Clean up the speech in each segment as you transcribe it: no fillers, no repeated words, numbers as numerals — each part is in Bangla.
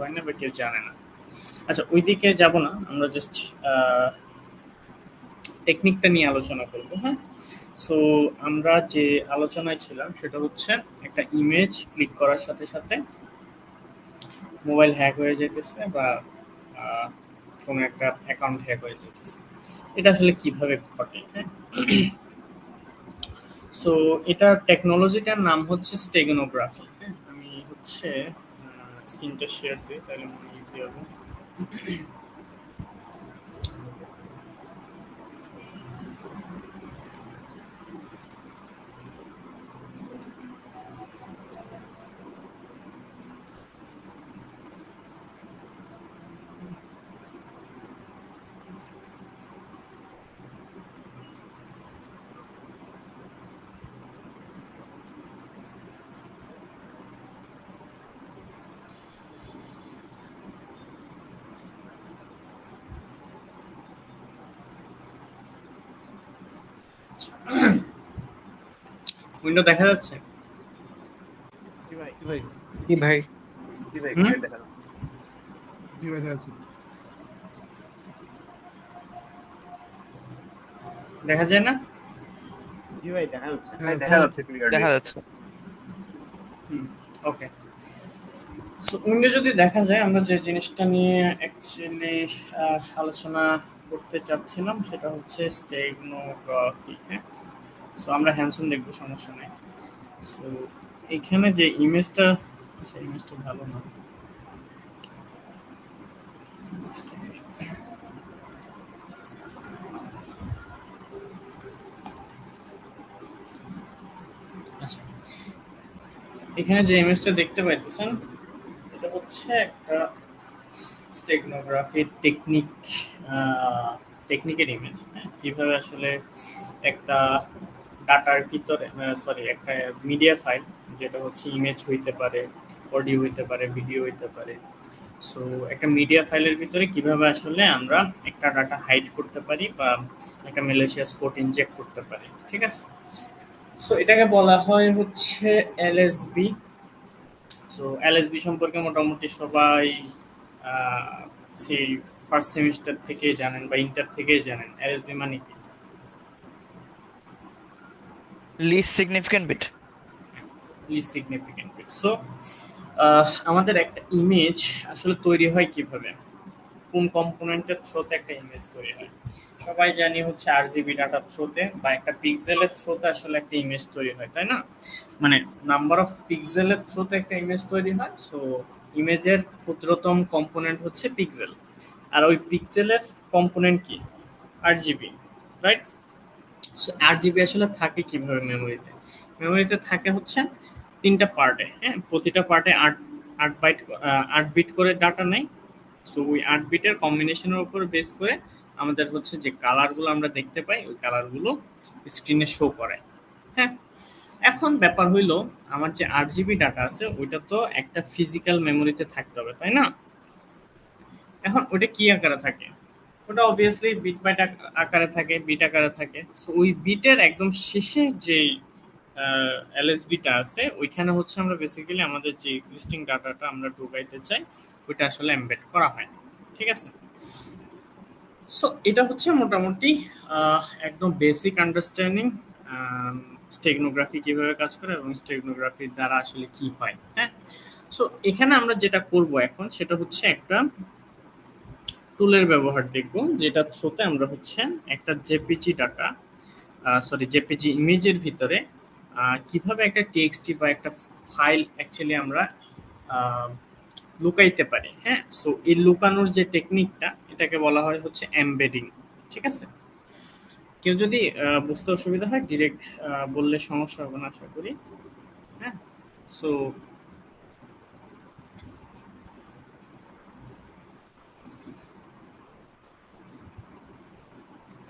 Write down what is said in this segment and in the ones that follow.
হয় না বা কেউ জানে না। আচ্ছা, ওইদিকে যাব না, আমরা জাস্ট টেকনিকটা নিয়ে আলোচনা করব। হ্যাঁ, সো আমরা যে আলোচনায় ছিলাম সেটা হচ্ছে একটা ইমেজ ক্লিক করার সাথে সাথে মোবাইল হ্যাক হয়ে যেতেছে বা আহ, কোনো একটা অ্যাকাউন্ট হ্যাক হয়ে যেতেছে। এটা আসলে কিভাবে ঘটে? হ্যাঁ, সো এটা টেকনোলজিটার নাম হচ্ছে স্টেগনোগ্রাফি। হ্যাঁ, আমি হচ্ছে স্ক্রিনটা শেয়ার দিই, তাহলে মনে ইজি হবে। উইন্ডো দেখা যাচ্ছে? জি ভাই। জি ভাই। জি ভাই। জি ভাই, হুম, ক্লিয়ার দেখা যাচ্ছে। জি ভাই, দেখা যাচ্ছে। দেখা যায় না? জি ভাই, দেখা যাচ্ছে। দেখা যাচ্ছে। দেখা যাচ্ছে ক্লিয়ারলি। দেখা যাচ্ছে। হুম, ওকে। সো উইন্ডো যদি দেখা যায়, আমরা যে জিনিসটা নিয়ে অ্যাকচুয়ালি আলোচনা করতে চাচ্ছিলাম সেটা হচ্ছে স্টেগনোগ্রাফি। হ্যাঁ, সো আমরা হ্যান্ডসন দেখবো, সমস্যা নেই। সো এখানে যে ইমেজটা, আচ্ছা ইমেজটা ভালো না। আচ্ছা, এখানে যে ইমেজটা দেখতে পাইতেছেন এটা হচ্ছে একটা স্টেগনোগ্রাফির টেকনিকের ইমেজ। হ্যাঁ, কিভাবে আসলে একটা ডাটার ভিতরে, সরি, একটা মিডিয়া ফাইল, যেটা হচ্ছে ইমেজ হইতে পারে, অডিও হইতে পারে, ভিডিও হইতে পারে। সো একটা মিডিয়া ফাইলের ভিতরে কিভাবে আসলে আমরা একটা ডাটা হাইড করতে পারি বা একটা ম্যালিশিয়াস কোড ইনজেক্ট করতে পারি। ঠিক আছে, সো এটাকে বলা হয় হচ্ছে এলএসবি। সো এলএসবি সম্পর্কে মোটামুটি সবাই আহ, সেই ফার্স্ট সেমিস্টার থেকেই জানেন বা ইন্টার থেকেই জানেন এলএসবি মানে কি। Least significant bit. Least significant bit. So আমাদের একটা ইমেজ আসলে তৈরি হয় কিভাবে, কোন কম্পোনেন্টের থ্রোতে একটা ইমেজ তৈরি হয়? সবাই জানি হচ্ছে আরজিবি ডাটার থ্রোতে বা একটা পিক্সেলের থ্রোতে আসলে একটা ইমেজ তৈরি হয়, তাই না? মানে নাম্বার অফ পিক্সেলের থ্রোতে একটা ইমেজ তৈরি হয়। সো ইমেজের ক্ষুদ্রতম কম্পোনেন্ট হচ্ছে পিক্সেল, আর ওই পিক্সেলের কম্পোনেন্ট কি? RGB, right? সো আরজিবি আসলে থাকে কিভাবে মেমোরিতে? মেমোরিতে থাকে হচ্ছে তিনটা পার্টে। হ্যাঁ, প্রতিটা পার্টে আট আট বাইট 8 বিট করে ডাটা নেয়। সো ওই 8 বিটের কম্বিনেশনের উপর বেস করে আমাদের হচ্ছে যে কালারগুলো আমরা দেখতে পাই, ওই কালারগুলো স্ক্রিনে শো করে। হ্যাঁ, এখন ব্যাপার হইলো, আমার যে 8 জিবি ডাটা আছে ওইটা তো একটা ফিজিক্যাল মেমোরিতে থাকতে হবে, তাই না? এখন ওটা কি আকারে থাকে? ওটা অবভিয়াসলি বিট বাইট আকারে থাকে, বিট আকারে থাকে। সো ওই বিটের একদম শেষে যে এলএসবিটা আছে ওইখানে হচ্ছে আমরা বেসিক্যালি আমাদের যে এক্সিস্টিং ডাটাটা আমরা ঢুকাইতে চাই ওইটা আসলে এমবেড করা হয়। ঠিক আছে, সো এটা হচ্ছে মোটামুটি একদম বেসিক আন্ডারস্ট্যান্ডিং স্টেগনোগ্রাফি কিভাবে কাজ করে এবং স্টেগনোগ্রাফির দ্বারা আসলে কি হয়। হ্যাঁ, সো এখানে আমরা যেটা করব এখন সেটা হচ্ছে একটা টুলের ব্যবহার দেখব, যেটা থ্রুতে আমরা হচ্ছে একটা জেপিজি ডাটা, সরি জেপিজি ইমেজের ভিতরে কিভাবে একটা টেক্সটি বা একটা ফাইল অ্যাকচুয়ালি আমরা আহ, লুকাইতে পারি। হ্যাঁ, সো এই লুকানোর যে টেকনিকটা এটাকে বলা হয় হচ্ছে এমবেডিং। ঠিক আছে, কেউ যদি বুঝতে অসুবিধা হয় ডিরেক্ট বললে সমস্যা হবে না আশা করি। হ্যাঁ, সো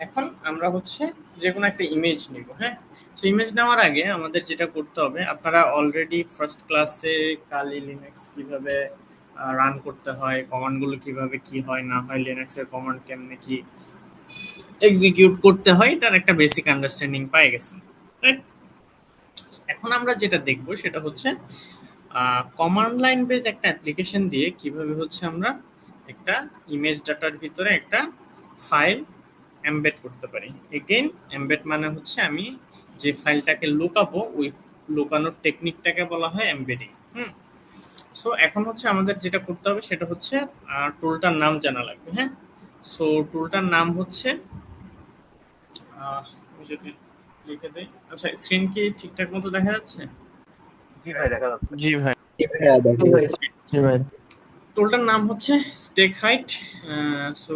এখন আমরা হচ্ছে যে কোনো একটা ইমেজ নিব। হ্যাঁ, সো ইমেজ নেওয়ার আগে আমাদের যেটা করতে হবে, আপনারা অলরেডি ফার্স্ট ক্লাসে কালি লিনাক্স কিভাবে রান করতে হয়, কমান্ডগুলো কিভাবে কি হয় না হয়, লিনাক্সের কমান্ড কেমনে কি এক্সিকিউট করতে হয়, এটার একটা বেসিক আন্ডারস্ট্যান্ডিং পাই গেছেন, রাইট? এখন আমরা যেটা দেখব সেটা হচ্ছে কমান্ড লাইন বেস একটা অ্যাপ্লিকেশন দিয়ে কিভাবে হচ্ছে আমরা একটা ইমেজ ডাটার ভিতরে একটা ফাইল এমবেড করতে পারি। এগেইন এমবেড মানে হচ্ছে আমি যে ফাইলটাকে লুকাবো ওই লুকানোর টেকনিকটাকে বলা হয় এমবেডিং। হুম। সো এখন হচ্ছে আমাদের যেটা করতে হবে সেটা হচ্ছে টুলটার নাম জানা লাগবে। হ্যাঁ, সো টুলটার নাম হচ্ছে আমি যদি লিখে দিই। আচ্ছা, স্ক্রিন কি ঠিকঠাক মতো দেখা যাচ্ছে? জি ভাই দেখা যাচ্ছে। জি ভাই। জি ভাই। টুলটার নাম হচ্ছে স্টেক হাইট। সো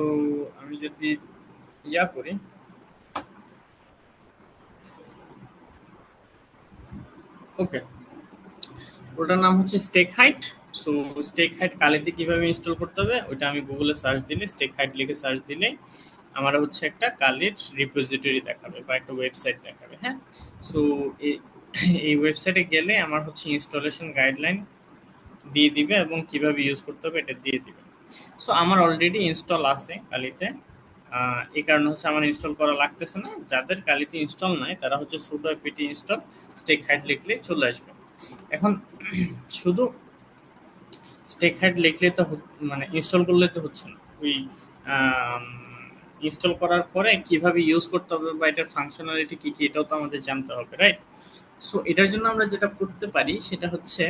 আমি যদি ইয়া করি, ওকে, ওটার নাম হচ্ছে Steghide. So Steghide কালিতে কিভাবে ইনস্টল করতে হবে ওইটা আমি গুগলে সার্চ দিলে, স্টেক হাইট লিখে সার্চ দিলে আমার হচ্ছে একটা কালির রিপোজিটরি দেখাবে বা একটা ওয়েবসাইট দেখাবে। হ্যাঁ, সো এই ওয়েবসাইটে গেলে আমার হচ্ছে ইনস্টলেশন গাইডলাইন দিয়ে দিবে এবং কিভাবে ইউজ করতে হবে এটা দিয়ে দিবে। সো আমার অলরেডি ইনস্টল আছে কালিতে, এই কারণে হচ্ছে আমার ইনস্টল করা লাগতেছে না। যাদের কালিতে ইনস্টল নাই তারা হচ্ছে sudo apt install steghide লিখলে চলে আসবে। এখন শুধু স্টেক হাইট লিখলে তো মানে ইনস্টল করলে তো হচ্ছে না। ওই ইনস্টল করার পরে কিভাবে ইউজ করতে হবে বা এটার ফাংশনালিটি কি কি এটাও তো আমাদের জানতে হবে, রাইট? সো এটার জন্য আমরা যেটা করতে পারি সেটা হচ্ছে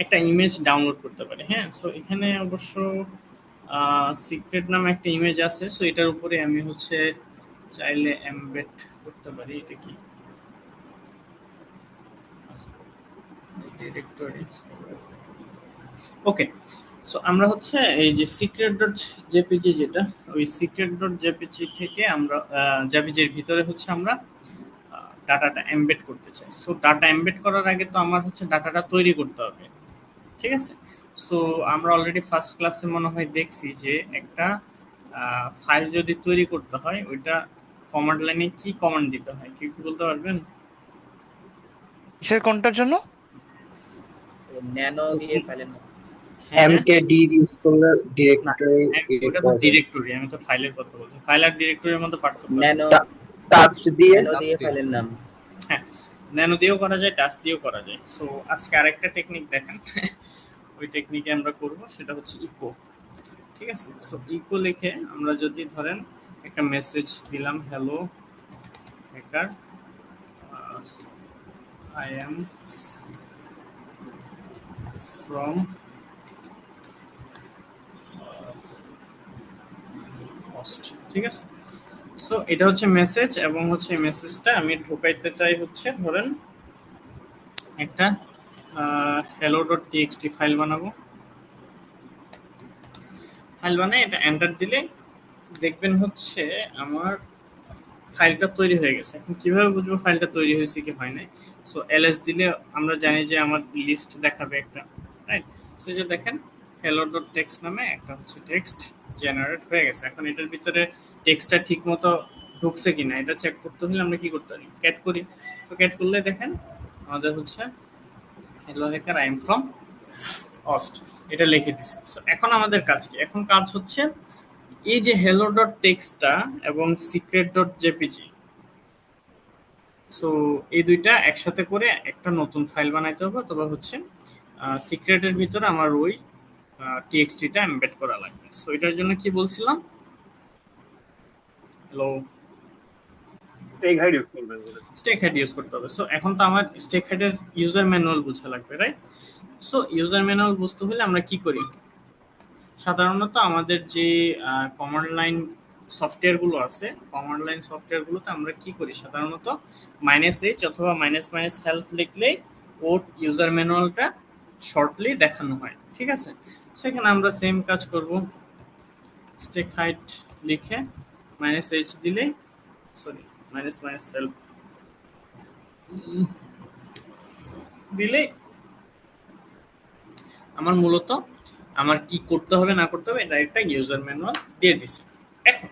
একটা ইমেজ ডাউনলোড করতে পারি। হ্যাঁ, সো এখানে অবশ্য সিক্রেট নামে একটা ইমেজ আছে। সো এটার উপরে আমি হচ্ছে চাইলে এমবেড করতে পারি। এটা কি ডিরেক্টরি? ওকে, সো আমরা হচ্ছে এই যে সিক্রেট ডট জেপিজি, যেটা ওই সিক্রেট ডট জেপিজি থেকে আমরা জেপিজির ভিতরে হচ্ছে আমরা ডাটাটা এমবেড করতে চাই। সো ডাটা এমবেড করার আগে তো আমার হচ্ছে ডাটাটা তৈরি করতে হবে, ঠিক আছে? সো আমরা অলরেডি ফার্স্ট ক্লাসে মনে হয় দেখছি যে একটা ফাইল যদি তৈরি করতে হয় ওইটা কমান্ড লাইনে কি কমান্ড দিতে হয়, কি কি বলতে পারবেন? কিসের কোনটার জন্য? ন্যানো দিয়ে ফাইলের নাম হ্যাঁ, এমকেডি ইউজ করলে না, ডিরেক্টরি ওটা তো ডিরেক্টরি, আমি তো ফাইলের কথা বলছি। ফাইল আর ডিরেক্টরির মধ্যে পার্থক্য আছে। ন্যানো টাচ দিয়ে ন্যানো দিয়ে ফাইলের নাম হ্যাঁ, ন্যানো দিয়েও করা যায়, টাচ দিয়েও করা যায়। সো আজকে আরেকটা টেকনিক দেখেন ওই টেকনিকে আমরা করব, সেটা হচ্ছে ইকো। ঠিক আছে, সো ইকো লিখে আমরা যদি ধরেন একটা মেসেজ দিলাম, hello hacker, I am from host. ঠিক আছে, সো এটা হচ্ছে মেসেজ এবং হচ্ছে মেসেজটা আমি ঢোকাইতে চাই হচ্ছে ধরেন একটা hello ডট টিএক্সটি ফাইল বানাবো। ফাইল বানাই এটা এন্টার দিলে দেখবেন হচ্ছে আমার ফাইলটা তৈরি হয়ে গেছে। এখন কিভাবে বুঝবো ফাইলটা তৈরি হয়েছে কি হয় নাই? সো এলএস দিলে আমরা জানি যে আমার লিস্ট দেখাবে একটা, রাইট? সো এই যে দেখেন hello ডট টেক্সট নামে একটা হচ্ছে টেক্সট জেনারেট হয়ে গেছে। এখন এটার ভিতরে টেক্সটটা ঠিক মতো ঢুকছে কিনা এটা চেক করতে হলে আমরা কি করতে পারি? ক্যাট করি। সো ক্যাট করলে দেখেন আমাদের হচ্ছে hello hacker I am from অস্ট এটা লিখে দিছে। সো এখন আমাদের কাজ কি? এখন কাজ হচ্ছে এই যে hello ডট টেক্সটটা এবং সিক্রেট ডট জেপিজি, সো এই দুইটা একসাথে করে একটা নতুন ফাইল বানাইতে হবে, অথবা হচ্ছে সিক্রেটের ভিতরে আমার ওই টিএক্সটিটা এমবেড করা লাগবে। সো এটার জন্য কি বলছিলাম? হ্যালো, স্টেক হাইট ইউজ করবেন বলে। স্টেক হেড ইউজ করতে হবে। সো এখন তো আমার স্টেক হেডের ইউজার ম্যানুয়াল বোঝা লাগবে, রাইট? সো ইউজার ম্যানুয়াল বুঝতে হলে আমরা কি করি? সাধারণত আমাদের যে কমান্ড লাইন সফটওয়্যারগুলো আছে, কমান্ড লাইন সফটওয়্যারগুলোতে আমরা কি করি সাধারণত -h অথবা -হেল্প লিখলেই ওর ইউজার ম্যানুয়ালটা শর্টলি দেখানো হয়। ঠিক আছে, সেখানে আমরা সেম কাজ করব। স্টেক হাইট লিখে -h দিলে, সরি হেল্প দিলে আমার মূলত আমার কি করতে হবে না করতে হবে এটা একটা ইউজার ম্যানুয়াল দিয়ে দিছে। এখন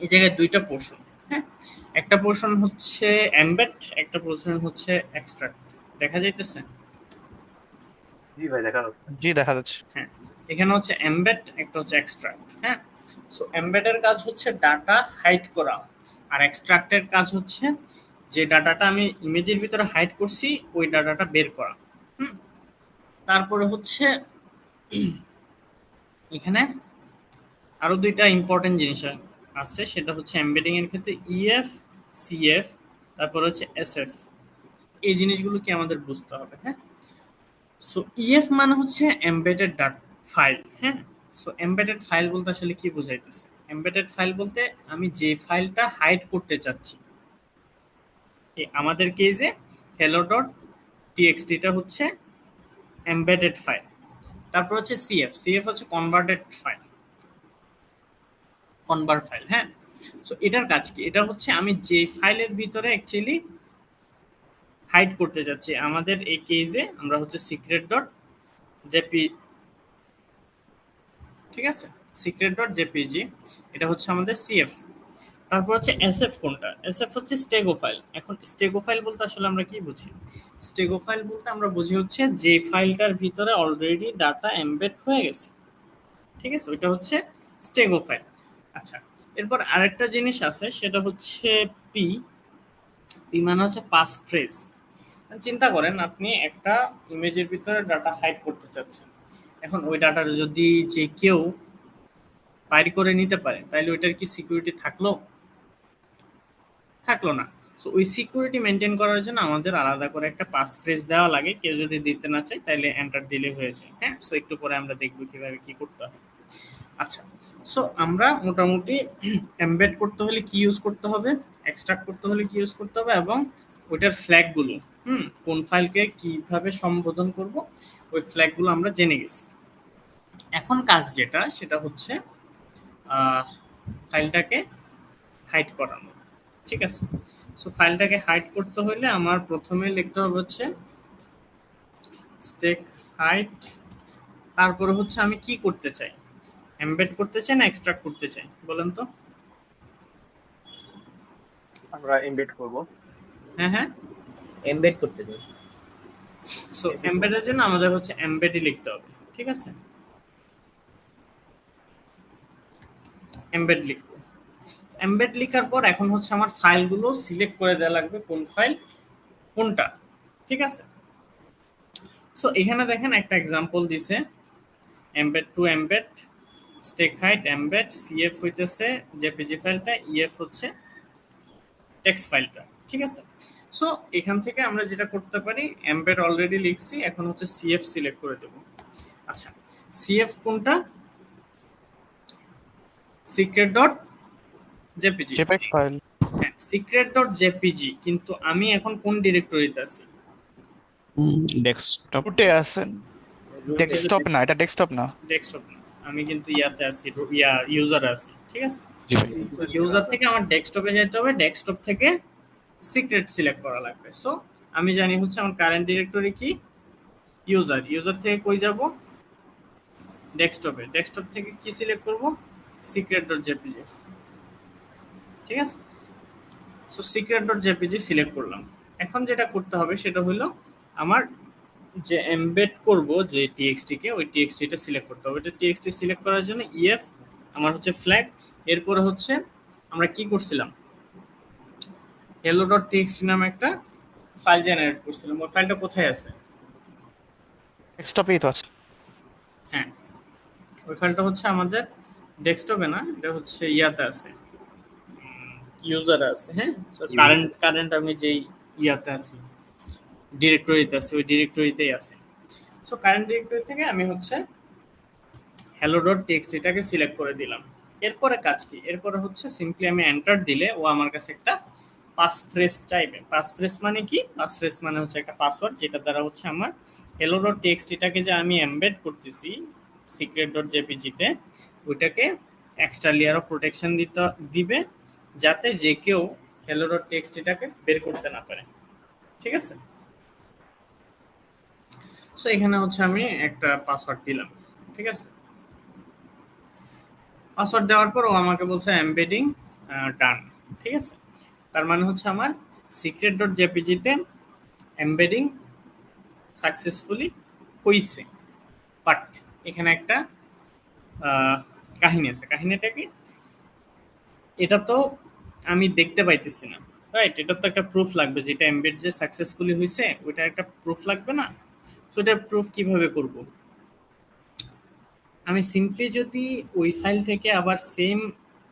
এই জায়গায় দুইটা পোর্শন, হ্যাঁ, একটা পোর্শন হচ্ছে এমবেড, একটা পোর্শন হচ্ছে এক্সট্রাক্ট। দেখা যাইতেছে? জি ভাই দেখা যাচ্ছে। জি দেখা যাচ্ছে। হ্যাঁ, এখানে হচ্ছে এমবেড, একটা হচ্ছে এক্সট্রাক্ট। হ্যাঁ, সো এমবেডের কাজ হচ্ছে ডাটা হাইড করা। আর এক্সট্রাক্টের কাজ হচ্ছে যে ডাটাটা আমি ইমেজের ভিতরে হাইড করছি ওই ডাটাটা বের করা। হুম, তারপরে হচ্ছে এখানে আরো দুইটা ইম্পর্টেন্ট জিনিস আছে, সেটা হচ্ছে এমবেডিং এর ক্ষেত্রে ইএফ, সিএফ, তারপর হচ্ছে এসএফ। এই জিনিসগুলো কি আমাদের বুঝতে হবে, হ্যাঁ। সো ইএফ মানে হচ্ছে এমবেডেড ফাইল, হ্যাঁ। সো এমবেডেড ফাইল বলতে আসলে কি বোঝাইতেছে? এমবেডেড ফাইল বলতে আমি যে ফাইলটা হাইড করতে চাচ্ছি, আমাদের কেসে hello ডট টিএক্সটিটা হচ্ছে এমবেডেড ফাইল। তারপর হচ্ছে সিএফ, সিএফ হচ্ছে কনভার্টেড ফাইল, কনভার্ট ফাইল, হ্যাঁ। সো এটার কাজ কি? এটা হচ্ছে আমি যে ফাইলের ভিতরে অ্যাকচুয়ালি হাইড করতে যাচ্ছি, আমাদের এই কেসে আমরা হচ্ছে সিক্রেট ডট জেপি, ঠিক আছে, সিক্রেট ডট জেপিজি, এটা হচ্ছে আমাদের সিএফ। তারপর হচ্ছে এসএফ কোনটা? এসএফ হচ্ছে স্টেগো ফাইল। এখন স্টেগো ফাইল বলতে আসলে আমরা কি বুঝি? স্টেগো ফাইল বলতে আমরা বুঝি হচ্ছে যে ফাইলটার ভিতরে অলরেডি ডাটা এমবেড হয়ে গেছে, ঠিক আছে, ওইটা হচ্ছে স্টেগো ফাইল। আচ্ছা, এরপর আরেকটা জিনিস আছে, সেটা হচ্ছে পি। পি মানে হচ্ছে পাস ফ্রেজ। চিন্তা করেন আপনি একটা ইমেজের ভিতরে ডাটা হাইড করতে চাচ্ছেন, এখন ওই ডাটাটা যদি যে কেউ বাইর করে নিতে পারে তাহলে ওইটার কি সিকিউরিটি থাকলো? থাকলো না। সো ওই সিকিউরিটি মেনটেন করার জন্য আমাদের আলাদা করে একটা পাস ফ্রেজ দেওয়া লাগে, কেউ যদি দিতে না চায় তাহলে এন্টার দিলে হয়ে যায়, হ্যাঁ। সো একটু পরে আমরা দেখবো কিভাবে কি করতে হয়। আচ্ছা, সো আমরা মোটামুটি এমবেড করতে হলে কি ইউজ করতে হবে, এক্সট্রাক্ট করতে হলে কি ইউজ করতে হবে, এবং ওইটার ফ্ল্যাগগুলো, কোন ফাইলকে কিভাবে সম্বোধন করব, ওই ফ্ল্যাগগুলো আমরা জেনে গেছি। এখন কাজ যেটা, সেটা হচ্ছে ফাইলটাকে হাইড করানো, ঠিক আছে। সো ফাইলটাকে হাইড করতে হলে আমার প্রথমে লিখতে হবে হচ্ছে স্টেক হাইড, তারপরে হচ্ছে আমি কি করতে চাই, এমবেড করতে চাই না এক্সট্রাক্ট করতে চাই, বলেন তো। আমরা এমবেড করব। হ্যাঁ হ্যাঁ, এমবেড করতে চাই। সো এমবেডের জন্য আমাদের হচ্ছে এমবেডই লিখতে হবে, ঠিক আছে। এমবেড লিখবো, এমবেড লিখার পর এখন হচ্ছে আমার ফাইলগুলো সিলেক্ট করে দেওয়া লাগবে কোন ফাইল কোনটা, ঠিক আছে। সো এখানে দেখেন একটা এক্সাম্পল দিছে, embed to embed, steghide embed, CF হইতেছে জেপিজি ফাইলটা, ইএফ হচ্ছে টেক্সট ফাইলটা, ঠিক আছে। সো এখান থেকে আমরা যেটা করতে পারি, এমবেড অলরেডি লিখছি, এখন হচ্ছে সিএফ সিলেক্ট করে দেব। আচ্ছা, সিএফ কোনটা? Secret dot JPG, JPG file হ্যাঁ, সিক্রেট ডট জেপিজি। কিন্তু আমি এখন কোন ডিরেক্টরিতে আছি? ডেস্কটপ উঠে আছেন। ডেস্কটপ না, এটা ডেস্কটপ না। ডেস্কটপ না, আমি কিন্তু ইয়াতে আছি, ইউজারে আছি, ঠিক আছে। জি ভাই। ইউজার থেকে আমার ডেস্কটপে যেতে হবে, ডেস্কটপ থেকে সিক্রেট সিলেক্ট করা লাগবে। সো আমি জানি হচ্ছে আমার কারেন্ট ডিরেক্টরি কি, ইউজার। ইউজার থেকে কই যাব? ডেস্কটপে। ডেস্কটপ থেকে কি সিলেক্ট করব? সিক্রেট ডট জেপিজি, ঠিক আছে। So secret dot JPG select করলাম। এখন যেটা করতে হবে সেটা হলো আমার যে এমবেড করব যে টিএক্সটি কে, ওই টিএক্সটিটা সিলেক্ট করতে হবে। এটা টিএক্সটি সিলেক্ট করার জন্য ইএফ আমার হচ্ছে ফ্ল্যাগ, এরপরে হচ্ছে আমরা কি করছিলাম, hello ডট টিএক্সটি নামে একটা ফাইল জেনারেট করছিলাম। ওই ফাইলটা কোথায় আছে? ডেস্কটপেই তো আছে। হ্যাঁ, ওই ফাইলটা হচ্ছে আমাদের ডেস্কটপে না, এটা হচ্ছে ইয়াতে আছে, ইউজারে আছে, হ্যাঁ। কারেন্ট আমি যেই ইয়াতে আছি, ডিরেক্টরিতে আছে, ওই ডিরেক্টরিতেই আছে। সো কারেন্ট ডিরেক্টরি থেকে আমি হচ্ছে hello ডট টিএক্সটিটাকে সিলেক্ট করে দিলাম। এরপরে কাজ কি? এরপরে হচ্ছে সিম্পলি আমি এন্টার দিলে ও আমার কাছে একটা পাস ফ্রেজ চাইবে। পাস ফ্রেজ মানে কি? পাস ফ্রেজ মানে হচ্ছে একটা পাসওয়ার্ড, যেটা দ্বারা হচ্ছে আমার hello ডট টিএক্সটিটাকে যে আমি এমবেড করতেছি সিক্রেট ডট জেপিজিতে, ওইটাকে এক্সট্রা লেয়ার অফ প্রোটেকশন দিবে, যাতে যে কেউ hello ডট টিএক্সটিটাকে বের করতে না পারে, ঠিক আছে। সো এখানে হচ্ছে আমি একটা পাসওয়ার্ড দিলাম, ঠিক আছে। পাসওয়ার্ড দেওয়ার পর ও আমাকে বলছে এমবেডিং ডান, ঠিক আছে। তার মানে হচ্ছে আমার সিক্রেট ডট জেপিজিতে এমবেডিং সাকসেসফুলি হইছে। বাট এখানে একটা কাহিনী আছে। কাহিনীটা কি? এটা তো আমি দেখতে পাইতেছি না, রাইট? এটা তো একটা প্রুফ লাগবে যে এটা এমবেড যে সাকসেসফুলি হয়েছে, ওইটা একটা প্রুফ লাগবে না? তো এটা প্রুফ কিভাবে করব? আমি সিম্পলি যদি ওই ফাইল থেকে আবার সেম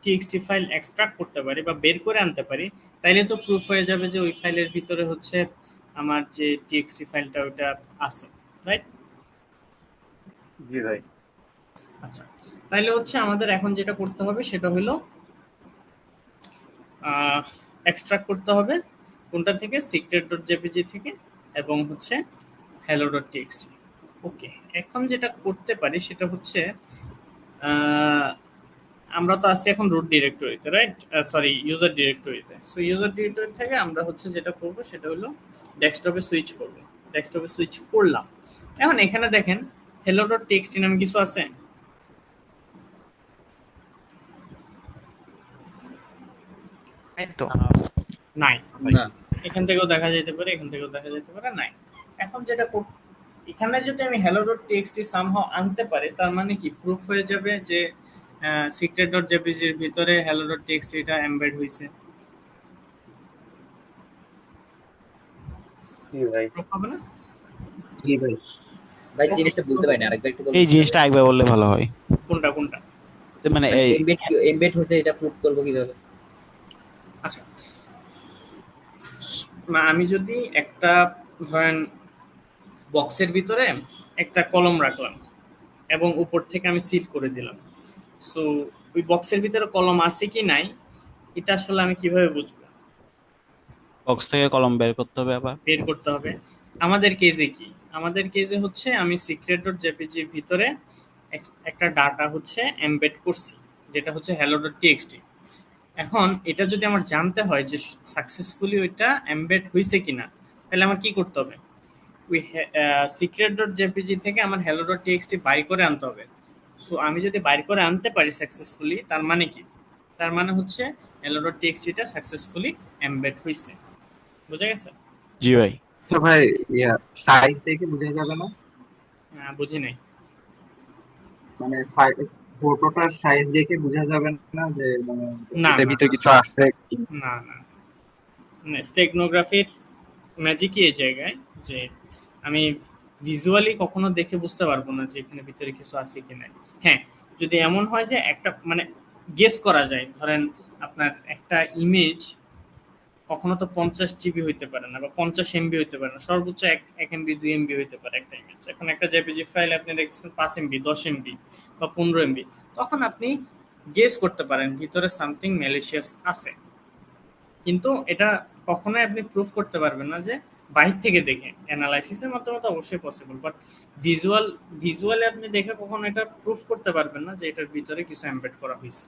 টিএক্সটি ফাইল এক্সট্রাক্ট করতে পারি বা বের করে আনতে পারি, তাইলে তো প্রুফ হয়ে যাবে যে ওই ফাইলের ভিতরে হচ্ছে আমার যে টিএক্সটি ফাইলটা ওটা আছে, রাইট? জি ভাই। আচ্ছা, তাইলে হচ্ছে আমাদের এখন যেটা করতে হবে সেটা হলো এক্সট্রাক্ট করতে হবে কোনটা থেকে, সিক্রেট ডট জেপিজি থেকে, এবং হচ্ছে হ্যালো ডট টিএক্সটি। ওকে, এখন যেটা করতে পারি সেটা হচ্ছে আহ, আমরা তো আছি এখন রুট ডিরেক্টরিতে, রাইট? সরি, ইউজার ডিরেক্টরিতে। সো ইউজার ডিরেক্টরি থেকে আমরা হচ্ছে যেটা করব সেটা হলো ডেস্কটপে সুইচ করব। ডেস্কটপে সুইচ করলাম। এখন এখানে দেখেন হ্যালো ডট টিএক্সটি নামে কিছু আছে? এই তো নাই। না। এখান থেকেও দেখা যেতে পারে, এখান থেকেও দেখা যেতে পারে, নাই। এখন যেটা এখানে যদি আমি হ্যালো ডট টিএক্সটি সামহাও আনতে পারি, তার মানে কি প্রুফ হয়ে যাবে যে সিক্রেট ডট জেপিজির ভিতরে হ্যালো ডট টিএক্সটিটা এমবেড হয়েছে। জি ভাই। প্রুফ হবে না? জি ভাই। ভাই Okay, জিনিসটা বুঝতে so- পারিনি, আরেকবার একটু বলুন। এই জিনিসটা একবার বললে ভালো হয়। কোনটা কোনটা? তো মানে এই এমবেড এমবেড হয়েছে এটা প্রুফ করবো কিভাবে? আচ্ছা, আমি যদি একটা ধরেন বক্সের ভিতরে একটা কলম রাখলাম এবং উপর থেকে আমি সিল করে দিলাম, সো ওই বক্সের ভিতরে কলম আছে কি নাই এটা আসলে আমি কিভাবে বুঝবো? বক্স থেকে কলম বের করতে হবে আবার। বের করতে হবে। আমাদের কেজে কি, আমাদের কেজে হচ্ছে আমি সিক্রেট ডট জেপিজির ভিতরে একটা ডাটা হচ্ছে এমবেড করছি, যেটা হচ্ছে হ্যালো ডট টিএক্সটি। এখন এটা যদি আমার জানতে হয় যে সাকসেসফুলি ওইটা এমবেড হয়েছে কিনা, তাহলে আমার কি করতে হবে? ওই সিক্রেট ডট জেপিজি থেকে আমার হ্যালো ডট টিএক্সটি বাই করে আনতে হবে। সো আমি যদি বাইর করে আনতে পারি সাকসেসফুলি, তার মানে কি? তার মানে হচ্ছে হ্যালো ডট টিএক্সটিটা সাকসেসফুলি এমবেড হয়েছে। বুঝা গেছে? জি ভাই। তো ভাই সাইজ দেখে বোঝা যাবে না? বুঝি নাই। মানে ফটোটার সাইজ দেখে বোঝা যাবে না যে মানে না এটার না ভিতরে না কিছু আছে কি? না না স্টেগনোগ্রাফির ম্যাজিকই এই জায়গায় যে আমি ভিজুয়ালি কখনো দেখে বুঝতে পারবো না যে এখানে ভিতরে কিছু আছে কি নাই। হ্যাঁ, যদি এমন হয় যে একটা মানে গেস করা যায়, ধরেন আপনার একটা ইমেজ কখনো তো 50 জিবি হইতে পারে না বা 50 এমবি হইতে পারে না, সর্বোচ্চ এক এমবি 2 এমবি হইতে পারে একটা ইমেজ। এখন একটা জেপিজি ফাইল আপনি দেখছেন 5 এমবি, 10 এমবি বা 15 এমবি, তখন আপনি গেস করতে পারেন ভিতরে সামথিং ম্যালিশিয়াস আছে, কিন্তু এটা কখনোই আপনি প্রুফ করতে পারবেন না যে বাহির থেকে দেখে। অ্যানালাইসিসের মাধ্যমে তো অবশ্যই পসিবল, বাট ভিজুয়ালি আপনি দেখে কখনো এটা প্রুফ করতে পারবেন না যে এটার ভিতরে কিছু এমবেড করা হয়েছে।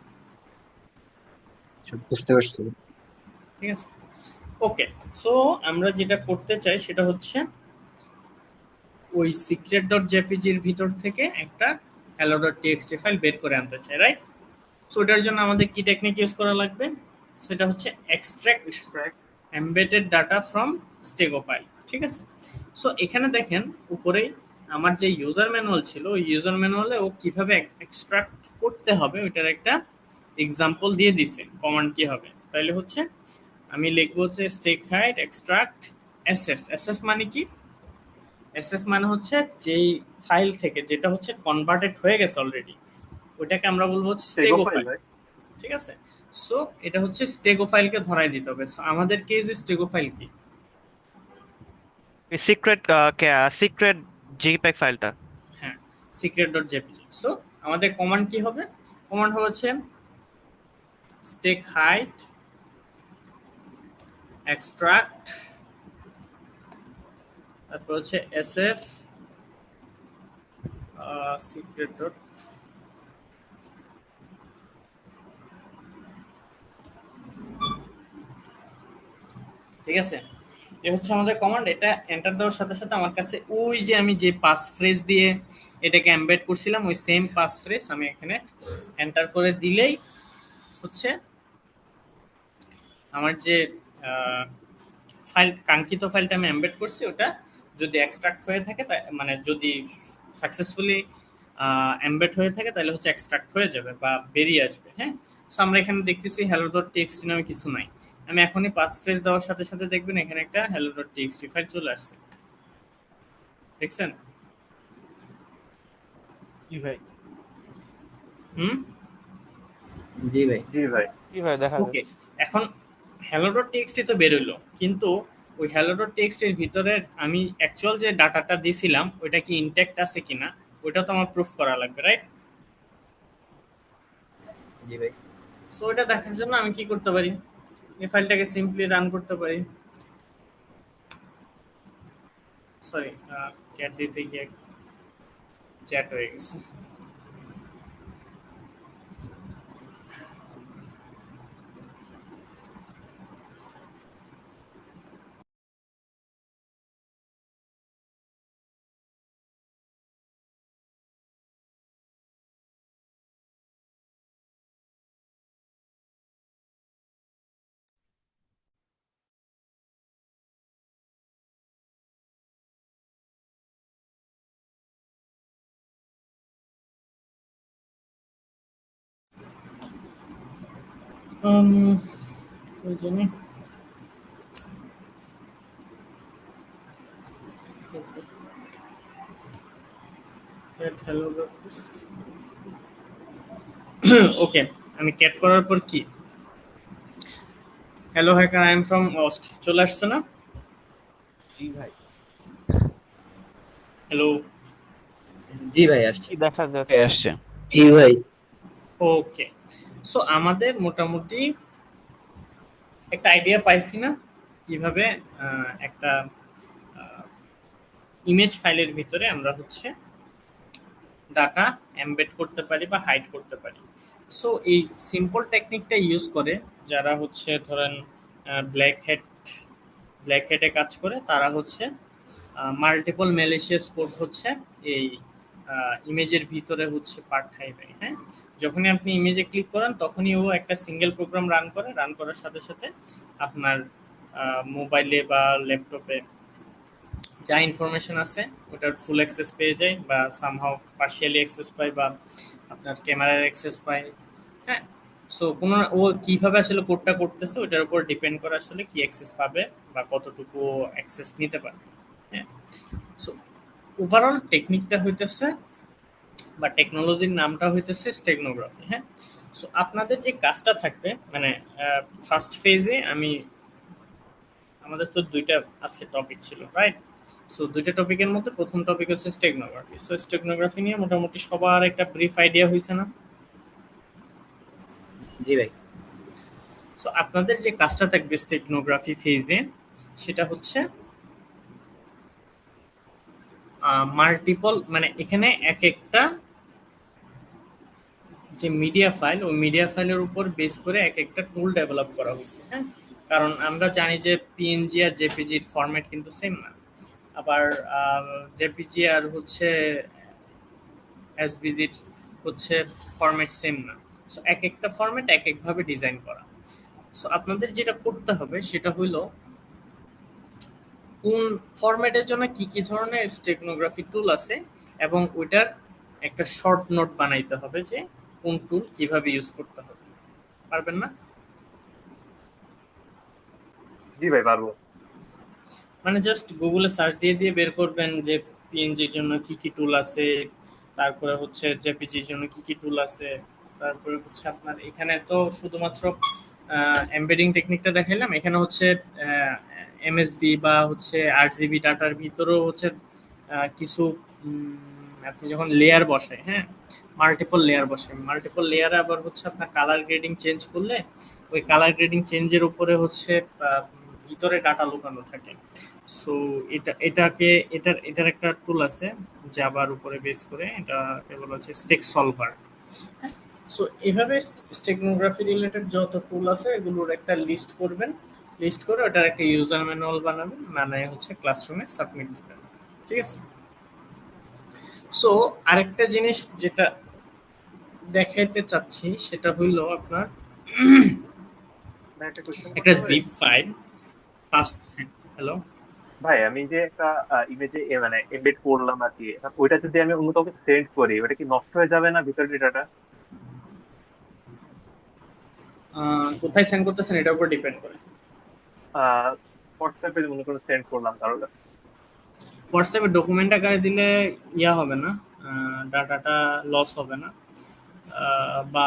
বুঝতে পারছি। ঠিক আছে, ওকে। সো আমরা যেটা করতে চাই সেটা হচ্ছে ওই সিক্রেট ডট জেপিজির ভিতর থেকে একটা হ্যালো ডট টিএক্সটি ফাইল বের করে আনতে চাই, রাইট? সো এটার জন্য আমাদের কি টেকনিক ইউজ করা লাগবে? সেটা হচ্ছে extract embedded data from stego file. ঠিক আছে, সো এখানে দেখেন উপরে আমার যে ইউজার ম্যানুয়াল ছিল, ওই ইউজার ম্যানুয়ালে ও কিভাবে এক্সট্রাক্ট করতে হবে ওইটার একটা এক্সাম্পল দিয়ে দিছে কমান্ড কি হবে। তাইলে হচ্ছে আমি লিখবো হচ্ছে steghide extract SF. SF মানে কি? এসএফ মানে হচ্ছে যেই ফাইল থেকে যেটা হচ্ছে কনভার্টেড হয়ে গেছে অলরেডি, ওইটাকে আমরা বলবো হচ্ছে স্টেগো ফাইল। ভাই। ঠিক আছে, সো এটা হচ্ছে স্টেগো ফাইলকে ধরাই দিতে হবে। সো আমাদের কেজে স্টেগো ফাইল কি? সিক্রেট সিক্রেট জিপ্যাক ফাইলটা। হ্যাঁ, সিক্রেট ডট জেপিজি। সো আমাদের কমান্ড কি হবে? কমান্ড হবে হচ্ছে স্টেক হাইট এক্সট্রাক্ট, তারপর হচ্ছে এসএফ সিক্রেট ডট, ঠিক আছে? এ হচ্ছে আমাদের কমান্ড। এটা এন্টার দেওয়ার সাথে সাথে আমার কাছে ওই যে আমি যে পাস ফ্রেজ দিয়ে এটাকে এমবেড করছিলাম, ওই সেম পাস ফ্রেজ আমি এখানে এন্টার করে দিলেই হচ্ছে আমার যে ফাইল, কাঙ্ক্ষিত ফাইলটা আমি এমবেড করছি, ওটা যদি এক্সট্রাক্ট হয়ে থাকে মানে যদি সাকসেসফুলি এমবেড হয়ে থাকে তাহলে হচ্ছে এক্সট্রাক্ট হয়ে যাবে বা বেরিয়ে আসবে। হ্যাঁ, সো আমরা এখানে দেখতেছি হ্যালো ডট টিএক্সটি নামে কিছু নাই। আমি এখনই পাস ফ্রেজ দেওয়ার সাথে সাথে দেখবেন এখানে একটা হ্যালো ডট টিএক্সটি ফাইল চলে আসছে, দেখছেন? জি ভাই। হুম, জি ভাই। জি ভাই। কি ভাই দেখা ওকে। যাচ্ছে? এখন হ্যালো ডট টিএক্সটি তো বেরোলো, কিন্তু ওই হ্যালো ডট টিএক্সটির ভিতরে আমি অ্যাকচুয়াল যে ডাটাটা দিছিলাম ওইটা কি ইনট্যাক্ট আছে কিনা ওইটা তো আমার প্রুফ করা লাগবে, রাইট? জি ভাই। সো এটা দেখার জন্য আমি কি করতে পারি, এই ফাইলটাকে সিম্পলি রান করতে পারি। সরি, ক্যাট দিতে গিয়ে চ্যাট হয়ে গেছে। উম, ওই জন্য ক্যাট হ্যালো ওকে। আমি ক্যাট করার পর কি hello hacker I am from worst চলে আসছে না? জি ভাই। হ্যালো। জি ভাই আসছে। কি দেখা এ যাচ্ছে? আসছে। জি ভাই। ওকে, সো আমাদের মোটামুটি একটা আইডিয়া পাইছি না কিভাবে একটা ইমেজ ফাইলের ভিতরে আমরা হচ্ছে ডাটা এমবেড করতে পারি বা হাইড করতে পারি। সো এই সিম্পল টেকনিকটা ইউজ করে যারা হচ্ছে ধরেন ব্ল্যাক হ্যাট ব্ল্যাক হ্যাটে কাজ করে তারা হচ্ছে মাল্টিপল ম্যালিশিয়াস কোড হচ্ছে এই ইমেজের ভিতরে হচ্ছে পাঠায় দেয়। হ্যাঁ, যখনই আপনি ইমেজে ক্লিক করেন তখনই ও একটা সিঙ্গেল প্রোগ্রাম রান করে, রান করার সাথে সাথে আপনার মোবাইলে বা ল্যাপটপে যা ইনফরমেশন আছে ওটার ফুল অ্যাক্সেস পেয়ে যায় বা সামহাও পার্শিয়ালি অ্যাক্সেস পায় বা আপনার ক্যামেরার অ্যাক্সেস পায়। হ্যাঁ, সো কোনো ও কিভাবে আসলে কোডটা করতেছে ওটার উপর ডিপেন্ড করে আসলে কি অ্যাক্সেস পাবে বা কতটুকু অ্যাক্সেস নিতে পারবে। হ্যাঁ, সো ওভারঅল টেকনিকটা হইতেছে বা টেকনোলজির নামটা হইতেছে স্টেগনোগ্রাফি। হ্যাঁ, সো আপনাদের যে কাজটা থাকবে মানে ফার্স্ট ফেজে আমাদের তো দুইটা আজকে টপিক ছিল, রাইট? সো দুইটা টপিকের মধ্যে প্রথম টপিক হচ্ছে স্টেগনোগ্রাফি। সো স্টেগনোগ্রাফি নিয়ে মোটামুটি সবার একটা ব্রিফ আইডিয়া হয়েছে না? জি ভাই। সো আপনাদের যে কাজটা থাকবে স্টেগনোগ্রাফি ফেজে সেটা হচ্ছে মাল্টিপল মানে এখানে এক একটা যে মিডিয়া ফাইল ওই মিডিয়া ফাইলের উপর বেস করে এক একটা টুল ডেভেলপ করা হয়েছে। হ্যাঁ, কারণ আমরা জানি যে পিএনজি আর জেপিজির ফরম্যাট কিন্তু সেম না, আবার জেপিজি আর হচ্ছে এসভিজির হচ্ছে ফরম্যাট সেম না। সো এক একটা ফরম্যাট এক একভাবে ডিজাইন করা। সো আপনাদের যেটা করতে হবে সেটা হইলো কোন ফরম্যাটের জন্য কি কি ধরনের স্টেগনোগ্রাফি টুল আছে এবং ওইটার একটা শর্ট নোট বানাইতে হবে যে কোন টুল কিভাবে ইউজ করতে হবে। পারবেন না? জি ভাই পারবো। মানে জাস্ট গুগলে সার্চ দিয়ে দিয়ে বের করবেন যে পিএনজির জন্য কি কি টুল আছে, তারপরে হচ্ছে জেপিজির জন্য কি কি টুল আছে, তারপরে হচ্ছে আপনার এখানে তো শুধুমাত্র এমবেডিং টেকনিকটা দেখাইলাম, এখানে হচ্ছে এমএসবি বা হচ্ছে আরজিবি ডাটার ভিতরেও হচ্ছে কিছু আপনি যখন লেয়ার বসায়, হ্যাঁ, মাল্টিপল লেয়ার বসায়, মাল্টিপল লেয়ারে আবার হচ্ছে আপনার কালার গ্রেডিং চেঞ্জ করলে ওই কালার গ্রেডিং চেঞ্জের উপরে হচ্ছে ভিতরে ডাটা লুকানো থাকে। সো এটার একটা টুল আছে জাভার উপরে বেস করে, এটা বলা হচ্ছে স্টেক সলভার। সো এভাবে স্টেগনোগ্রাফি রিলেটেড যত টুল আছে এগুলোর একটা লিস্ট করবেন, লিস্ট করে ওটার একটা ইউজার ম্যানুয়াল বানাবেন, মানে হচ্ছে ক্লাসরুমে সাবমিট দিবেন। ঠিক আছে? সো আরেকটা জিনিস যেটা দেখাইতে চাচ্ছি সেটা হইলো আপনার ভাই একটা কোশ্চেন একটা করতে পারি? Zip file pass. হ্যালো, ভাই আমি যে একটা ইমেজে মানে এমবেড করলাম আর কি, এখন ওইটা যদি আমি অন্য কাউকে সেন্ড করি, ওটা কি নষ্ট হয়ে যাবে না ভিতরের ডেটাটা? কোথায় সেন্ড করতেছেন এটার উপর ডিপেন্ড করে। আহ হোয়াটসঅ্যাপে মনে করো সেন্ড করলাম কারোর কাছে। হোয়াটসঅ্যাপে ডকুমেন্ট আকারে দিলে ইয়া হবে না, ডাটাটা লস হবে না। বা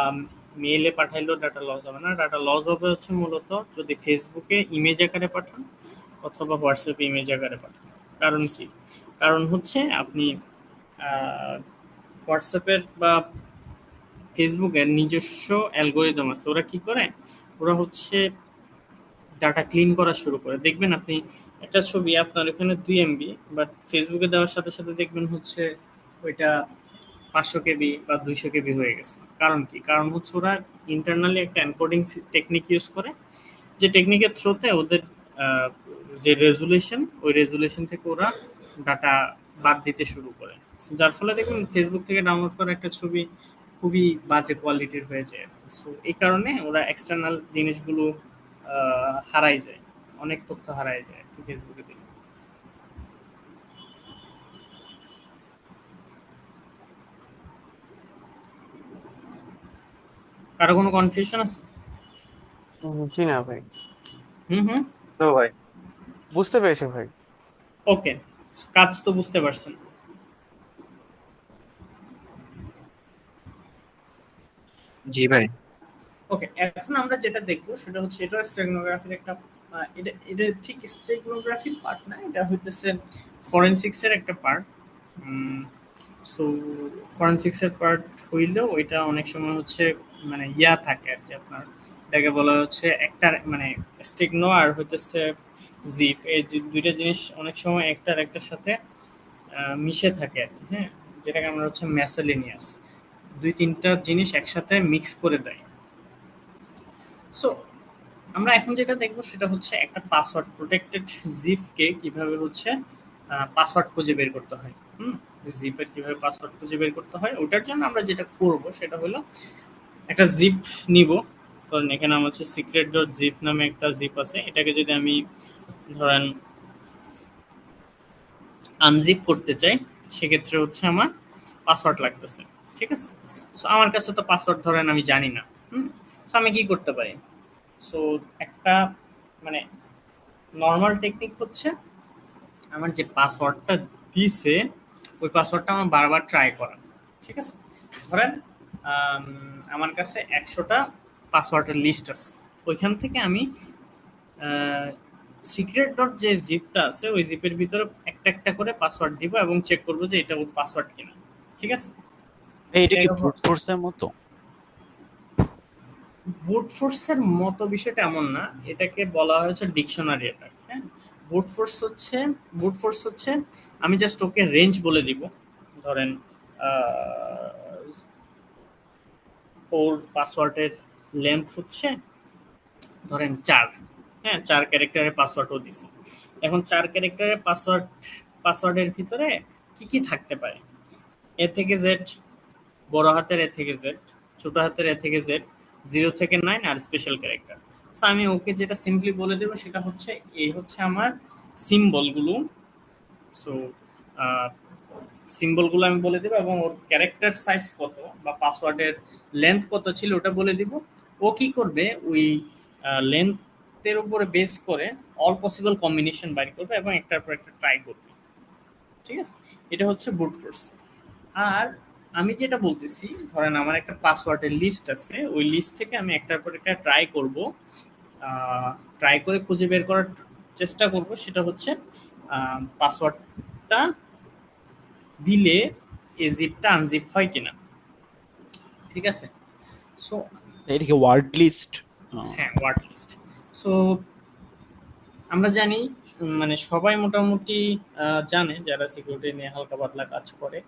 মেইলে পাঠাইলেও ডাটা লস হবে না। ডাটা লস হবে হচ্ছে মূলত যদি ফেসবুকে ইমেজ আকারে পাঠান অথবা হোয়াটসঅ্যাপে ইমেজ আকারে পাঠান। কারণ কি? কারণ হচ্ছে আপনি হোয়াটসঅ্যাপের বা ফেসবুকের নিজস্ব অ্যালগোরিদম আছে। ওরা কি করে? ওরা হচ্ছে ডাটা ক্লিন করা শুরু করে। দেখবেন আপনি একটা ছবি আপনার এখানে 2 MB, বাট ফেসবুকে দেওয়ার সাথে সাথে দেখবেন হচ্ছে ওইটা 500 KB বা 200 KB হয়ে গেছে। কারণ কি? কারণ হচ্ছে ওরা ইন্টারনালি একটা এনকোডিং টেকনিক ইউজ করে, যে টেকনিকের থ্রুতে ওদের আহ, যে রেজুলেশন, ওই রেজুলেশন থেকে ওরা ডাটা বাদ দিতে শুরু করে। যার ফলে দেখুন ফেসবুক থেকে ডাউনলোড করা একটা ছবি খুবই বাজে কোয়ালিটির হয়ে যায় আর কি। সো এই কারণে ওরা এক্সটার্নাল জিনিসগুলো হারাই যায়, অনেক তথ্য হারাই যায় আর কি ফেসবুকে দিলে। কারো কোনো কনফিউশন আছে? জি না ভাই, হুম হুম। তো ভাই বুঝতে পেরেছি ভাই। ওকে, কাজ তো বুঝতে পারছেন। জি ভাই। ওকে, এখন আমরা যেটা দেখবো সেটা হচ্ছে, এটা স্টেগনোগ্রাফির একটা এটা এটা ঠিক স্টেগনোগ্রাফির পার্ট না, এটা হইতেছে ফরেনসিক্স এর একটা পার্ট। সো ফরেনসিক্স এর পার্ট হইলেও ওইটা অনেক সময় হচ্ছে মানে ইয়া থাকে আর কি আপনার, এটাকে বলা হচ্ছে একটা মানে স্টেগনো আর হইতেছে জিপ, এই দুইটা জিনিস অনেক সময় একটার একটার সাথে মিশে থাকে আর কি। হ্যাঁ, যেটাকে আমরা হচ্ছে মেসেলিনিয়াস, দুই তিনটা জিনিস একসাথে মিক্স করে দেয়। সো আমরা এখন যেটা দেখবো সেটা হচ্ছে একটা পাসওয়ার্ড প্রোটেক্টেড জিপকে কিভাবে হচ্ছে পাসওয়ার্ড খুঁজে বের করতে হয়। জিপের কিভাবে পাসওয়ার্ড খুঁজে বের করতে হয়, ওটার জন্য আমরা যেটা করব সেটা হলো একটা জিপ নিব। ধরেন এখানে আমার হচ্ছে সিক্রেট ডট জিপ নামে একটা জিপ আছে, এটাকে যদি আমি ধরেন আনজিপ করতে চাই, সেক্ষেত্রে হচ্ছে আমার পাসওয়ার্ড লাগতেছে। ঠিক আছে? সো আমার কাছে তো পাসওয়ার্ড ধরেন আমি জানি না। সো আমি কি করতে পারি? সো একটা মানে নর্মাল টেকনিক হচ্ছে আমার যে পাসওয়ার্ডটা দিছে ওই পাসওয়ার্ডটা আমার বারবার ট্রাই করা। ঠিক আছে? ধরেন আম, আমার কাছে 100টা পাসওয়ার্ডের লিস্ট আছে, ওইখান থেকে আমি সিক্রেট ডট যে জিপটা আছে ওই জিপের ভিতরে একটা একটা করে পাসওয়ার্ড দিব এবং চেক করবো যে এটা ওর পাসওয়ার্ড কিনা। ঠিক আছে? এই এটা এটা কি ব্রুট ফোর্সের মতো? বুট ফোর্সের মতো বিষয়টা এমন না, এটাকে বলা হয়েছে ডিকশনারি অ্যাটাক। হ্যাঁ, বুট ফোর্স হচ্ছে বুট ফোর্স হচ্ছে আমি জাস্ট ওকে রেঞ্জ বলে দিব। ধরেন ওর পাসওয়ার্ডের লেন্থ হচ্ছে ধরেন 4। হ্যাঁ, 4 ক্যারেক্টারের পাসওয়ার্ডও দিছে। এখন 4 ক্যারেক্টারের পাসওয়ার্ডের ভিতরে কি কি থাকতে পারে? এ থেকে জেড, বড় হাতের এ থেকে জেড, ছোট হাতের এ থেকে জেড, 0 থেকে 9 আর স্পেশাল ক্যারেক্টার। সো আমি ওকে যেটা সিম্পলি বলে দেবো সেটা হচ্ছে এই হচ্ছে আমার সিম্বলগুলো। সো সিম্বলগুলো আমি বলে দেবো এবং ওর ক্যারেক্টার সাইজ কত বা পাসওয়ার্ডের লেন্থ কত ছিল ওটা বলে দিব। ও কি করবে? ওই লেন্থের উপরে বেস করে অল পসিবল কম্বিনেশন বাইর করবে এবং একটার পর একটা ট্রাই করবে। ঠিক আছে? এটা হচ্ছে ব্রুট ফোর্স। আর আমি যেটা বলতেছি, ধরেন আমার একটা পাসওয়ার্ডের লিস্ট আছে, ওই লিস্ট থেকে আমি একটার পর একটা ট্রাই করব, ট্রাই করে খুঁজে বের করার চেষ্টা করব সেটা হচ্ছে পাসওয়ার্ডটা দিলে এই জিপটা আনজিপ হয় কিনা। ঠিক আছে? সো এটা কি ওয়ার্ড লিস্ট? হ্যাঁ, ওয়ার্ড লিস্ট। সো আমরা জানি, মানে সবাই মোটামুটি জানে যারা সিকিউরিটি নিয়ে হালকা পাতলা কাজ করে।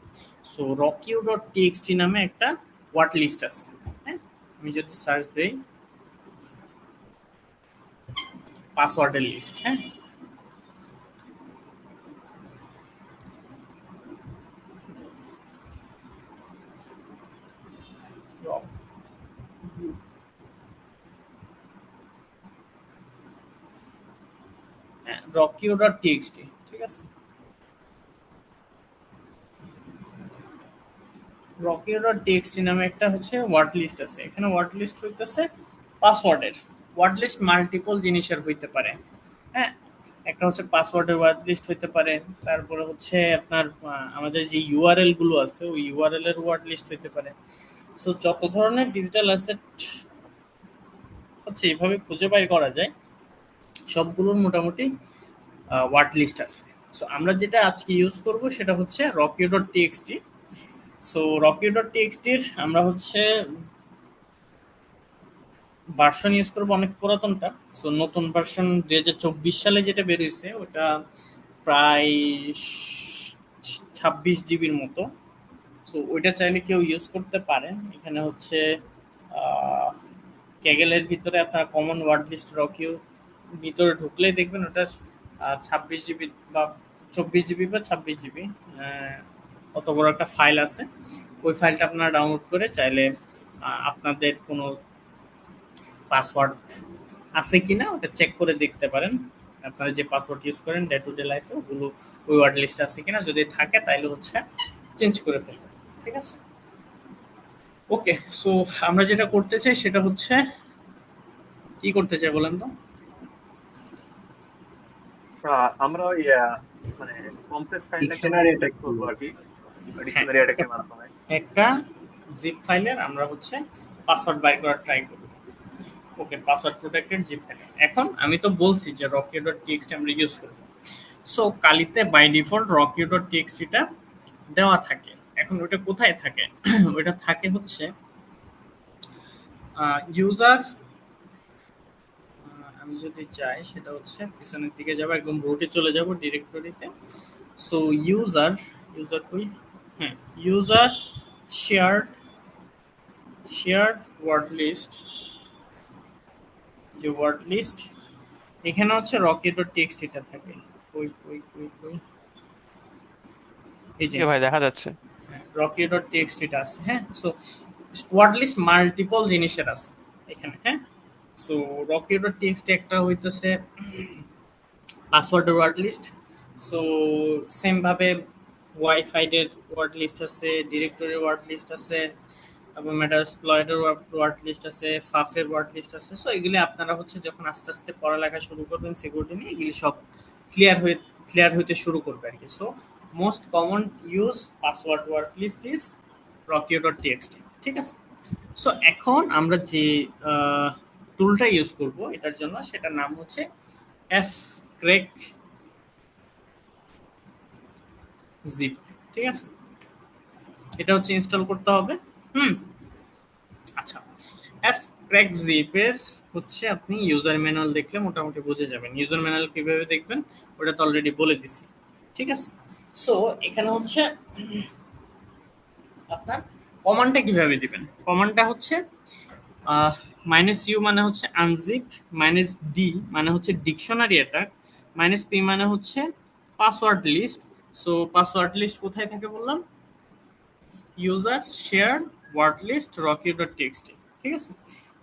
সো রকিউ ডট টিএক্সটি নামে একটা ওয়ার্ড লিস্ট আছে। হ্যাঁ, আমি যদি সার্চ দেই পাসওয়ার্ডের লিস্ট, হ্যাঁ, rockio.txt, ঠিক আছে? rockio.txt নামে একটা হচ্ছে ওয়ার্ড লিস্ট আছে। এখানে ওয়ার্ড লিস্ট হইতেছে পাসওয়ার্ডের। ওয়ার্ড লিস্ট মাল্টিপল জিনিসের হইতে পারে, হ্যাঁ। একটা হচ্ছে পাসওয়ার্ডের ওয়ার্ড লিস্ট হইতে পারে, তারপরে হচ্ছে আপনার আমাদের যে ইউআরএল গুলো আছে ওই ইউআরএল এর ওয়ার্ড লিস্ট হইতে পারে। সো যত ধরনের ডিজিটাল অ্যাসেট হচ্ছে এইভাবে খুঁজে বাইর করা যায়, সবগুলোর মোটামুটি ওয়ার্ড লিস্ট আছে। সো আমরা যেটা আজকে ইউজ করব সেটা হচ্ছে rockio.txt। সো rockio.txt এর আমরা হচ্ছে ভার্সন ইউজ করবো অনেক পুরাতনটা। সো নতুন ভার্সন 2024 সালে যেটা বের হয়েছে ওটা প্রায় 26 জিবির মতো। সো ওইটা চাইলে কেউ ইউজ করতে পারেন। এখানে হচ্ছে ক্যাগেলের ভিতরে আপনার কমন ওয়ার্ড লিস্ট রকিও ভিতরে ঢুকলেই দেখবেন ওটা 26 জিবি বা 24 জিবি বা 26 জিবি অত বড় একটা ফাইল আছে। ওই ফাইলটা আপনারা ডাউনলোড করে চাইলে আপনাদের কোনো পাসওয়ার্ড আছে কিনা ওটা চেক করে দেখতে পারেন। আপনারা যে পাসওয়ার্ড ইউজ করেন ডে টু ডে লাইফে ওগুলো ওই ওয়ার্ড লিস্টে আছে কিনা, যদি থাকে তাহলে হচ্ছে চেঞ্জ করে ফেলবেন, ঠিক আছে? ওকে, সো আমরা যেটা করতে চাই সেটা হচ্ছে কি করতে চাই বলেন তো? আমরা ওই মানে কমপ্লেক্স ফাইলটাকে ডিকশনারি চেক অ্যাটাক করবো আর কি, হ্যাঁ, ডিকশনারি অ্যাটাকের মাধ্যমে। একটা জিপ ফাইলের আমরা হচ্ছে পাসওয়ার্ড বাইর করার ট্রাই করব। ওকে, পাসওয়ার্ড প্রোটেক্টেড জিপ ফাইল। এখন আমি তো বলছি যে rockio.txt আমরা ইউজ করব। সো কালিতে বাই ডিফল্ট rockio.txt টা দেওয়া থাকে। এখন ওটা কোথায় থাকে? ওটা থাকে হচ্ছে ইউজার, আমি যদি চাই সেটা হচ্ছে পিছনের দিকে যাব, একদম রুটে চলে যাব ডিরেক্টরিতে। সো ইউজার, ইউজার কই, হ্যাঁ, ইউজার শেয়ার্ড ওয়ার্ড লিস্ট, যে ওয়ার্ড লিস্ট এখানে হচ্ছে rockio.txt টা থাকে। কই কই কই কই, এই যে ভাই দেখা যাচ্ছে। rockio.txt টা আছে, হ্যাঁ। সো ওয়ার্ড লিস্ট মাল্টিপল জিনিসের আছে এখানে, হ্যাঁ। সো rockio.txt একটা হইতেছে পাসওয়ার্ডের ওয়ার্ড লিস্ট। সো সেম ভাবে ওয়াইফাই এর ওয়ার্ড লিস্ট আছে, ডিরেক্টরির ওয়ার্ড লিস্ট আছে, তারপর মেটাস্প্লয়েডের ওয়ার্ড লিস্ট আছে, ফাফের ওয়ার্ড লিস্ট আছে। সো এগুলি আপনারা হচ্ছে যখন আস্তে আস্তে পড়ালেখা শুরু করবেন সিকিউরিটি নিয়ে, এগুলি সব ক্লিয়ার হইতে শুরু করবে আর কি। So most common use password word list is rockio.txt, ঠিক আছে? সো এখন আমরা যে টুলটা ইউজ করব এটার জন্য সেটার নাম হচ্ছে fcrack zip, ঠিক আছে? এটা হচ্ছে ইনস্টল করতে হবে। আচ্ছা, fcrack zip এর হচ্ছে আপনি ইউজার ম্যানুয়াল দেখলে মোটামুটি বুঝে যাবেন। ইউজার ম্যানুয়াল কিভাবে দেখবেন ওটা তো অলরেডি বলে দিছি, ঠিক আছে? সো এখানে হচ্ছে আপনার কমান্ডটা কিভাবে দিবেন। কমান্ডটা হচ্ছে -u মানে হচ্ছে আনজিপ, -d মানে হচ্ছে ডিকশনারি অ্যাটাক, -p মানে হচ্ছে password list. So password list কোথায় থাকে বললাম? User share word list rockio.txt, ঠিক আছে?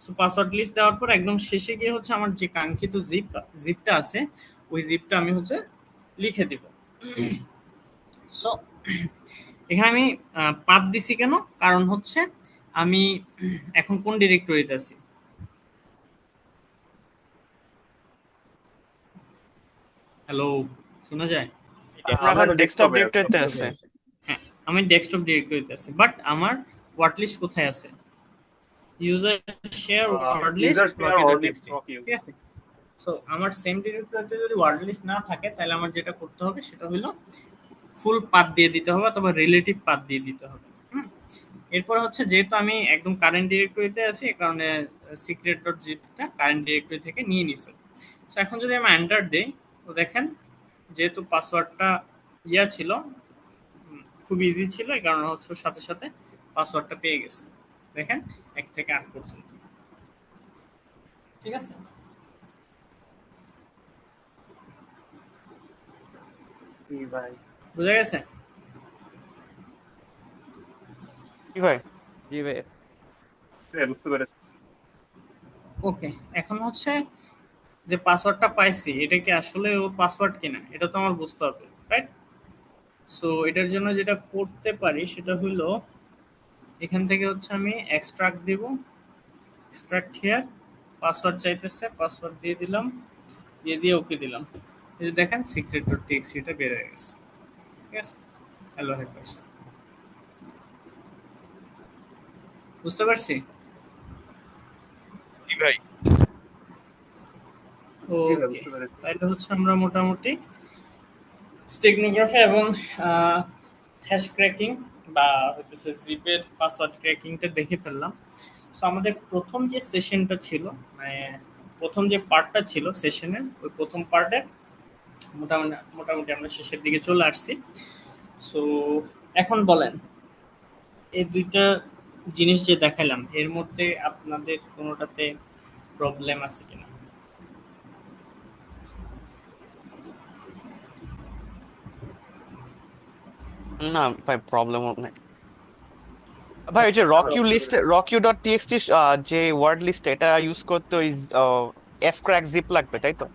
সো পাসওয়ার্ড লিস্ট দেওয়ার পর একদম শেষে গিয়ে হচ্ছে আমার যে কাঙ্ক্ষিত জিপটা আছে ওই জিপটা আমি হচ্ছে লিখে দিব। সো এখানে আমি পাথ দিছি কেন? কারণ হচ্ছে আমি এখন কোন ডিরেক্টরিতে আছি। হ্যালো, শোনা যায়? আমরা ডেস্কটপ ডিরেক্টরিতে আছে। হ্যাঁ, আমি ডেস্কটপ ডিরেক্টরিতে আছি, বাট আমার ওয়ার্ড লিস্ট কোথায় আছে? User share word list rockio.txt, ঠিক আছে? সো আমার সেম ডিরেক্টরিতে যদি ওয়ার্ড লিস্ট না থাকে তাহলে আমার যেটা করতে হবে সেটা হলো ফুল পাথ দিয়ে দিতে হবে অথবা রিলেটিভ পাথ দিয়ে দিতে হবে। এরপর হচ্ছে যেহেতু আমি একদম কারেন্ট ডিরেক্টরিতে আছি এই কারণে secret.zip-টা কারেন্ট ডিরেক্টরি থেকে নিয়ে নিছে। সো এখন যদি আমি এন্টার দেই তো দেখেন যেহেতু পাসওয়ার্ডটা ছিল, খুব ইজি ছিল, এই কারণে হচ্ছে সাথে সাথে পাসওয়ার্ডটা পেয়ে গেছে। দেখেন 1 থেকে 8 পর্যন্ত, ঠিক আছে? ভাই বুঝা গেছে? কি ভাই? জি ভাই। বুঝতে পেরেছি। ওকে, এখন হচ্ছে যে পাসওয়ার্ডটা পাইছি এটা কি আসলে ওর পাসওয়ার্ড কিনা এটা তো আমার বুঝতে হবে, রাইট? সো এটার জন্য যেটা করতে পারি সেটা হলো এখান থেকে হচ্ছে আমি এক্সট্রাক্ট দিব, এক্সট্রাক্ট হিয়ার, পাসওয়ার্ড চাইতেছে, পাসওয়ার্ড দিয়ে দিলাম, দিয়ে ওকে দিলাম। এই যে দেখেন সিক্রেট ডট টিএক্সটি এটা বের হয়ে গেছে। ঠিক আছে, হ্যালো হ্যাকার্স, বুঝতে পারছি। জি ভাই। জি ভাই, ওকে, বুঝতে পেরেছি। তাহলে হচ্ছে আমরা মোটামুটি স্টেগনোগ্রাফি এবং হ্যাশ ক্র্যাকিং বা হচ্ছে জিপের পাসওয়ার্ড ক্র্যাকিংটা দেখে ফেললাম। সো আমাদের প্রথম যে সেশনটা ছিল, মানে প্রথম যে পার্টটা ছিল সেশনের, ওই প্রথম পার্টের মোটামুটি মোটামুটি আমরা শেষের দিকে চলে আসছি। সো এখন বলেন, এই দুইটা জিনিস যে দেখালাম এর মধ্যে আপনাদের কোনোটাতে প্রবলেম আছে কিনা? না ভাই, প্রবলেম নেই ভাই। ওই যে রকিউ ডট টিএক্সটি যে ওয়ার্ড লিস্ট, এটা ইউজ করতে ওই এফ ক্র্যাক জিপ লাগবে, তাই তো?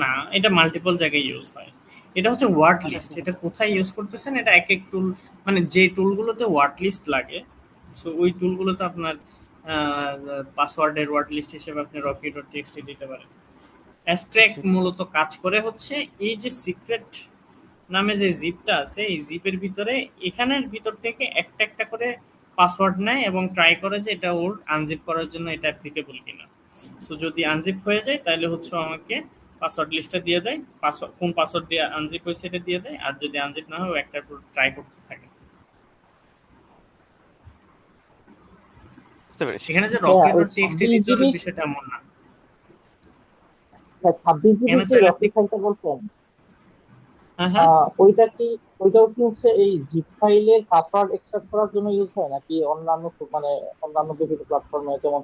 না, এটা মাল্টিপল জায়গায় ইউজ হয়। এটা হচ্ছে ওয়ার্ড আচ্ছা লিস্ট। ঠিক এটা আছে। কোথায় ইউজ করতেছেন এটা এক এক টুল, মানে যে টুলগুলোতে ওয়ার্ড লিস্ট লাগে, সো ওই টুলগুলোতে আপনার পাসওয়ার্ডের ওয়ার্ড লিস্ট হিসেবে আপনি রকি ডট টিএক্সটি দিতে পারেন। আচ্ছা অ্যাবস্ট্রাক্ট ঠিক আছে। মূলত কাজ করে হচ্ছে এই যে সিক্রেট নামে যে জিপটা আছে, এই জিপের ভিতরে এখানের ভিতর থেকে একটা একটা করে পাসওয়ার্ড নেয় এবং ট্রাই করে যে এটা ওর আনজিপ করার জন্য এটা অ্যাপ্লিকেবল কিনা। সো যদি আনজিপ হয়ে যায় তাহলে হচ্ছে ও আমাকে পাসওয়ার্ড লিস্টটা দিয়ে দেয়, পাসওয়ার্ড কোন পাসওয়ার্ড দিয়ে আনজিপ হয়েছে এটা দিয়ে দেয়, আর যদি আনজিপ না হয় ও একটার পর ট্রাই করতে থাকে। বুঝতে পেরেছি। এখানে যে হ্যাঁ, রকেট ওই ডট টিএক্সটি 26 দিতে হবে জিবির বিষয়টা এমন না। 26 জিবির এখানে যে চাইলে রকি আপনি, ফাইলটা বলছেন, হ্যাঁ হ্যাঁ, ওইটা কি, ওইটাও কি হচ্ছে এই জিপ ফাইলের পাসওয়ার্ড এক্সট্রাক্ট করার জন্য ইউজ হয়, নাকি অন্যান্য মানে অন্যান্য বিভিন্ন প্ল্যাটফর্মে যেমন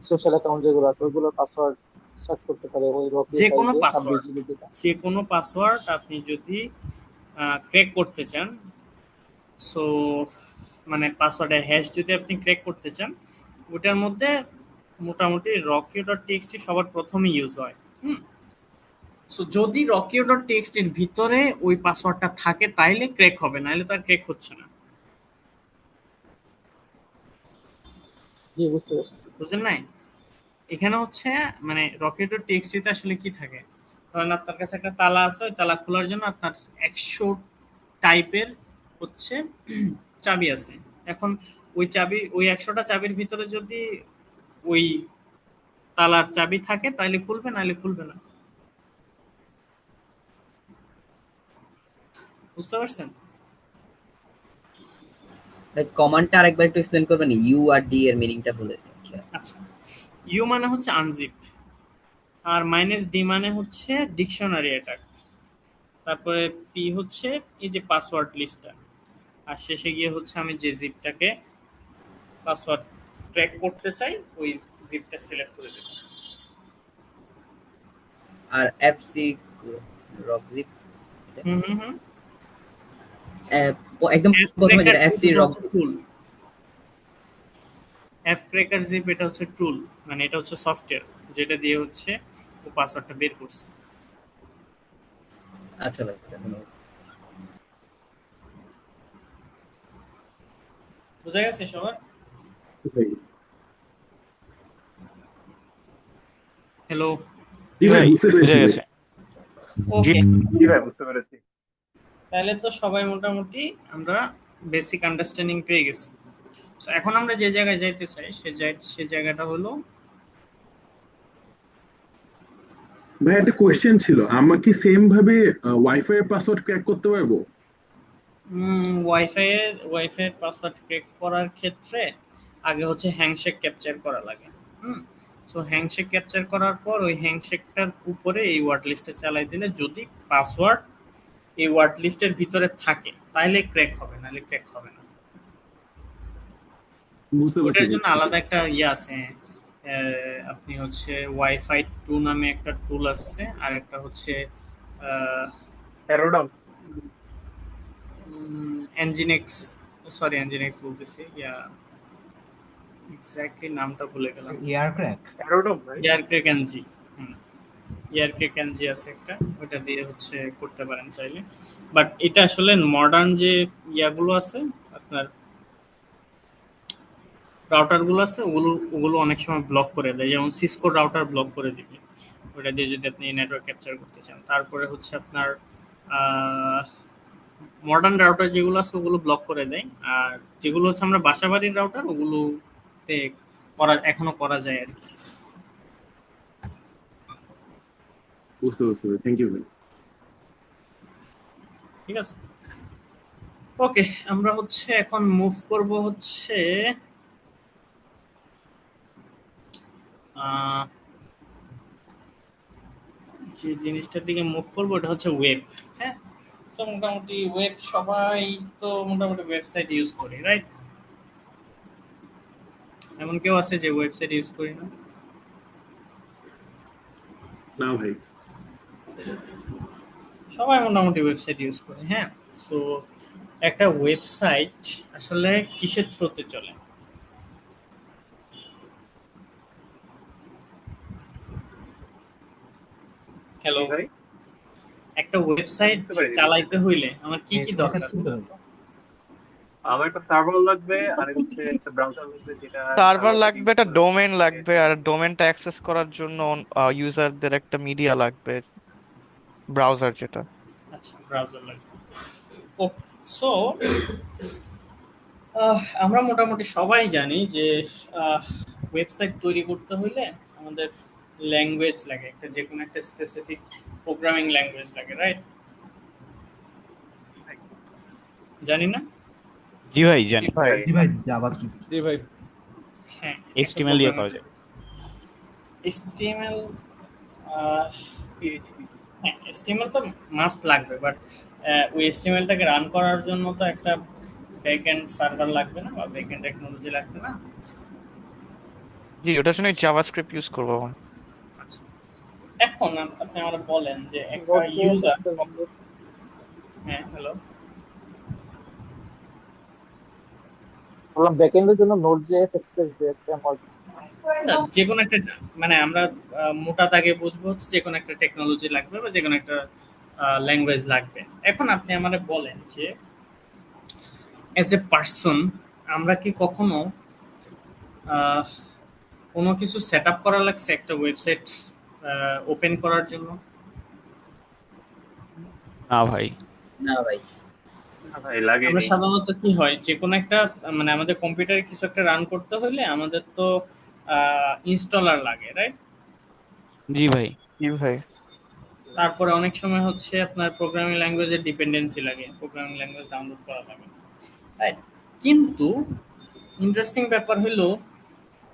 সোশ্যাল অ্যাকাউন্ট যেগুলো আছে ওইগুলোর পাসওয়ার্ড এক্সট্রাক্ট করতে পারে ওই রকি যে ফাইল কোনো দিয়ে 26 পাসওয়ার্ড, জিবি যেটা? যে কোনো পাসওয়ার্ড আপনি যদি ক্র্যাক করতে চান, সো মানে পাসওয়ার্ডের হ্যাশ যদি আপনি ক্র্যাক করতে চান, ওটার মধ্যে মোটামুটি রকিও ডট টিএক্সটি সবার প্রথমে ইউজ হয়। হুম, সো যদি রকিও ডট টিএক্সটির ভিতরে ওই পাসওয়ার্ডটা থাকে তাইলে ক্র্যাক হবে, নাহলে তো আর ক্র্যাক হচ্ছে না। জি, বুঝতে পারছি। বুঝলেন নাই? এখানে হচ্ছে মানে রকেট ডট টিএক্সটিতে আসলে কি থাকে, ধরেন আপনার কাছে একটা তালা আছে, ওই তালা খোলার জন্য আপনার 100 টাইপের হচ্ছে চাবি আছে। এখন ওই চাবি, ওই 100টা চাবির ভিতরে যদি ওই তালার চাবি থাকে তাহলে খুলবে, নাহলে খুলবে না। বুঝতে পারছেন? কমান্ডটা আরেকবার একটু এক্সপ্লেন করবেন, ইউ আর ডি এর মিনিংটা বলে দিন। আচ্ছা, ইউ মানে হচ্ছে আনজিপ, আর মাইনাস ডি মানে হচ্ছে ডিকশনারি অ্যাটাক, তারপরে পি হচ্ছে এই যে পাসওয়ার্ড লিস্টটা, আর শেষে গিয়ে হচ্ছে আমি যে জিপটাকে পাসওয়ার্ড ট্র্যাক করতে চাই ওই জিপটা সিলেক্ট করে দেব। আর এফসি রকজিপ, হুম হুম হুম, একদম এফ প্রথমে ক্র্যাকার যেটা জিপ এফসি এটা হচ্ছে রকজিপ। টুল, এফ ক্র্যাকার জিপ এটা হচ্ছে টুল, মানে এটা হচ্ছে সফটওয়্যার যেটা দিয়ে হচ্ছে ও পাসওয়ার্ডটা বের করছে। আচ্ছা ভাই, ধন্যবাদ। বুঝা গেছে সবার? হ্যালো, জি ভাই, বুঝতে বুঝে পেরেছি ভাই। গেছে। ওকে, জি ভাই, বুঝতে পেরেছি। তাহলে তো সবাই মোটামুটি আমরা বেসিক আন্ডারস্ট্যান্ডিং পেয়ে গেছি। So, এখন আমরা যে জায়গায় যাইতে চাই সে জায়গাটা হলো ভাই একটা কোয়েশ্চেন ছিল, আমরা কি সেম ভাবে ওয়াইফাই এর পাসওয়ার্ড ক্র্যাক করতে পারবো? ওয়াইফাই এর পাসওয়ার্ড ক্র্যাক করার ক্ষেত্রে আগে হচ্ছে হ্যান্ডশেক ক্যাপচার করা লাগে। হুম, সো হ্যান্ডশেক ক্যাপচার করার পর ওই হ্যান্ডশেকটার উপরে এই ওয়ার্ড লিস্টটা চালাই দিলে যদি পাসওয়ার্ড এই ওয়ার্ড লিস্টের ভিতরে থাকে তাহলে ক্র্যাক হবে, নাহলে ক্র্যাক হবে না। বুঝতে পারছি ওটার ভাই। জন্য আলাদা একটা ইয়ে আছে, আপনি হচ্ছে ওয়াইফাই 2 নামে একটা টুল আছে, আর একটা হচ্ছে অ্যারোডাম। এনজিনেক্স, সরি এনজিনেক্স বলতেছি, ইয়া এক্স্যাক্টলি নামটা ভুলে গেলাম। Air crack. অ্যারোডম ভাই। ইয়ারক্রেকেনজি। ইয়ারক্রেকেনজি আছে একটা, ওটা দিয়ে হচ্ছে করতে পারেন চাইলে। বাট এটা আসলে মডার্ন যে ইয়াগুলো আছে আপনার রাউটার গুলো আছে, ওগুলো ওগুলো অনেক সময় ব্লক করে দেয়, যেমন সিসকো রাউটার ব্লক করে দিবে ওটা দিয়ে যদি আপনি নেটওয়ার্ক ক্যাপচার করতে চান। তারপরে হচ্ছে আপনার মডার্ন রাউটার যেগুলো আছে ওগুলো ব্লক করে দেয়, আর যেগুলো হচ্ছে আমরা বাসাবাড়ির রাউটার ওগুলোতে এখনো করা যায় আর কি। বুঝতে পারছি ভাই, থ্যাংক ইউ ভাই। ঠিক আছে, ওকে, আমরা হচ্ছে এখন মুভ করব হচ্ছে যে জিনিসটার দিকে মুভ করবো ওটা হচ্ছে ওয়েব। হ্যাঁ, তো মোটামুটি ওয়েব সবাই তো মোটামুটি ওয়েবসাইট ইউজ করি, রাইট? এমন কেউ আছে যে ওয়েবসাইট ইউজ করি না? না ভাই। সবাই মোটামুটি ওয়েবসাইট ইউজ করে। হ্যাঁ, সো একটা ওয়েবসাইট আসলে কিসের থ্রুতে চলে? হ্যালো ভাই, একটা ওয়েবসাইট বুঝতে পারি। চালাইতে হইলে আমার কি কি দরকার? আমার একটা সার্ভার লাগবে, আর হচ্ছে একটা ব্রাউজার লাগবে, যেটা সার্ভার লাগবে, একটা ডোমেন লাগবে, আর ডোমেনটা অ্যাক্সেস করার জন্য ইউজারদের একটা মিডিয়া লাগবে, ব্রাউজার যেটা। আচ্ছা, ব্রাউজার লাগবে। ও, সো আমরা মোটামুটি সবাই জানি যে ওয়েবসাইট তৈরি করতে হইলে আমাদের ল্যাঙ্গুয়েজ লাগে, একটা যে কোনো একটা স্পেসিফিক প্রোগ্রামিং ল্যাঙ্গুয়েজ লাগে, রাইট? জানি না? জি ভাই জানি। জি ভাই, জাভাস্ক্রিপ্ট। জি ভাই, হ্যাঁ, HTML দিয়ে করা যায়। HTML, হ্যাঁ, HTML তো মাস্ট লাগবে, বাট ওই HTML-টাকে রান করার জন্য তো একটা ব্যাকএন্ড সার্ভার লাগবে না, বা ব্যাকএন্ড টেকনোলজি লাগবে না? জি, ওটার জন্য জাভাস্ক্রিপ্ট ইউজ করবো। আচ্ছা, এখন আপনি আমার বলেন যে একটা ইউজার, হ্যাঁ হ্যালো, বললাম ব্যাকএন্ডের জন্য নোড.জেএস, এক্সপ্রেস.জেএস, যে কোনো একটা, মানে আমরা মোটা দাগে বুঝবো হচ্ছে যে কোনো একটা টেকনোলজি লাগবে বা যে কোনো একটা ল্যাঙ্গুয়েজ লাগবে। এখন আপনি আমারে বলেন যে অ্যাজ এ পার্সন আমরা কি কখনো কোনো কিছু সেট আপ করা লাগছে একটা ওয়েবসাইট ওপেন করার জন্য? না ভাই। না ভাই। ভাই লাগে। আমরা সাধারণত কি হয়, যে কোনো একটা মানে আমাদের কম্পিউটারে কিছু একটা রান করতে হলে আমাদের তো ইনস্টলার লাগে, রাইট? জি ভাই। জি ভাই। তারপরে অনেক সময় হচ্ছে আপনার প্রোগ্রামিং ল্যাঙ্গুয়েজের ডিপেন্ডেন্সি লাগে, প্রোগ্রামিং ল্যাঙ্গুয়েজ ডাউনলোড করা লাগে, রাইট? কিন্তু ইন্টারেস্টিং ব্যাপার হলো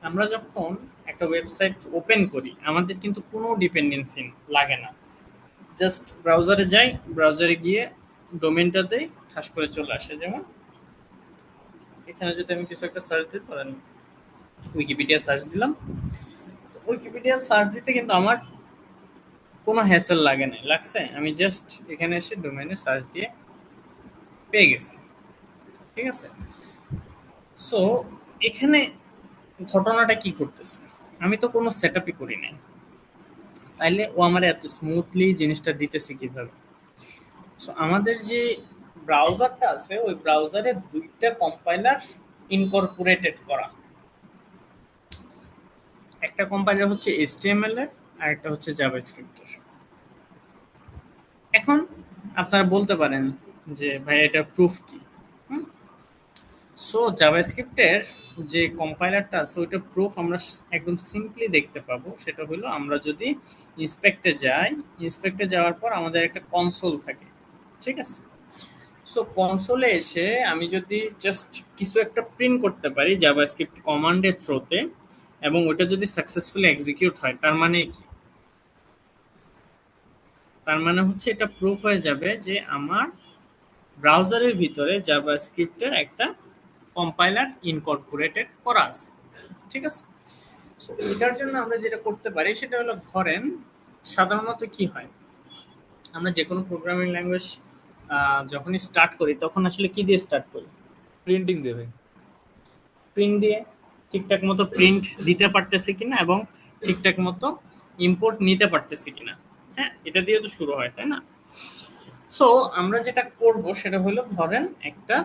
আমরা যখন একটা ওয়েবসাইট ওপেন করি আমাদের কিন্তু কোনো ডিপেন্ডেন্সি লাগে না, জাস্ট ব্রাউজারে যাই, ব্রাউজারে গিয়ে ডোমেনটা দেই, ঠাস করে চলে আসে। যেমন এখানে যদি আমি কিছু একটা সার্চ দিতে পারেন, উইকিপিডিয়া সার্চ দিলাম, উইকিপিডিয়া সার্চ দিতে কিন্তু আমার কোনো হ্যাসেল লাগে না, লাগছে আমি জাস্ট এখানে এসে ডোমেনে সার্চ দিয়ে পেয়ে গেছি। ঠিক আছে, সো এখানে ঘটনাটা কি করতেছে, আমি তো কোনো সেট আপই করি নাই, তাইলে ও আমার এত স্মুথলি জিনিসটা দিতেছে কিভাবে? সো আমাদের যে ব্রাউজারটা আছে ওই ব্রাউজারে দুইটা কম্পাইলার ইনকর্পোরেটেড করা, একটা কম্পাইলার হচ্ছে HTML এর আর একটা হচ্ছে জাভাস্ক্রিপ্টের। এখন আপনারা বলতে পারেন যে ভাই এটা প্রুফ কি? সো জাভাস্ক্রিপ্টের যে কম্পাইলারটা আছে ওইটা প্রুফ আমরা একদম সিম্পলি দেখতে পাবো, সেটা হলো আমরা যদি ইন্সপেক্টে যাই, ইন্সপেক্টে যাওয়ার পর আমাদের একটা কনসোল থাকে, ঠিক আছে? সো কনসোলে এসে আমি যদি জাস্ট কিছু একটা প্রিন্ট করতে পারি জাভাস্ক্রিপ্ট কমান্ডের থ্রুতে, এবং ওটা যদি সাকসেসফুলি এক্সিকিউট হয়, তার মানে কি? তার মানে হচ্ছে এটা প্রুফ হয়ে যাবে যে আমার ব্রাউজারের ভিতরে জাভাস্ক্রিপ্টের একটা কম্পাইলার ইনকর্পোরেটেড করা আছে, ঠিক আছে? সো এটার জন্য আমরা যেটা করতে পারি সেটা হলো, ধরেন সাধারণত কি হয়, আমরা যে কোনো প্রোগ্রামিং ল্যাঙ্গুয়েজ যখনই স্টার্ট করি তখন আসলে কি দিয়ে স্টার্ট করি? প্রিন্টিং দিয়ে ভাই। প্রিন্ট দিয়ে। ঠিকঠাক মতো প্রিন্ট দিতে পারতেছি কিনা এবং ঠিকঠাক মতো ইম্পোর্ট নিতে পারতেছি কিনা। হ্যাঁ, এটা দিয়ে তো শুরু হয়, তাই না? সো আমরা যেটা করব সেটা হলো, ধরেন একটা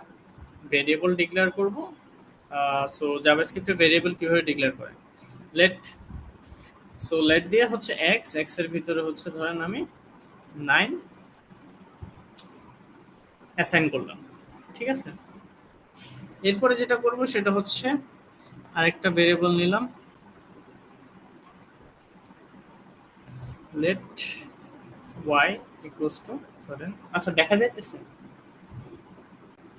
ভেরিয়েবল ডিক্লেয়ার করব। সো জাভাস্ক্রিপ্টে ভেরিয়েবল কিভাবে ডিক্লেয়ার করে, লেট দিয়ে হচ্ছে এক্স এর ভিতরে হচ্ছে ধরেন আমি 9 অ্যাসাইন করলাম, ঠিক আছে? এরপরে যেটা করব সেটা হচ্ছে আরেকটা ভেরিয়েবল নিলাম, লেট ওয়াই ইকুয়ালস টু, ধরেন, আচ্ছা দেখা যাইতেছে,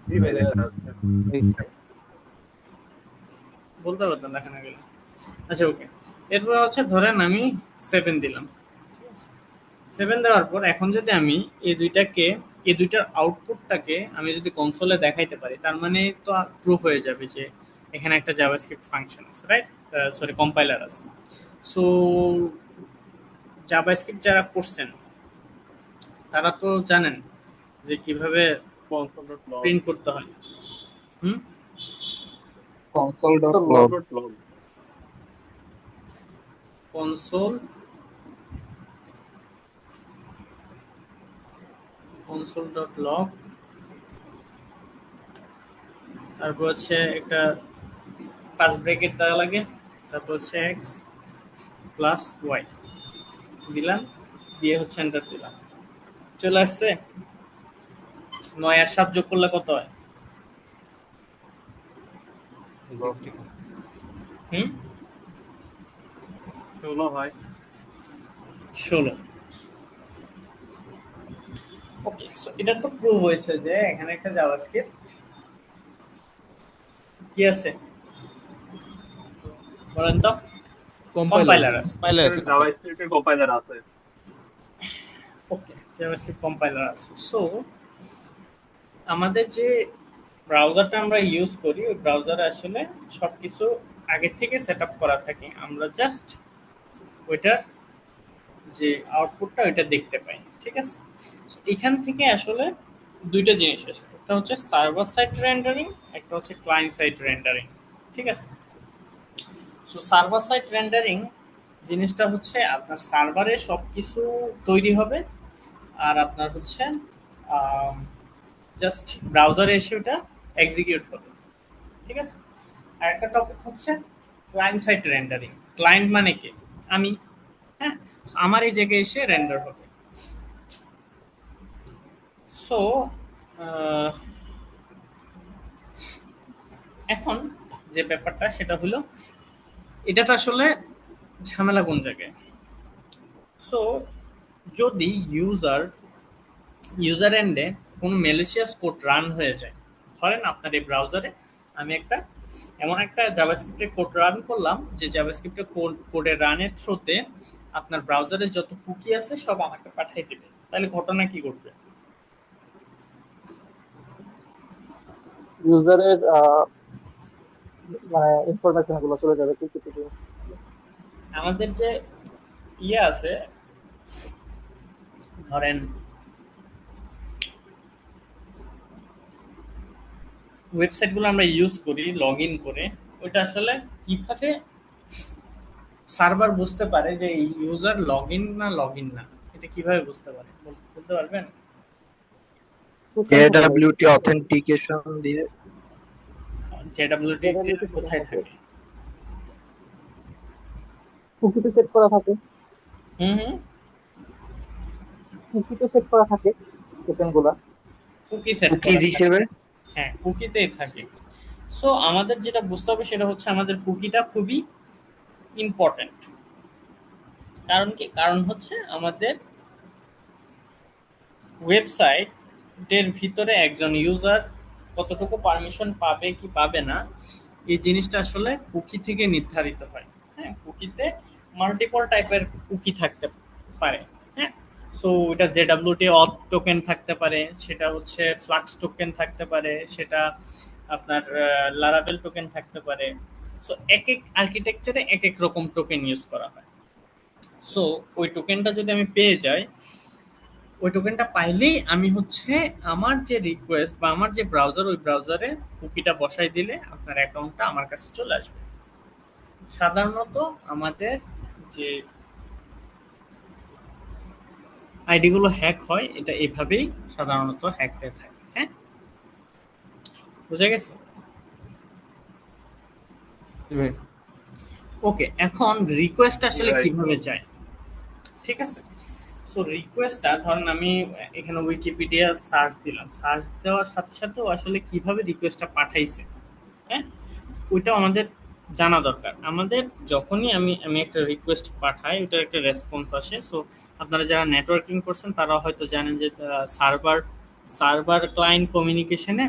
জি ভাই দেখা যাচ্ছে। বলতে পারতাম দেখা না গেলে। আচ্ছা ওকে, এরপর হচ্ছে ধরেন আমি 7 দিলাম, ঠিক আছে? 7 দেওয়ার পর এখন যদি আমি এই দুইটার আউটপুটটাকে আমি যদি কনসোলে দেখাইতে পারি, তার মানে তো প্রুফ হয়ে যাবে যে এখানে একটা জাভাস্ক্রিপ্ট ফাংশন আছে, রাইট? সরি, কম্পাইলার আছে। সো জাভাস্ক্রিপ্ট যারা করছেন তারা তো জানেন যে কিভাবে console.log প্রিন্ট করতে হয়। হুম, console.log log console.log, তারপর হচ্ছে একটা পাঁচ ব্র্যাকেট দেওয়া লাগে, তারপর হচ্ছে এক্স প্লাস ওয়াই দিলাম, দিয়ে হচ্ছে এন্টার দিলাম, চলে আসছে। 9 আর 7 যোগ করলে কত হয়? হুম, 16 হয়। 16। ওকে, সো এটা তো প্রুভ হয়েছে যে এখানে একটা জাভাস্ক্রিপ্ট কি আছে বলেন তো, কম্পাইলার আছে। জাভাস্ক্রিপ্টের কম্পাইলার আছে। ওকে, জাভাস্ক্রিপ্ট কম্পাইলার আছে। সো আমাদের যে ব্রাউজারটা আমরা ইউজ করি, ওই ব্রাউজারে আসলে সবকিছু আগে থেকে সেট আপ করা থাকে, আমরা জাস্ট ওইটার যে আউটপুটটা ওইটা দেখতে পাই, ঠিক আছে? So, এখান থেকে আসলে দুইটা জিনিস আসে, একটা হচ্ছে সার্ভার সাইড রেন্ডারিং, একটা হচ্ছে ক্লায়েন্ট সাইড রেন্ডারিং, ঠিক আছে? সো সার্ভার সাইড রেন্ডারিং জিনিসটা হচ্ছে আপনার সার্ভারে সবকিছু তৈরি হবে, আর আপনার হচ্ছে জাস্ট ব্রাউজারে এসে ওটা এক্সিকিউট হবে, ঠিক আছে? আর একটা টপিক হচ্ছে ক্লায়েন্ট সাইড রেন্ডারিং। ক্লায়েন্ট মানে কে? আমি। হ্যাঁ, so আমার এই জায়গায় এসে রেন্ডার হবে। সো এখন যে ব্যাপারটা সেটা হলো, এটা তো আসলে ঝামেলা কোন জায়গায়? সো যদি ইউজার এন্ডে কোনো ম্যালিশিয়াস কোড রান হয়ে যায়, ধরেন আপনার এই ব্রাউজারে আমি এমন একটা জাভাস্ক্রিপ্টের কোড রান করলাম যে জাভাস্ক্রিপ্টের কোডের রানের থ্রুতে আপনার ব্রাউজারে যত কুকি আছে সব আমাকে পাঠিয়ে দেবে, তাহলে ঘটনা কি ঘটবে? ইউজারের মানে ইনফরমেশন গুলো চলে যাবে কি কিছু। আমাদের যে আছে, ধরেন ওয়েবসাইটগুলো আমরা ইউজ করি লগ ইন করে, ওইটা আসলে কিভাবে সার্ভার বুঝতে পারে যে এই ইউজার লগ ইন না, এটা কিভাবে বুঝতে পারে বলতে পারবেন? AWT অথেন্টিকেশন দিয়ে। জেডব্লিউটি কোথায় থাকে? কুকিতে সেট করা থাকে, হুম, কুকিতে সেট করা থাকে টোকেনগুলো। কুকি সেট কুকি হিসেবে। হ্যাঁ, কুকিতেই থাকে। সো আমাদের যেটা বুঝতে হবে সেটা হচ্ছে আমাদের কুকিটা খুবই ইম্পর্টেন্ট। কারণ কি? কারণ হচ্ছে আমাদের ওয়েবসাইটের ভিতরে একজন ইউজার কতটুকু পারমিশন পাবে কি পাবে না, এই জিনিসটা আসলে কুকি থেকে নির্ধারিত হয়। হ্যাঁ, কুকিতে মাল্টিপল টাইপের কুকি থাকতে পারে। হ্যাঁ, সো এটা জেডব্লিউটি অথ টোকেন থাকতে পারে, সেটা হচ্ছে ফ্লাক্স টোকেন থাকতে পারে, সেটা আপনার লারাভেল টোকেন থাকতে পারে। সো এক এক আর্কিটেকচারে এক এক রকম টোকেন ইউজ করা হয়। সো ওই টোকেনটা যদি আমি পেয়ে যাই, ওই টোকেনটা পাইলেই আমি হচ্ছে আমার যে রিকোয়েস্ট বা আমার যে ব্রাউজার, ওই ব্রাউজারে কুকিটা বসাই দিলে আপনার অ্যাকাউন্টটা আমার কাছে চলে আসবে। সাধারণত আমাদের যে আইডি গুলো হ্যাক হয় এটা এভাবেই সাধারণত হ্যাক হয়ে থাকে। হ্যাঁ, বুঝা গেছে? ওকে, এখন রিকোয়েস্ট আসলে ভাই। কিভাবে যায়, ঠিক আছে? সো রিকোয়েস্টটা ধরেন আমি এখানে উইকিপিডিয়া সার্চ দিলাম, সার্চ দেওয়ার সাথে সাথে ও আসলে কিভাবে রিকোয়েস্টটা পাঠাইছে, হ্যাঁ, ওইটা আমাদের জানা দরকার। আমাদের যখনই আমি আমি একটা রিকোয়েস্ট পাঠাই ওটার একটা রেসপন্স আসে। সো আপনারা যারা নেটওয়ার্কিং করছেন তারা হয়তো জানেন যে সার্ভার সার্ভার ক্লায়েন্ট কমিউনিকেশনে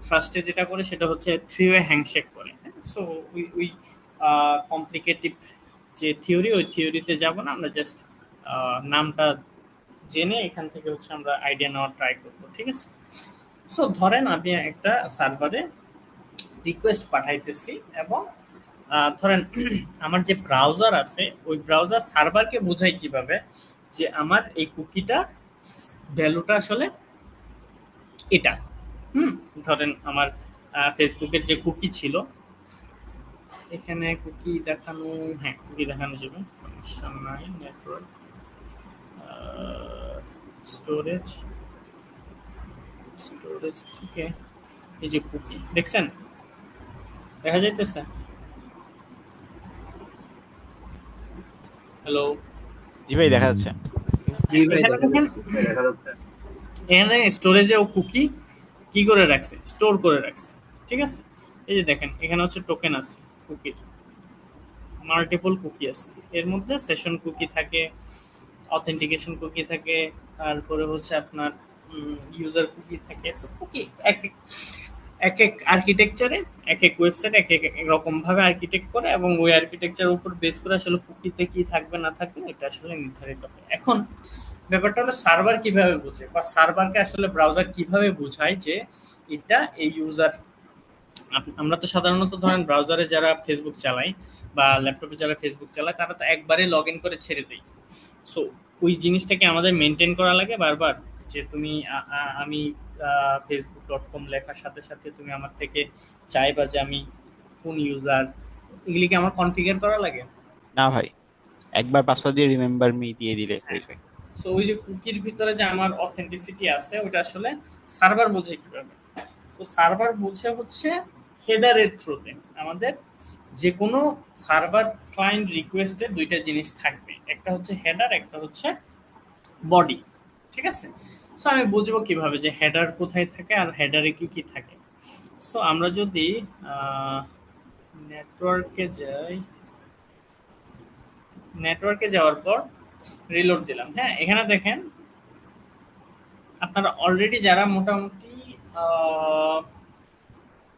ফার্স্টে যেটা করে সেটা হচ্ছে থ্রি ওয়ে হ্যান্ডশেক করে। সো ওই কমপ্লিকেটিভ যে থিওরি, ওই থিওরিতে যাব না, আমরা জাস্ট নামটা জেনে এখান থেকে হচ্ছে আমরা আইডিয়া নেওয়ার ট্রাই করবো, ঠিক আছে? সো ধরেন আমি একটা সার্ভারে রিকোয়েস্ট পাঠাইতেছি এবং ধরেন আমার যে ব্রাউজার আছে ওই ব্রাউজার সার্ভারকে বোঝাই কিভাবে যে আমার এই কুকিটা ভ্যালুটা আসলে এটা। ধরেন আমার ফেসবুকের যে কুকি ছিল, এখানে কুকি দেখানো, হ্যাঁ কুকি দেখানো যাবে, সমস্যা নাই। নেটওয়ার্ক, স্টোরেজ, স্টোরেজ থেকে এই যে কুকি দেখছেন দেখা যাইতেছে? হ্যালো, জি ভাই, দেখা যাচ্ছে। জি ভাই, এখানে দেখা দেখেন, যাচ্ছে। দেখা যাচ্ছে। এখানে স্টোরেজে ও কুকি কি করে রাখছে, স্টোর করে রাখছে, ঠিক আছে? এই যে দেখেন এখানে হচ্ছে টোকেন আছে কুকির, মাল্টিপল কুকি আছে, এর মধ্যে সেশন কুকি থাকে, অথেন্টিকেশন কুকি থাকে, তারপরে হচ্ছে আপনার ইউজার কুকি থাকে। কুকি এক এক এক এক আর্কিটেকচারে এক এক ওয়েবসাইট এক এক রকম ভাবে আর্কিটেক্ট করে এবং ওই আর্কিটেকচারের উপর বেস করে আসলে কুকিতে কি থাকবে না থাকবে এটা আসলে নির্ধারিত হয়। এখন ব্যাপারটা হলো সার্ভার কিভাবে বোঝে বা সার্ভারকে আসলে ব্রাউজার কিভাবে বোঝায় যে এটা এই ইউজার। আমরা তো সাধারণত ধরেন ব্রাউজারে যারা ফেসবুক চালাই বা ল্যাপটপে যারা ফেসবুক চালায় তারা তো একবারে লগ ইন করে ছেড়ে দেয়। সো ওই জিনিসটাকে আমাদের মেনটেন করা লাগে বারবার, যে তুমি আমি facebook.com লেখার সাথে সাথে তুমি আমার থেকে চাইবা যে আমি কোন ইউজার, এগুলিকে আমার কনফিগার করা লাগে। না ভাই, একবার পাসওয়ার্ড দিয়ে রিমেম্বার মি দিয়ে দিলে হয়ে যায়। সো ওই যে কুকির ভিতরে যে আমার অথেন্টিসিটি আছে ওটা আসলে সার্ভার বোঝে কিভাবে? তো সার্ভার বোঝে হচ্ছে হেডারের থ্রুতে। আমাদের যে কোনো সার্ভার ক্লায়েন্ট রিকোয়েস্টে দুইটা জিনিস থাকবে, একটা হচ্ছে হেডার, একটা হচ্ছে বডি, ঠিক আছে? সো আমি বুঝবো কিভাবে যে হেডার কোথায় থাকে আর হেডারে কি কি থাকে। সো আমরা যদি নেটওয়ার্কে যাই, নেটওয়ার্কে যাওয়ার পর রিলোড দিলাম, হ্যাঁ এখানে দেখেন আপনারা অলরেডি যারা মোটামুটি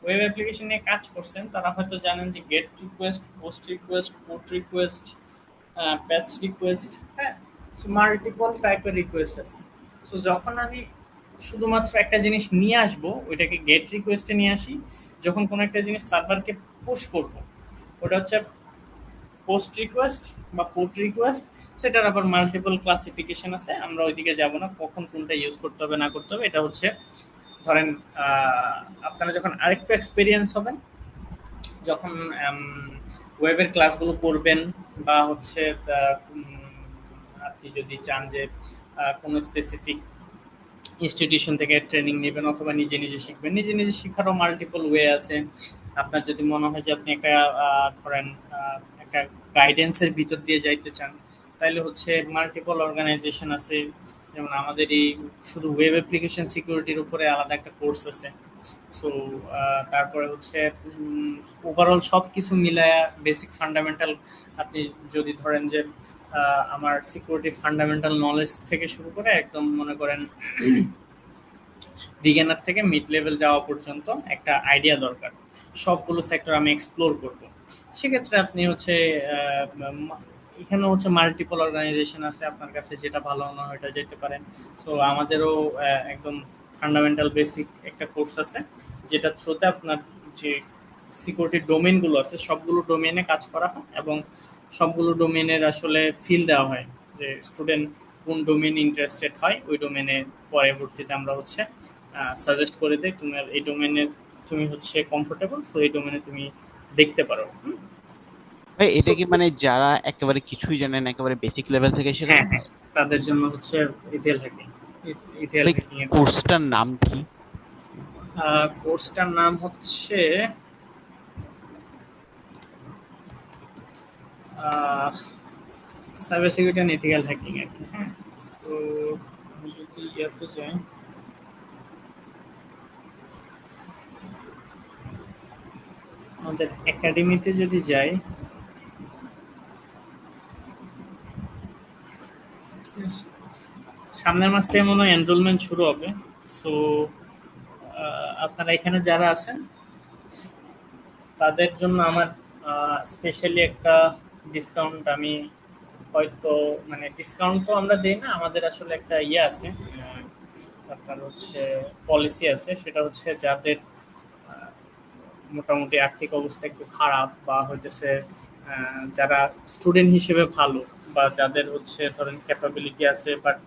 ওয়েব অ্যাপ্লিকেশন নিয়ে কাজ করছেন তারা হয়তো জানেন যে get request, post request, port request, patch request, হ্যাঁ মাল্টিপল টাইপের রিকোয়েস্ট আছে। সো যখন আমি শুধুমাত্র একটা জিনিস নিয়ে আসবো ওইটাকে গেট রিকোয়েস্টে নিয়ে আসি, যখন কোনো একটা জিনিস সার্ভারকে পুশ করব ওটা হচ্ছে পোস্ট রিকোয়েস্ট বা পোর্ট রিকোয়েস্ট। সেটার আবার মাল্টিপল ক্লাসিফিকেশন আছে, আমরা ওইদিকে যাব না কখন কোনটা ইউজ করতে হবে না করতে হবে। এটা হচ্ছে ধরেন আপনারা যখন আরেকটু এক্সপিরিয়েন্স হবেন, যখন ওয়েবের ক্লাসগুলো করবেন বা হচ্ছে আপনি যদি চান যে কোনো স্পেসিফিক ইনস্টিটিউশন থেকে ট্রেনিং নেবেন অথবা নিজে নিজে শিখবেন, নিজে নিজে শেখারও মাল্টিপল ওয়ে আছে। আপনার যদি মনে হয় যে আপনি একটা ধরেন একটা গাইডেন্সের ভিতর দিয়ে যাইতে চান তাহলে হচ্ছে মাল্টিপল অর্গানাইজেশন আছে, যেমন আমাদের এই শুধু ওয়েব অ্যাপ্লিকেশন সিকিউরিটির উপরে আলাদা একটা কোর্স আছে। সো তারপরে হচ্ছে ওভারঅল সব কিছু মিলায়া বেসিক ফান্ডামেন্টাল, আপনি যদি ধরেন যে আমার সিকিউরিটি ফান্ডামেন্টাল নলেজ থেকে শুরু করে একদম মনে করেন বিজ্ঞানার থেকে মিড লেভেল যাওয়া পর্যন্ত একটা আইডিয়া দরকার, সবগুলো সেক্টর আমি এক্সপ্লোর করব। সেক্ষেত্রে আপনি হচ্ছে এখানে হচ্ছে মাল্টিপল অর্গানাইজেশন আছে, আপনার কাছে যেটা ভালো মনে হয় ওটা যেতে পারেন। সো আমাদেরও একদম ফান্ডামেন্টাল বেসিক একটা কোর্স আছে যেটা থ্রুতে আপনার যে সিকিউরিটি ডোমেনগুলো আছে সবগুলো ডোমেনে কাজ করা হয় এবং সবগুলো ডোমেনের আসলে ফিল দেওয়া হয় যে স্টুডেন্ট কোন ডোমেন ইন্টারেস্টেড হয় ওই ডোমেনে পরবর্তীতে আমরা হচ্ছে সাজেস্ট করে দেই তোমার এই ডোমেনে তুমি হচ্ছে কমফোর্টেবল, সো এই ডোমেনে তুমি দেখতে পারো। ভাই এটা So, কি মানে যারা একেবারে কিছুই জানে না, একেবারে বেসিক লেভেল থেকে শেখানো হ্যাঁ হ্যাঁ, হয়? তাদের জন্য হচ্ছে ইথিয়াল হ্যাকিং। ইথিয়াল ভাই হ্যাকিং এর কোর্স আছে। কোর্সটার নাম কি? কোর্সটার নাম হচ্ছে cyber security and ethical hacking আর কি। হ্যাঁ, সো আমি যদি ইয়াতে যাই, আমাদের একাডেমিতে যদি যাই, ঠিক আছে, সামনের মাস থেকে মনে হয় এনরোলমেন্ট শুরু হবে। সো আপনারা এখানে যারা আছেন তাদের জন্য আমার স্পেশালি একটা ডিসকাউন্ট আমি হয়তো, মানে ডিসকাউন্ট তো আমরা দিই না, আমাদের আসলে একটা ইয়ে আছে, আপনার হচ্ছে পলিসি আছে, সেটা হচ্ছে যাদের আহ, মোটামুটি আর্থিক অবস্থা একটু খারাপ বা হইতেছে যারা স্টুডেন্ট হিসেবে ভালো, বা যাদের হচ্ছে ধরেন ক্যাপাবিলিটি আছে বাট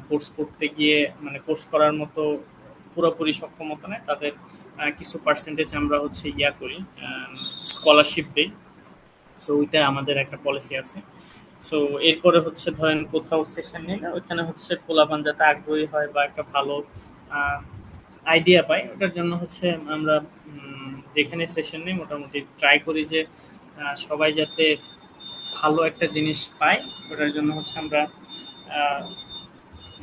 কোর্স করতে গিয়ে মানে কোর্স করার মতো পুরোপুরি সক্ষমতা নেই, তাদের কিছু পার্সেন্টেজ আমরা হচ্ছে ইয়া করি, স্কলারশিপ দিই। সো ওইটা আমাদের একটা পলিসি আছে। সো এরপরে হচ্ছে ধরেন কোথাও সেশন নিলে ওইখানে হচ্ছে পোলাপান যাতে আগ্রহী হয় বা একটা ভালো আইডিয়া পাই, ওটার জন্য হচ্ছে আমরা যেখানে সেশন নিই মোটামুটি ট্রাই করি যে সবাই যাতে ভালো একটা জিনিস পায়। ওটার জন্য হচ্ছে আমরা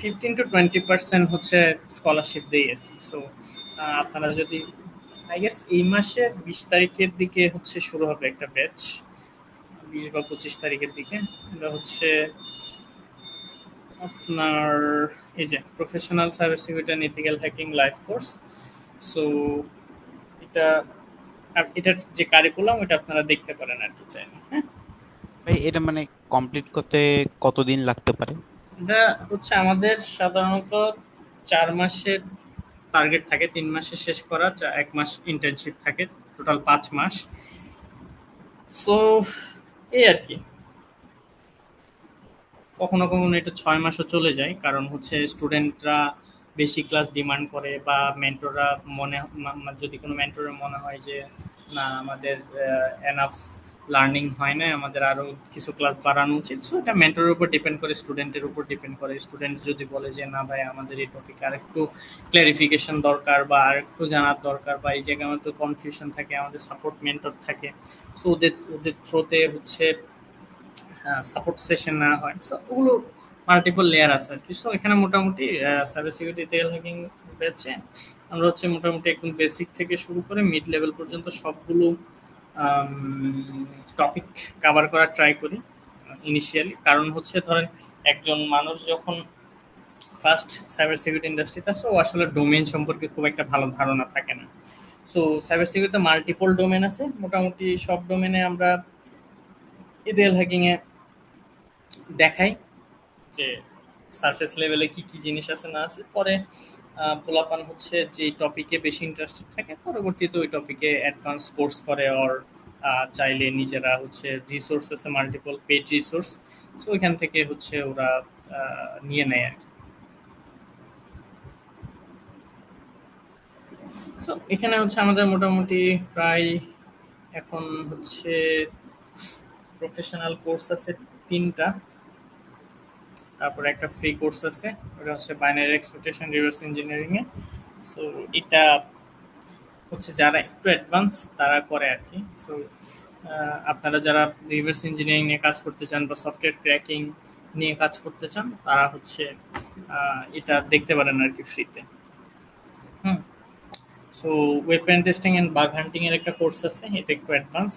15 to 20% হচ্ছে স্কলারশিপ দিই আর কি। সো আপনারা যদি, আই গেস এই মাসের 20 তারিখের দিকে হচ্ছে শুরু হবে একটা ব্যাচ, 20 বা 25 তারিখের দিকে। এটা হচ্ছে আপনার এই যে professional cyber security and ethical hacking live course. So এটা এটার যে কারিকুলাম ওটা আপনারা দেখতে পারেন আর কি চাইলে। হ্যাঁ, ভাই এটা মানে কমপ্লিট করতে কতদিন লাগতে পারে? এটা হচ্ছে আমাদের সাধারণত 4 মাসের টার্গেট থাকে, 3 মাসে শেষ করা, 1 মাস ইন্টার্নশিপ থাকে, টোটাল 5 মাস। সো এই আর কি, কখনো কখনো এটা 6 মাসও চলে যায়, কারণ হচ্ছে স্টুডেন্টরা বেশি ক্লাস ডিমান্ড করে বা মেন্টররা যদি কোনো মেন্টরের মনে হয় যে না আমাদের এনাফ লার্নিং হয় না, আমাদের আরো কিছু ক্লাস বাড়ানো উচিত, সো এটা মেন্টরের উপর ডিপেন্ড করে, স্টুডেন্টের উপর ডিপেন্ড করে। স্টুডেন্ট যদি বলে যে না ভাই আমাদের এই টপিকে আরেকটু ক্লারিফিকেশন দরকার বা আরেকটু জানার দরকার, বা এই জায়গায় আমাদের কনফিউশন থাকে, আমাদের সাপোর্ট মেন্টর থাকে, সো ওদের ওদের থ্রোতে হচ্ছে সাপোর্ট সেশন নেওয়া হয়। সো ওগুলো মাল্টিপল লেয়ার আছে আর কি। সো এখানে মোটামুটি সাইবার সিকিউরিটি ইথিক্যাল হ্যাকিং ব্যাচে আমরা হচ্ছে মোটামুটি একদম বেসিক থেকে শুরু করে মিড লেভেল পর্যন্ত সবগুলো টপিক কভার করার ট্রাই করি ইনিশিয়ালি। কারণ হচ্ছে ধরেন একজন মানুষ যখন ফার্স্ট সাইবার সিকিউরিটি ইন্ডাস্ট্রিতে আসে, ও আসলে ডোমেইন সম্পর্কে খুব একটা ভালো ধারণা থাকে না। সো সাইবার সিকিউরিটিতে মাল্টিপল ডোমেন আছে, মোটামুটি সব ডোমেনে আমরা ইথিক্যাল হ্যাকিং এ দেখাই যে সারফেস লেভেলে কি কি জিনিস আছে না আছে। পরে পোলাপান হচ্ছে যে টপিকে বেশি ইন্টারেস্টেড থাকে পরবর্তীতে ওই টপিকে অ্যাডভান্স কোর্স করে, ওর চাইলে নিজেরা হচ্ছে রিসোর্স আছে মাল্টিপল পেড রিসোর্স, সো ওইখান থেকে হচ্ছে ওরা নিয়ে নেয় আর কি। সো এখানে হচ্ছে আমাদের মোটামুটি প্রায় এখন হচ্ছে প্রফেশনাল কোর্স আছে 3টা, তারপরে একটা ফ্রি কোর্স আছে, ওটা হচ্ছে বাইনারি এক্সপেক্টেশন রিভার্স ইঞ্জিনিয়ারিং এ। সো এটা হচ্ছে যারা একটু অ্যাডভান্স তারা করে আর কি। সো আপনারা যারা রিভার্স ইঞ্জিনিয়ারিং নিয়ে কাজ করতে চান বা সফটওয়্যার ক্র্যাকিং নিয়ে কাজ করতে চান, তারা হচ্ছে এটা দেখতে পারেন আর কি ফ্রিতে। Hmm, so web pen testing and bug hunting এর একটা কোর্স আছে, এটা একটু অ্যাডভান্স।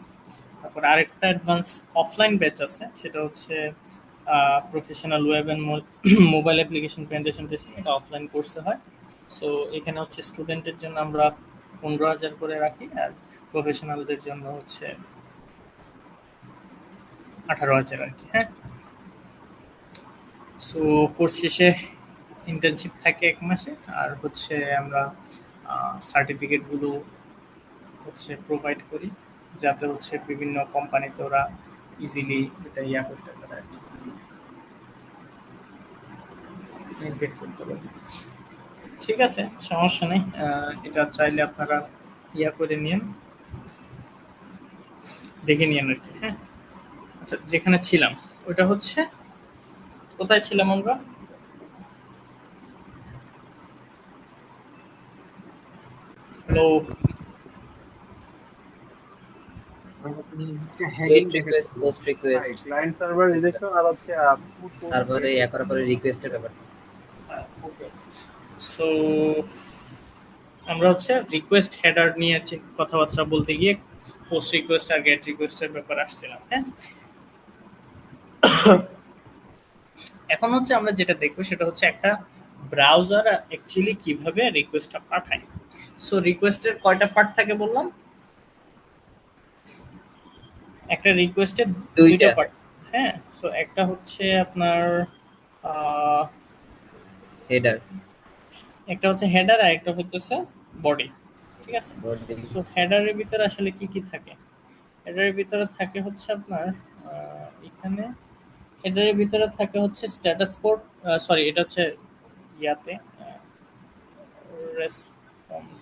তারপর আরেকটা অ্যাডভান্স অফলাইন ব্যাচ আছে, সেটা হচ্ছে professional web and mobile application penetration testing, এটা অফলাইন কোর্সে হয়। সো এখানে হচ্ছে স্টুডেন্টের জন্য আমরা 15,000 করে রাখি, আর প্রফেশনালদের জন্য হচ্ছে 18,000 আর কি। হ্যাঁ, সো কোর্স শেষে ইন্টার্নশিপ থাকে 1 মাসে, আর হচ্ছে আমরা সার্টিফিকেটগুলো হচ্ছে প্রোভাইড করি যাতে হচ্ছে বিভিন্ন কোম্পানিতে ওরা ইজিলি এটা ইয়া করতে পারে, ইন্টেগ্রেট করতে পারে। ঠিক আছে, সমস্যা নেই, এটা চাইলে আপনারা ইয়া করে নিন, দেখে নিন আর কি। হ্যাঁ, আচ্ছা, যেখানে ছিলাম ওটা হচ্ছে, কোথায় ছিলাম আমরা? হ্যালো। আপনি হচ্ছে হেডিং গেট রিকোয়েস্ট, দেখাচ্ছিলেন। Post request, client server relation আর হচ্ছে সার্ভারে ইয়া করার পরে রিকোয়েস্টের ব্যাপার। ওকে, সো আমরা হচ্ছে রিকোয়েস্ট হেডার নিয়ে কথাবার্তা বলতে গিয়ে পোস্ট রিকোয়েস্ট আর গেট রিকোয়েস্টের ব্যাপার আসছিলাম। হ্যাঁ, এখন হচ্ছে আমরা যেটা দেখবো সেটা হচ্ছে একটা ব্রাউজার অ্যাকচুয়ালি কিভাবে রিকোয়েস্টটা পাঠায়। সো রিকোয়েস্টের কয়টা পার্ট থাকে বললাম? একটা রিকোয়েস্টের দুইটা দুইটা। পার্ট। হ্যাঁ, সো একটা হচ্ছে আপনার হেডার, একটা হচ্ছে হেডার আর একটা হচ্ছে বডি। ঠিক আছে, বডি। সো হেডারের ভিতরে আসলে কি কি থাকে? হেডারের ভিতরে থাকে হচ্ছে আপনার এখানে হেডারের ভিতরে থাকে হচ্ছে স্ট্যাটাস কোড, সরি এটা হচ্ছে ইয়াতে রেসপন্স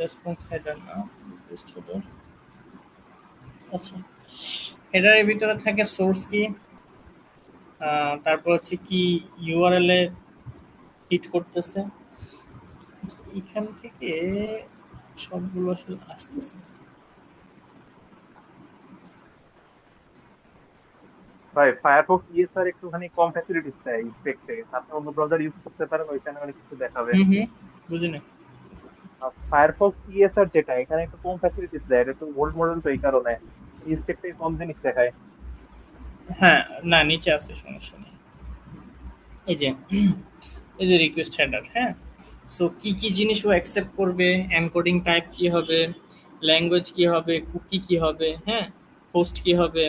রেসপন্স হেডার না, রিকোয়েস্ট হেডার। আচ্ছা, হেডারের ভিতরে থাকে সোর্স কি, তারপর হচ্ছে কি ইউআরএল এ হিট করতেছে। আচ্ছা, এখান থেকে সবগুলো আসলে আসতেছে। ভাই ফায়ারফক্স ইএসআর একটুখানি কম ফ্যাসিলিটিস দেয় ইনফেক্টে, আপনি অন্য ব্রাউজার ইউজ করতে পারেন, ওইখানে অনেক কিছু দেখাবে। হুম হুম, বুঝি না। ফায়ারফক্স ইএসআর যেটা, এখানে একটু কম ফ্যাসিলিটিস দেয়, এটা একটু ওল্ড মডেল, তো এই কারণে ইনস্পেক্টে কম জিনিস দেখায়। হ্যাঁ, না নিচে আছে, সমস্যা নেই। এই যে এই যে রিকোয়েস্ট হেডার। হ্যাঁ, সো কি কি জিনিস ও অ্যাকসেপ্ট করবে, এনকোডিং টাইপ কি হবে, ল্যাঙ্গুয়েজ কি হবে, কুকি কি হবে, হ্যাঁ, হোস্ট কি হবে।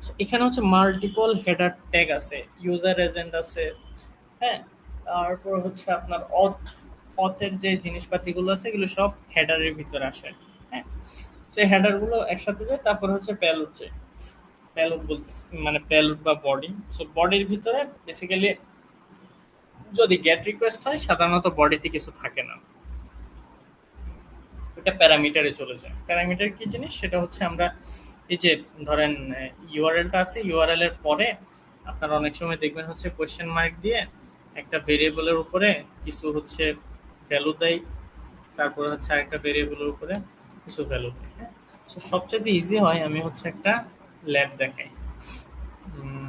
So, এখানে হচ্ছে মাল্টিপল হেডার ট্যাগ আছে, ইউজার এজেন্ট আছে। হ্যাঁ, তারপর হচ্ছে আপনার অথের যে জিনিসপাতিগুলো আছে এগুলো সব হেডারের ভিতরে আসে আর কি। হ্যাঁ, তো এই হেডারগুলো একসাথে যায়, তারপর হচ্ছে প্যালোড যায়। প্যালোড বলতে মানে প্যালোড বা বডি। সো বডির ভিতরে বেসিক্যালি যদি গেট রিকোয়েস্ট হয় সাধারণত বডিতে কিছু থাকে না, ওটা প্যারামিটারে চলে যায়। প্যারামিটার কি জিনিস সেটা হচ্ছে আমরা এই যে ধরেন ইউআরএলটা আছে, ইউআরএল এর পরে আপনারা অনেক সময় দেখবেন হচ্ছে কোয়েশ্চেন মার্ক দিয়ে একটা ভেরিয়েবলের উপরে কিছু হচ্ছে ভ্যালু দেয়, তারপরে হচ্ছে আরেকটা ভেরিয়েবলের উপরে কিছু ভ্যালু দেয়। হ্যাঁ, সো সবচেয়ে ইজি হয় আমি হচ্ছে একটা ল্যাব দেখাই। উম,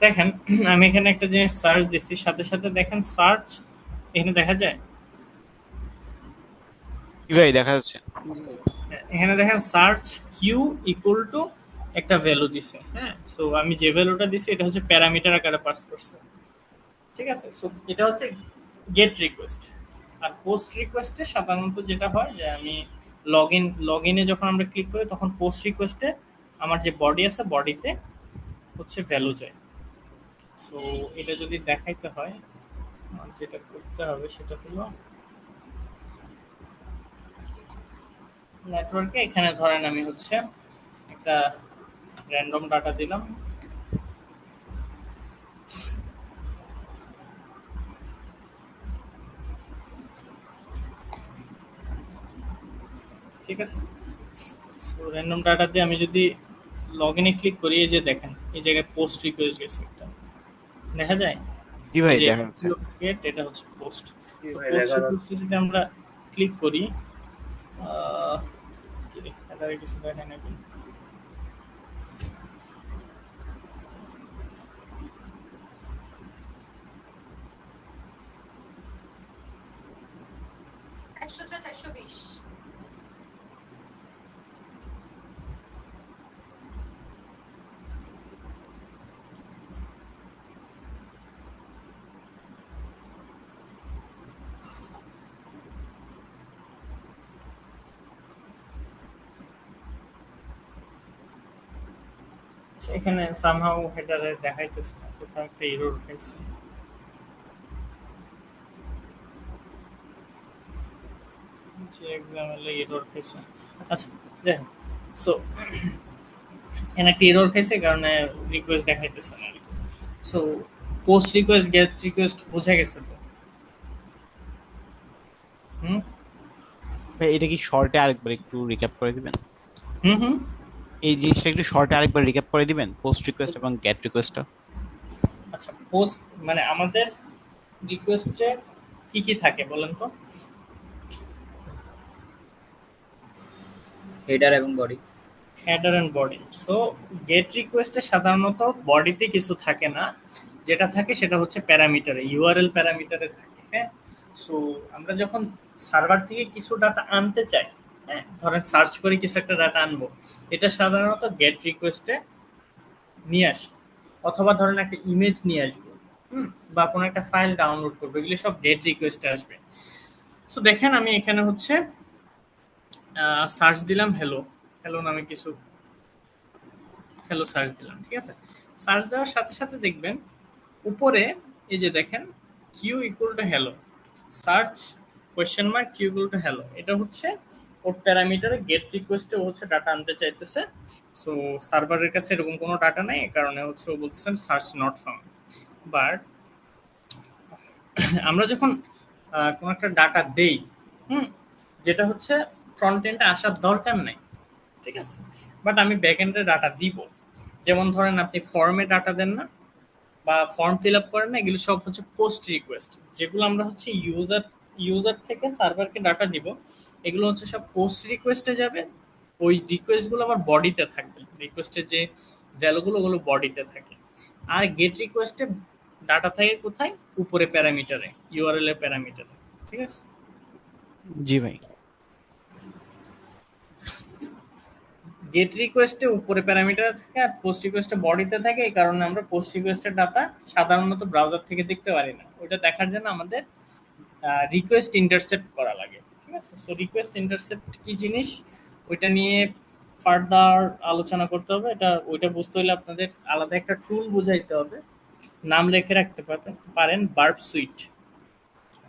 দেখেন আমি এখানে একটা জিনিস সার্চ দিচ্ছি, সাথে সাথে দেখেন সার্চ এখানে দেখা যায়। কি ভাই দেখা যাচ্ছে? এখানে দেখেন সার্চ কিউ ইকুয়াল টু একটা ভ্যালু দিছে। হ্যাঁ, সো আমি যে ভ্যালুটা দিছি এটা হচ্ছে প্যারামিটার আকারে পাস করছে। ঠিক আছে, সো এটা হচ্ছে গেট রিকোয়েস্ট। আর পোস্ট রিকোয়েস্টে সাধারণত যেটা হয় যে আমি লগ ইনে যখন আমরা ক্লিক করি তখন পোস্ট রিকোয়েস্টে আমার যে বডি আছে বডিতে হচ্ছে ভ্যালু যায়। সো এটা যদি দেখাইতে হয় আমার যেটা করতে হবে সেটা হলো নেটওয়ার্কে এখানে ধরেন আমি হচ্ছে একটা র্যান্ডম ডাটা দিলাম। ঠিক আছে, সো র্যান্ডম ডাটা দিয়ে আমি যদি লগ ইনে ক্লিক করি, এই যে দেখেন এই জায়গায় পোস্ট রিকোয়েস্ট গেছে একটা, দেখা যায়। কি এই ভাই যে দেখা যাচ্ছে? গেট, এটা হচ্ছে পোস্ট। কি তো ভাই পোস্ট দেখা যাচ্ছে? রিকোয়েস্টে যদি আমরা ক্লিক করি, কি রে, হেডারে কিছু দেখায় নাকি? এখানে সামহাউ হেডারে দেখাইতেছে না, কোথাও একটা এরর খাইছে। যে এক্সাম্পলে এরর খাইছে। আচ্ছা, যাই হোক। সো এখানে একটা এরর খাইছে কারণে রিকোয়েস্ট দেখাইতেছে না আর কি। So post request, gate request বোঝা গেছে তো? হুম ভাই এটা কি শর্টে আরেকবার একটু রিক্যাপ করে দিবেন? হুম হুম এই জিনিসটা একটু শর্টে আরেকবার রিক্যাপ করে দিবেন, পোস্ট রিকোয়েস্ট এবং গেট রিকোয়েস্টটা? আচ্ছা, পোস্ট মানে আমাদের রিকোয়েস্টে কি কি থাকে বলেন তো? হেডার এবং body. Header and body. So get রিকোয়েস্টে সাধারণত বডিতে কিছু থাকে না, যেটা থাকে সেটা হচ্ছে প্যারামিটারে, ইউআরএল প্যারামিটারে থাকে। হ্যাঁ, সো আমরা যখন সার্ভার থেকে কিছু ডাটা আনতে চাই, হ্যাঁ ধরেন সার্চ করে কিছু একটা ডাটা আনবো, এটা সাধারণত গেট রিকোয়েস্টে নিয়ে আসি। অথবা ধরেন একটা ইমেজ নিয়ে আসবো, বা কোনো একটা ফাইল ডাউনলোড করবো, এগুলো সব গেট রিকোয়েস্টে আসবে। সো দেখেন আমি এখানে হচ্ছে সার্চ দিলাম হ্যালো, হ্যালো নামে কিছু, হ্যালো সার্চ দিলাম, ঠিক আছে। সার্চ দেওয়ার সাথে সাথে দেখবেন উপরে এই যে দেখেন Q equal to hello, search question mark Q equal to hello, এটা হচ্ছে ওর প্যারামিটারে গেট রিকোয়েস্টে ও হচ্ছে ডাটা আনতে চাইতেছে। সো সার্ভারের কাছে এরকম কোনো ডাটা নাই, এই কারণে হচ্ছে ও বলতেছেন সার্চ নট ফাউন্ড। বাট আমরা যখন কোনো একটা ডাটা দেই, হুম, যেটা হচ্ছে ফ্রন্ট এন্ডে আসার দরকার নাই, ঠিক আছে, বাট আমি ব্যাক এন্ডে ডাটা দিব। যেমন ধরেন আপনি ফর্মে ডাটা দেন না, বা ফর্ম ফিল আপ করেন না, এগুলো সব হচ্ছে পোস্ট রিকোয়েস্ট। যেগুলো আমরা হচ্ছে ইউজার থেকে সার্ভারকে ডাটা দিব, এগুলো হচ্ছে সব পোস্ট রিকোয়েস্টে যাবে। ওই রিকোয়েস্টগুলো আবার বডিতে থাকবে, রিকোয়েস্টের যে ভ্যালুগুলো ওগুলো বডিতে থাকে। আর গেট রিকোয়েস্টে ডাটা থাকে কোথায়? উপরে প্যারামিটারে, ইউআরএল এর প্যারামিটারে, ঠিক আছে। জি ভাই। গেট রিকোয়েস্টে উপরে প্যারামিটার থাকে আর পোস্ট রিকোয়েস্টে বডিতে থাকে, এই কারণে আমরা পোস্ট রিকোয়েস্টের ডাটা সাধারণত ব্রাউজার থেকে দেখতে পারি না। ওইটা দেখার জন্য আমাদের রিকোয়েস্ট ইন্টারসেপ্ট করা লাগে, ঠিক আছে। সো রিকোয়েস্ট ইন্টারসেপ্ট কি জিনিস, ওইটা নিয়ে ফার্দার আলোচনা করতে হবে। এটা ওইটা বুঝতে হলে আপনাদের আলাদা একটা টুল বুঝাইতে হবে, নাম লিখে রাখতে পারেন বার্ব সুইট।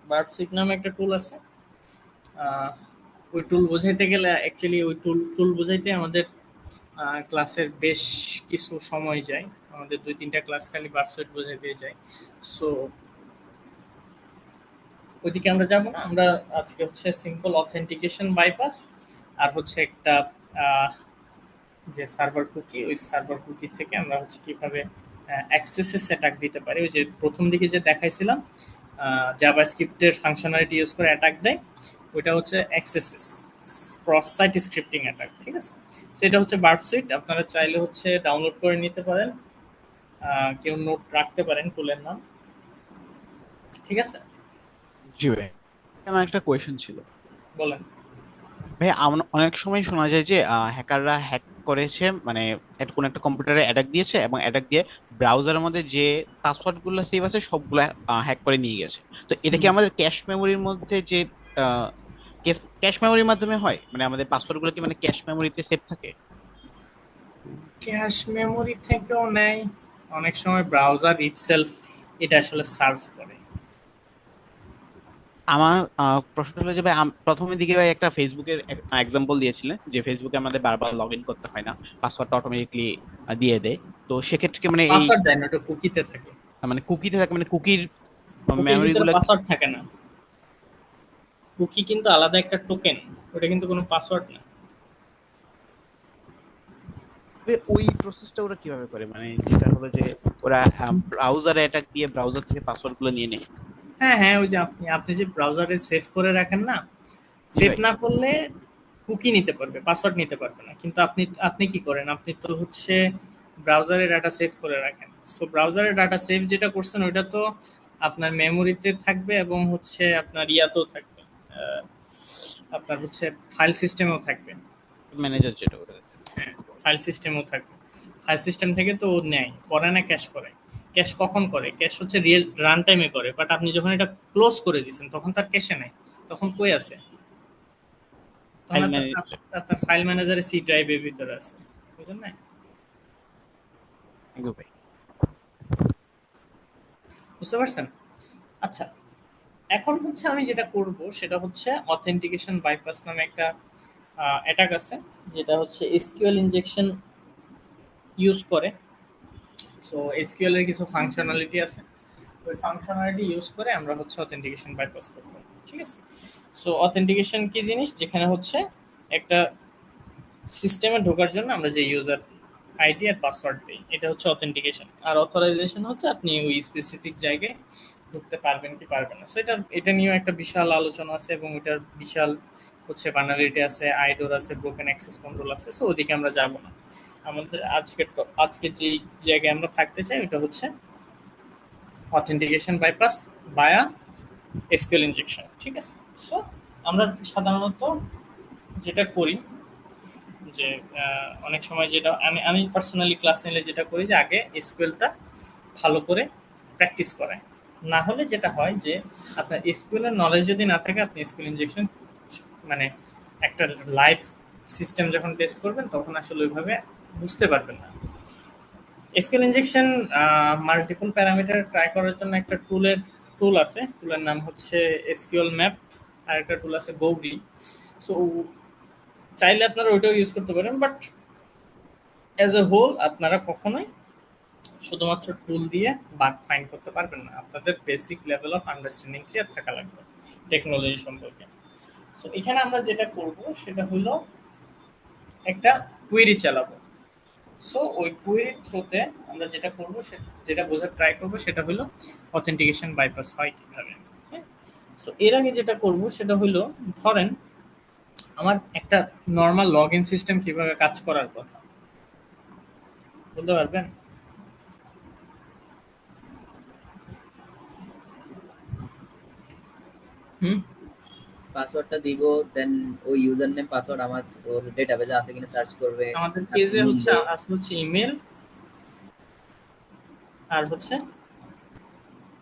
বার্ব সুইট নামে একটা টুল আছে। ওই টুল বোঝাইতে গেলে অ্যাকচুয়ালি ওই টুল বোঝাইতে আমাদের ক্লাসের বেশ কিছু সময় যায়, আমাদের 2-3টা ক্লাস খালি বার্ব সুইট বোঝাইতে যায়। সো ওইদিকে আমরা যাব না, আমরা আজকে হচ্ছে সিম্পল অথেন্টিকেশন বাইপাস আর হচ্ছে একটা যে সার্ভার কুকি, ওই সার্ভার কুকি থেকে আমরা হচ্ছে কিভাবে অ্যাক্সেসেস অ্যাটাক দিতে পারি। ওই যে প্রথম দিকে যে দেখাইছিলাম জাভাস্ক্রিপ্টের ফাংশনালিটি ইউজ করে অ্যাটাক দেয়, ওইটা হচ্ছে accesses cross site scripting attack, ঠিক আছে। সেটা হচ্ছে বার্ব সুইট, আপনারা চাইলে হচ্ছে ডাউনলোড করে নিতে পারেন, কেউ নোট রাখতে পারেন টুলের নাম, ঠিক আছে। জি ভাই, আমার একটা কোয়েশ্চেন ছিল। বলেন। ভাই অনেক সময় শোনা যায় যে হ্যাকাররা হ্যাক করেছে, মানে কোনো একটা কম্পিউটারে অ্যাটাক দিয়েছে এবং অ্যাটাক দিয়ে ব্রাউজারের মধ্যে যে পাসওয়ার্ড গুলো সেভ আছে সবগুলো হ্যাক করে নিয়ে গেছে। তো এটা কি আমাদের ক্যাশ মেমোরির মধ্যে যে ক্যাশ মেমোরির মাধ্যমে হয়, মানে আমাদের পাসওয়ার্ড গুলো কি মানে ক্যাশ মেমোরিতে সেভ থাকে? ক্যাশ মেমোরি থেকেও নেয়, অনেক সময় ব্রাউজার ইটসেলফ এটা আসলে সার্ভ করে। আমার প্রশ্ন হলো যে ভাই, প্রথমের দিকে ভাই একটা ফেসবুকের এক্সাম্পল দিয়েছিলেন যে ফেসবুকে আমাদের বারবার লগ ইন করতে হয় না, পাসওয়ার্ডটা অটোমেটিকলি দিয়ে দেয়। তো সেক্ষেত্রে কি মানে এই পাসওয়ার্ড দেয় না, ওটা কুকিতে থাকে। মানে কুকিতে থাকে, মানে কুকির কুকির মেমোরি ভিতরে গুলো পাসওয়ার্ড থাকে না, কুকি কিন্তু আলাদা একটা টোকেন, ওটা কিন্তু কোনো পাসওয়ার্ড না। ওই প্রসেসটা ওরা কিভাবে করে, মানে যেটা হলো যে ওরা ব্রাউজারে অ্যাটাক দিয়ে ব্রাউজার থেকে পাসওয়ার্ড গুলো নিয়ে নেয়? হ্যাঁ হ্যাঁ, ওই যে আপনি যে ব্রাউজারে সেভ করে রাখেন না, জি সেভ ভাই। না করলে কুকি নিতে পারবে, পাসওয়ার্ড নিতে পারবে না। কিন্তু আপনি আপনি কি করেন, আপনি তো হচ্ছে ব্রাউজারে ডাটা সেভ করে রাখেন। সো ব্রাউজারে ডাটা সেভ যেটা করছেন ওইটা তো আপনার মেমোরিতে থাকবে এবং হচ্ছে আপনার ইয়াতেও থাকবে, আহ, আপনার হচ্ছে ফাইল সিস্টেমেও থাকবে। ম্যানেজার যেটা করে। হ্যাঁ, ফাইল সিস্টেমও থাকবে। ফাইল সিস্টেম থেকে তো ও নেয়, করে না ক্যাশ করে। ক্যাশ কখন করে? ক্যাশ হচ্ছে রিয়েল রান টাইমে করে, বাট আপনি যখন এটা ক্লোজ করে দিচ্ছেন তখন তার ক্যাশে নেয়, তখন কই আছে? তখন ফাইল হচ্ছে ম্যানেজার। আপনার ফাইল ম্যানেজারে সি ড্রাইভের ভিতরে আছে, বুঝলেন না? থ্যাংক ইউ ভাই। বুঝতে পারছেন? আচ্ছা, এখন হচ্ছে আমি যেটা করব সেটা হচ্ছে অথেন্টিকেশন বাইপাস নামে একটা অ্যাটাক আছে, যেটা হচ্ছে এসকিউএল ইনজেকশন ইউজ করে। সো এসকিউএল এর কিছু ফাংশনালিটি আছে, ওই ফাংশনালিটি ইউজ করে আমরা হচ্ছে অথেন্টিকেশন বাইপাস করব। ঠিক আছে? সো অথেন্টিকেশন কি জিনিস, যেখানে হচ্ছে একটা সিস্টেমে ঢোকার জন্য আমরা যে ইউজার আইডি আর পাসওয়ার্ড দিই, এটা হচ্ছে অথেন্টিকেশন। আর অথরাইজেশন হচ্ছে আপনি ওই স্পেসিফিক জায়গায় ঢুকতে পারবেন কি পারবেন না। সো এটা নিয়েও একটা বিশাল আলোচনা আছে, এবং এটার বিশাল হচ্ছে বানালিটি আছে, আইডোর আছে, ব্রোকেন অ্যাক্সেস কন্ট্রোল আছে। সো ওদিকে আমরা যাব না। আমাদের আজকে যে জায়গায় আমরা থাকতে চাই ওটা হচ্ছে অথেন্টিকেশন বাইপাস বায়া এসকিউএল ইনজেকশন। ঠিক আছে? সো আমরা সাধারণত যেটা করি যে অনেক সময় যেটা আমি পার্সোনালি ক্লাস নিলে যেটা করি যে আগে এসকিউএলটা ভালো করে প্র্যাকটিস করায়। না হলে যেটা হয় যে আপনার এসকিউএল এর নলেজ যদি না থাকে, আপনি এসকিউএল ইনজেকশন মানে একটা লাইভ সিস্টেম যখন টেস্ট করবেন তখন আসলে ওইভাবে বুঝতে পারবেন না। SQL injection multiple parameter try করার জন্য একটা টুল আছে, টুলের নাম হচ্ছে এসকিউএল ম্যাপ, আর একটা টুল আছে গৌরি। সো চাইলে আপনারা ওইটাও ইউজ করতে পারেন, বাট অ্যাজ এ হোল আপনারা কখনোই শুধুমাত্র টুল দিয়ে বাগ ফাইন্ড করতে পারবেন না। আপনাদের basic level of understanding clear থাকা লাগবে টেকনোলজি সম্পর্কে। সো এখানে আমরা যেটা করব সেটা হলো একটা কুয়েরি চালাবো। সো ওই কুয়েরির থ্রুতে আমরা যেটা করব, যেটা বোঝার ট্রাই করব সেটা হলো অথেন্টিকেশন বাইপাস হয় কিভাবে। হ্যাঁ, সো এর আগে যেটা করব সেটা হলো, ধরেন আমার একটা নর্মাল লগ ইন সিস্টেম কিভাবে কাজ করার কথা বলতে পারবেন? হুম, পাসওয়ার্ডটা দিব, দেন ওই ইউজার নেম পাসওয়ার্ড আমার ওর ডেটাবেজে আছে কিনা সার্চ করবে। আমাদের তারপর পেজে হচ্ছে মিলবে। আছে হচ্ছে ইমেল আর হচ্ছে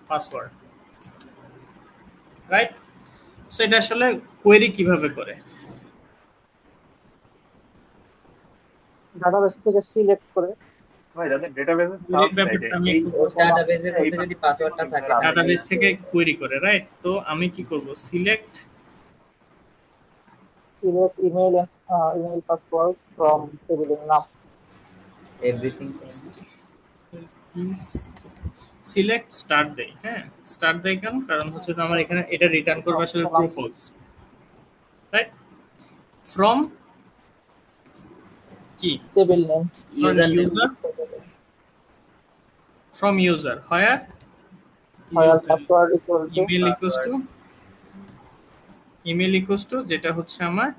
পাসওয়ার্ড, রাইট? সো এটা আসলে কোয়েরি কিভাবে করে? ডাটাবেস থেকে সিলেক্ট করে ভাই যাদের ডেটাবেসে কোয়েরির সার্চ ব্যাপারটা আমি একটু ডাটাবেজের মধ্যে যদি পাসওয়ার্ডটা থাকে তাহলে ডাটাবেস থেকে কোয়েরি করে, রাইট? তো আমি কি করব, select email email password from টেবিলের নাম। এভরিথিং। সিলেক্ট স্টার্ট দেই। হ্যাঁ, স্টার্ট দেই কেন? কারণ হচ্ছে তো আমার এখানে এটা রিটার্ন করবে আসলে ট্রু ফলস, রাইট? ফ্রম কি? Table name user name user, from user, where fire password equal to email equals to যেটা হচ্ছে আমার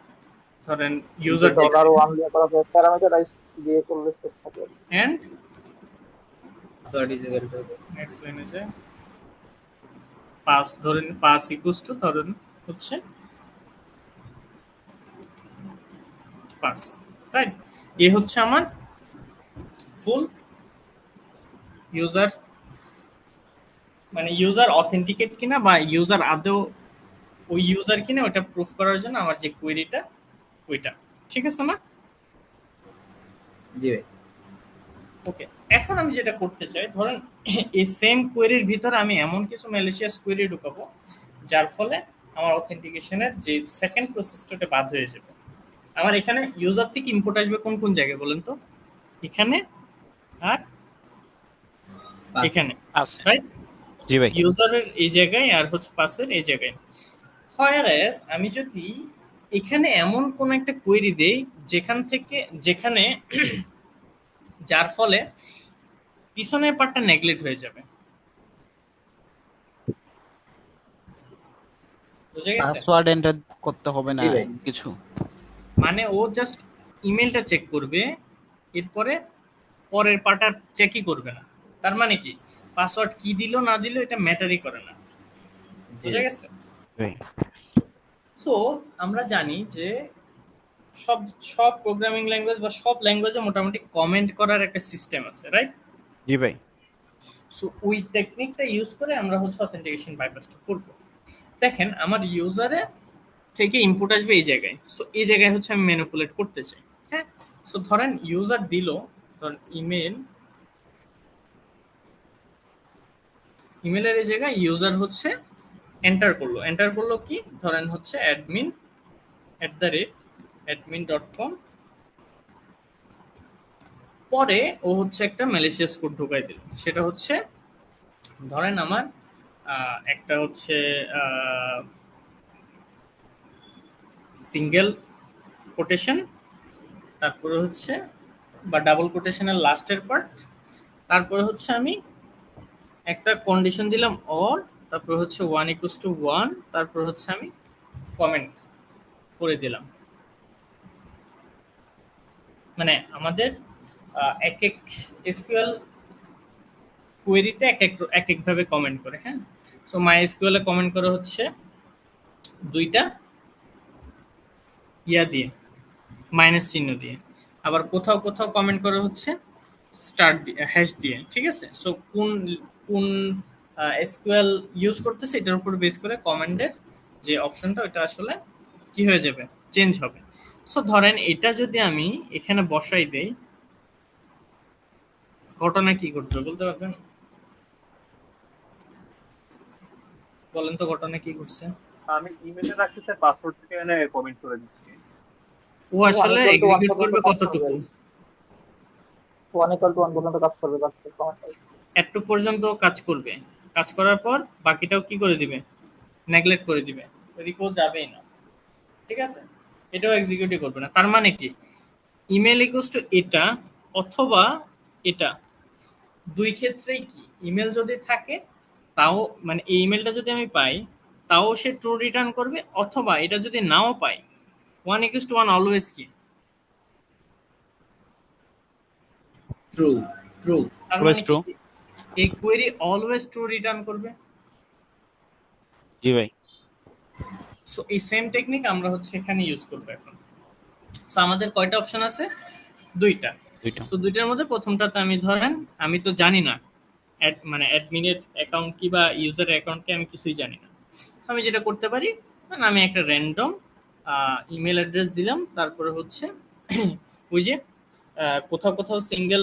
ধরেন ইউজার $1 দিয়ে করা যায়, প্যারামিটারাইজ দিয়ে করলে সেট থাকে। And password is equal to next লাইনে যায় পাস, ধরেন পাস ইকুয়ালস টু ধরেন হচ্ছে পাস, রাইট? এ হচ্ছে আমার ফুল ইউজার, মানে ইউজার অথেন্টিকেট কিনা বা ইউজার আদৌ ওই ইউজার কিনা ওটা প্রুফ করার জন্য আমার যে কোয়েরিটা ওইটা। ঠিক আছে না? জি ভাই। ওকে, এখন আমি যেটা করতে চাই, ধরেন এই সেম কোয়েরির ভিতরে আমি এমন কিছু ম্যালিশিয়াস কোয়েরি ঢুকাবো যার ফলে আমার অথেন্টিকেশনের যে সেকেন্ড প্রসেসটা বাদ হয়ে যাবে। আমার এখানে ইউজার থেকে ইনপুট আসবে কোন কোন জায়গায় বলেন তো? এখানে আর এখানে, আছে। রাইট? জি ভাই। ইউজারের এই জায়গায় আর হচ্ছে পাসের এই জায়গায়। হোয়ারএস আমি যদি এখানে এমন কোন একটা কোয়েরি দেই যেখানে যার ফলে পিছনের পার্টটা নেগলেক্ট হয়ে যাবে, বুঝে গেছে? পাসওয়ার্ড এন্টার করতে হবে না জি ভাই। কিছু। মানে ও জাস্ট ইমেলটা চেক করবে, এরপরে পরের পার্ট আর চেকই করবে না। তার মানে কি, পাসওয়ার্ড কি দিল না দিল এটা ম্যাটারই করে না, বুঝে গেছে? ভাই সো আমরা জানি যে সব সব প্রোগ্রামিং ল্যাঙ্গুয়েজ বা সব ল্যাঙ্গুয়েজে মোটামুটি কমেন্ট করার একটা সিস্টেম আছে, রাইট? জি ভাই। সো ওই টেকনিকটা ইউজ করে আমরা হচ্ছে অথেন্টিকেশন বাইপাসটা করব। দেখেন আমার ইউজারে থেকে ইনপুট আসবে এই জায়গায়, সো এই জায়গায় হচ্ছে আমি ম্যানিপুলেট করতে চাই। হ্যাঁ, সো ধরেন ইউজার দিল, ধরেন ইমেল ইমেলের এই জায়গায় ইউজার হচ্ছে এন্টার করলো কি, ধরেন হচ্ছে admin@admin.com, পরে ও হচ্ছে একটা ম্যালিসিয়াস কোড ঢুকাই দিল। সেটা হচ্ছে ধরেন আমার একটা হচ্ছে সিঙ্গেল কোটেশন, তারপরে হচ্ছে বা ডাবল কোটেশনের লাস্টের পার্ট, তারপরে হচ্ছে আমি একটা কন্ডিশন দিলাম অর, তারপর হচ্ছে 1 = 1, তারপর হচ্ছে আমি কমেন্ট করে দিলাম। মানে আমাদের এক এক এসকিউএল কোয়েরিতে এক একভাবে কমেন্ট করে, হ্যাঁ। So my SQL A comment করে হচ্ছে দুইটা ইয়া দিয়ে, মাইনাস চিহ্ন দিয়ে। আবার কোথাও কোথাও কমেন্ট করে হচ্ছে স্টার দিয়ে, হ্যাশ দিয়ে, ঠিক আছে। সো কোন কোন এসকিউএল ইউজ করতেছে এটার উপর বেস করে কমেন্টের যে অপশনটা ওটা আসলে কি হয়ে যাবে, চেঞ্জ হবে। সো ধরেন এটা যদি আমি এখানে বসাই দেই, ঘটনা কি ঘটবে বলতে পারবেন? বলেন তো ঘটনা কি ঘটছে। আমি ইমেলে রাখতেছে পাসওয়ার্ড থেকে এনে কমেন্ট করে দিচ্ছি। ও আসলে 1 = 1 এক্সিকিউট পর্যন্ত করবে কাজ কতটুকু, করবে। 1 = 1 পর্যন্ত কাজ করবে, তারপর comment আসবে। এতটুকু পর্যন্ত কাজ করবে, কাজ করার পর বাকিটাও কি করে দিবে, নেগলেক্ট করে দিবে, ওদিকেও যাবেই না, ঠিক আছে। এটাও এক্সিকিউটই করবে না। তার মানে কি, ইমেল ইকুয়ালস টু এটা অথবা এটা, দুই ক্ষেত্রেই কি ইমেল যদি থাকে তাও, মানে এই ইমেলটা যদি আমি পাই তাও সে ট্রু রিটার্ন করবে, অথবা এটা যদি নাও পাই 1 = 1 অলওয়েজ কি ট্রু, ট্রু। তার অলওয়েজ মানে ট্রু। কি এই কোয়েরি অলওয়েজ ট্রু রিটার্ন করবে। জি ভাই। সো এই সেম টেকনিক আমরা হচ্ছে এখানে ইউজ করবো এখন। সো আমাদের কয়টা অপশন আছে, দুইটা। দুইটা। সো দুইটার মধ্যে প্রথমটাতে আমি ধরেন আমি তো জানি না মানে অ্যাডমিনের অ্যাকাউন্ট কি বা ইউজারের অ্যাকাউন্টকে আমি কিছুই জানি না। তো আমি যেটা করতে পারি, মানে আমি একটা র্যান্ডম ইমেল অ্যাড্রেস দিলাম, তারপরে হচ্ছে ওই যে কোথাও কোথাও সিঙ্গেল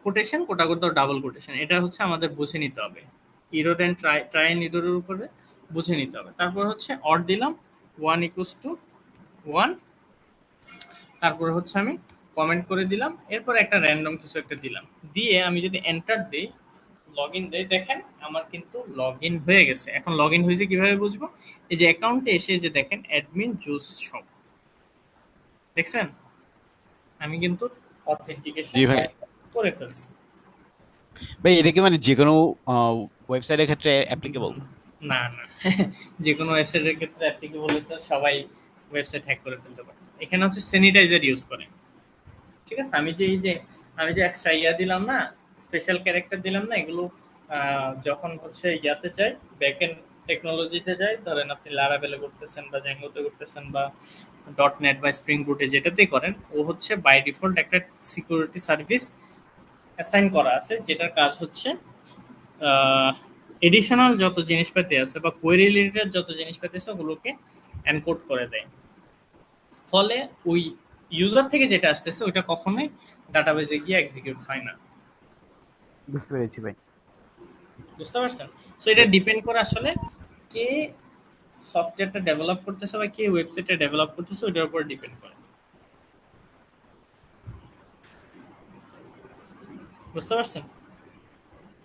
কোটেশন, কোথাও কোথাও ডাবল কোটেশন, এটা হচ্ছে আমাদের বুঝে নিতে হবে। ইরো দেন ট্রাই এন্ড ইরোর উপরে বুঝে নিতে হবে। তারপর হচ্ছে অর দিলাম 1 = 1, তারপর হচ্ছে আমি কমেন্ট করে দিলাম, এরপর একটা র্যান্ডম কিছু একটা দিলাম, দিয়ে আমি যদি এন্টার দিই, লগ ইন দিই, দেখেন আমার কিন্তু লগ ইন হয়ে গেছে। এখন লগ ইন হয়েছে কিভাবে বুঝবো, এই যে অ্যাকাউন্টে এসে যে দেখেন অ্যাডমিন জুস শপ, দেখছেন আমি কিন্তু অথেন্টিকেশন জি ভাই। করে ফেলছি। ভাই এটা কি মানে যে কোনো ওয়েবসাইটের ক্ষেত্রে অ্যাপ্লিকেবল? না না, যে কোনো ওয়েবসাইটের ক্ষেত্রে অ্যাপ্লিকেবল তো সবাই ওয়েবসাইট হ্যাক করে ফেলতে পারে। এখানে হচ্ছে স্যানিটাইজার ইউজ করে, ঠিক আছে। আমি যে এক্সট্রা ইয়া দিলাম না, স্পেশাল ক্যারেক্টার দিলাম না, এগুলো যখন হচ্ছে ইয়াতে চাই, ব্যাকএন্ড টেকনোলজিতে যাই, ধরেন আপনি লারাভেলে করতেছেন বা জ্যাঙ্গোতে করতেছেন বা .NET বা স্প্রিং বুটে যেটাতেই করেন, ও হচ্ছে বাই ডিফল্ট একটা সিকিউরিটি সার্ভিস অ্যাসাইন করা আছে, যেটার কাজ হচ্ছে এডিশনাল যত জিনিসপাতি আছে বা কোয়েরি রিলেটেড যত জিনিসপাতি আছে ওগুলোকে এনকোড করে দেয়। ফলে ওই ইউজার থেকে যেটা আসতেছে ওইটা কখনোই ডাটাবেজে গিয়ে এক্সিকিউট হয় না। বুঝতে পেরেছি ভাই। বুঝতে পারছেন? সো এটা ডিপেন্ড করে আসলে কে সফটওয়্যারটা ডেভেলপ করতেছে বা কে ওয়েবসাইটটা ডেভেলপ করতেছে, ওইটার উপর ডিপেন্ড করে। বুঝতে পারছেন?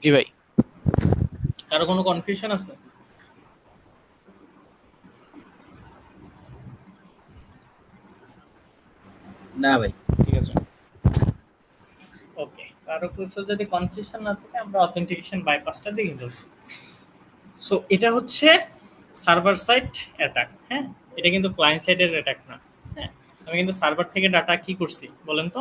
জি ভাই। কারো কোনো কনফিউশন আছে? না ভাই। ঠিক আছে। ওকে, কারো কিছু যদি কনফিউশন না থাকে আমরা অথেন্টিকেশন বাইপাসটা দেখে ফেলছি। সো এটা হচ্ছে সার্ভার সাইড অ্যাটাক, হ্যাঁ। এটা কিন্তু ক্লায়েন্ট সাইডের অ্যাটাক না, হ্যাঁ। আমি কিন্তু সার্ভার থেকে ডাটা কি করছি বলেন তো,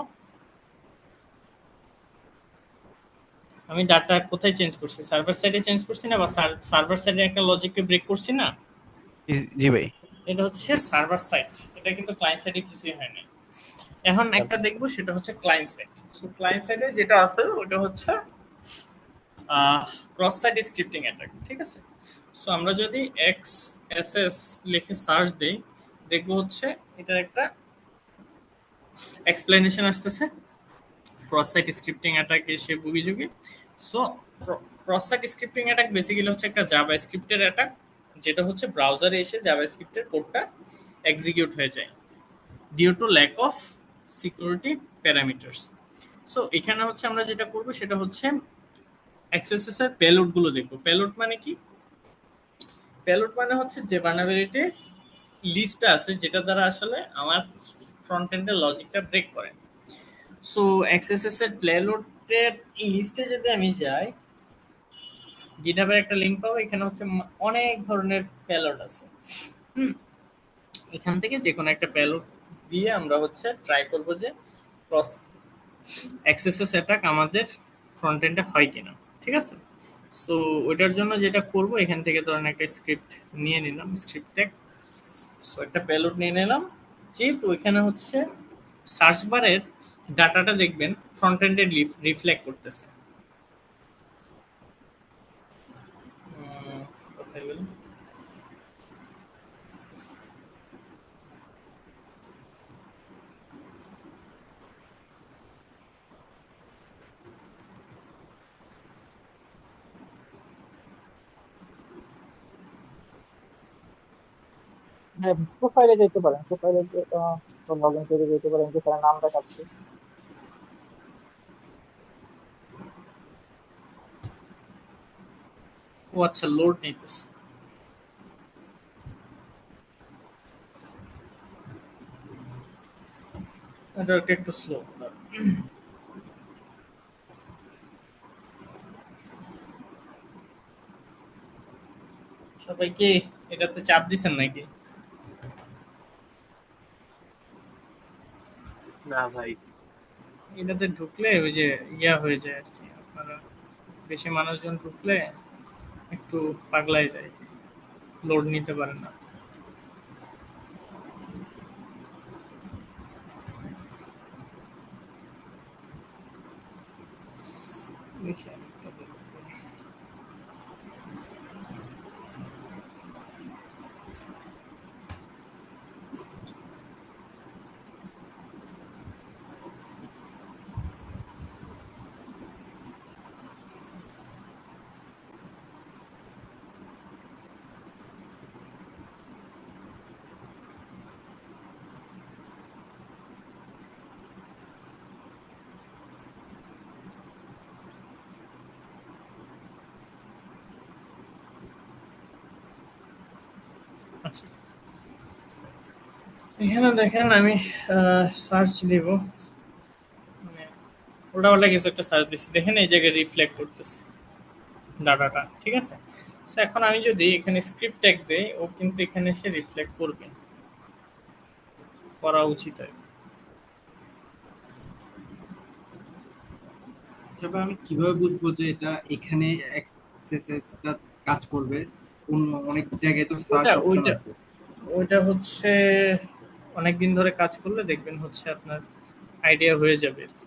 আমি ডাটা কোথায় চেঞ্জ করছি, সার্ভার সাইডে চেঞ্জ করছি না, বা সার্ভার সাইডে একটা লজিককে ব্রেক করছি না। জি ভাই। এটা হচ্ছে সার্ভার সাইড, এটা কিন্তু ক্লায়েন্ট সাইডে কিছুই হয় না। এখন একটা দেখবো, সেটা হচ্ছে ক্লায়েন্ট সাইড। সো ক্লায়েন্ট সাইডে যেটা আছে ওটা হচ্ছে ক্রস সাইট স্ক্রিপ্টিং অ্যাটাক, ঠিক আছে। সো আমরা যদি XSS লিখে সার্চ দেই, দেখবো হচ্ছে এটার একটা এক্সপ্লেনেশন আসতেছে, ক্রস সাইট স্ক্রিপ্টিং অ্যাটাক এসে বুগি যুগে। So cross site scripting attack basically হচ্ছে একটা জাভাস্ক্রিপ্টের অ্যাটাক, যেটা হচ্ছে ব্রাউজারে এসে জাভাস্ক্রিপ্টের কোডটা এক্সিকিউট হয়ে যায় due to lack of security parameters. So এখানে হচ্ছে আমরা যেটা করব সেটা হচ্ছে এক্সএসএস এর পেলোড গুলো দেখবো। পেলোড মানে কি? পেলোড মানে হচ্ছে যে ভালনারেবিলিটি লিস্টটা আছে যেটা দ্বারা আসলে আমার ফ্রন্ট এন্ডের লজিকটা ব্রেক করে। সো এক্সএসএস এর পেলোডের লিস্টে যদি আমি যাই, গিটহাবের একটা লিংক পাবো, এখানে হচ্ছে অনেক ধরনের পেলোড আছে। হুম, এখান থেকে যে কোনো একটা পেলোড দিয়ে আমরা হচ্ছে ট্রাই করব যে ক্রস এক্সএসএস অ্যাটাক আমাদের ফ্রন্ট এন্ডে হয় কিনা। ঠিক আছে? সো ওইটার জন্য যেটা করব, এখান থেকে ধরেন একটা স্ক্রিপ্ট নিয়ে নিলাম, স্ক্রিপ্ট ট্যাগ। সো একটা পেলোড নিয়ে নিলাম, যেহেতু এখানে হচ্ছে সার্চ বারের ডাটাটা দেখবেন ফ্রন্ট এন্ডে রিফ্লেক্ট করতেছে। কোথায় গেল? হ্যাঁ, প্রোফাইলে যেতে পারেন, প্রোফাইলে লগ ইন করে যেতে পারেন, যেখানে নাম দেখাচ্ছে। ও আচ্ছা, লোড নিতেছে। এটা একটু স্লো। সবাইকে এটাতে চাপ দিছেন নাকি? না ভাই। এটাতে ঢুকলে ওই যে ইয়া হয়ে যায় আর কি, আপনারা বেশি মানুষজন ঢুকলে একটু পাগলাই যায়, লোড নিতে পারে না। দেখি আমি এটাতে ঢুকি। আচ্ছা, এখানে দেখেন আমি সার্চ দিব, মানে উল্টাপাল্টা কিছু একটা সার্চ দিচ্ছি, দেখেন এই জায়গায় রিফ্লেক্ট করতেছে ডাটাটা। ঠিক আছে? সো এখন আমি যদি এখানে স্ক্রিপ্ট ট্যাগ দেই, ও কিন্তু এখানে এসে রিফ্লেক্ট করবে, করা উচিত আর কি। তবে আমি কিভাবে বুঝবো যে এটা এখানে এক্সএসএস টা কাজ করবে? অন্য অনেক জায়গায় তো সার্চ ওইটা অপশন ওইটা আছে। ওইটা হচ্ছে অনেকদিন ধরে কাজ করলে দেখবেন হচ্ছে আপনার আইডিয়া হয়ে যাবে আর কি।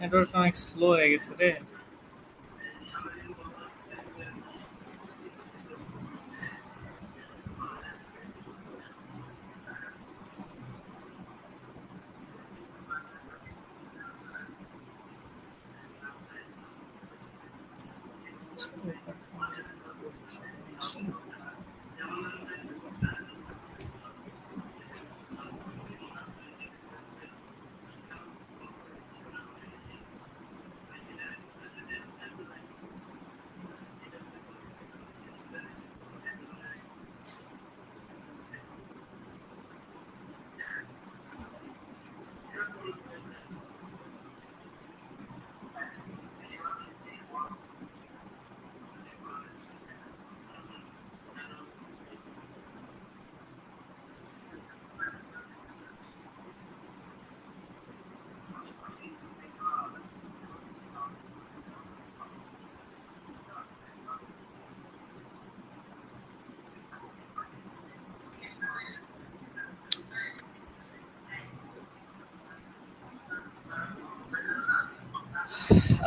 নেটওয়ার্ক অনেক স্লো হয়ে গেছে রে।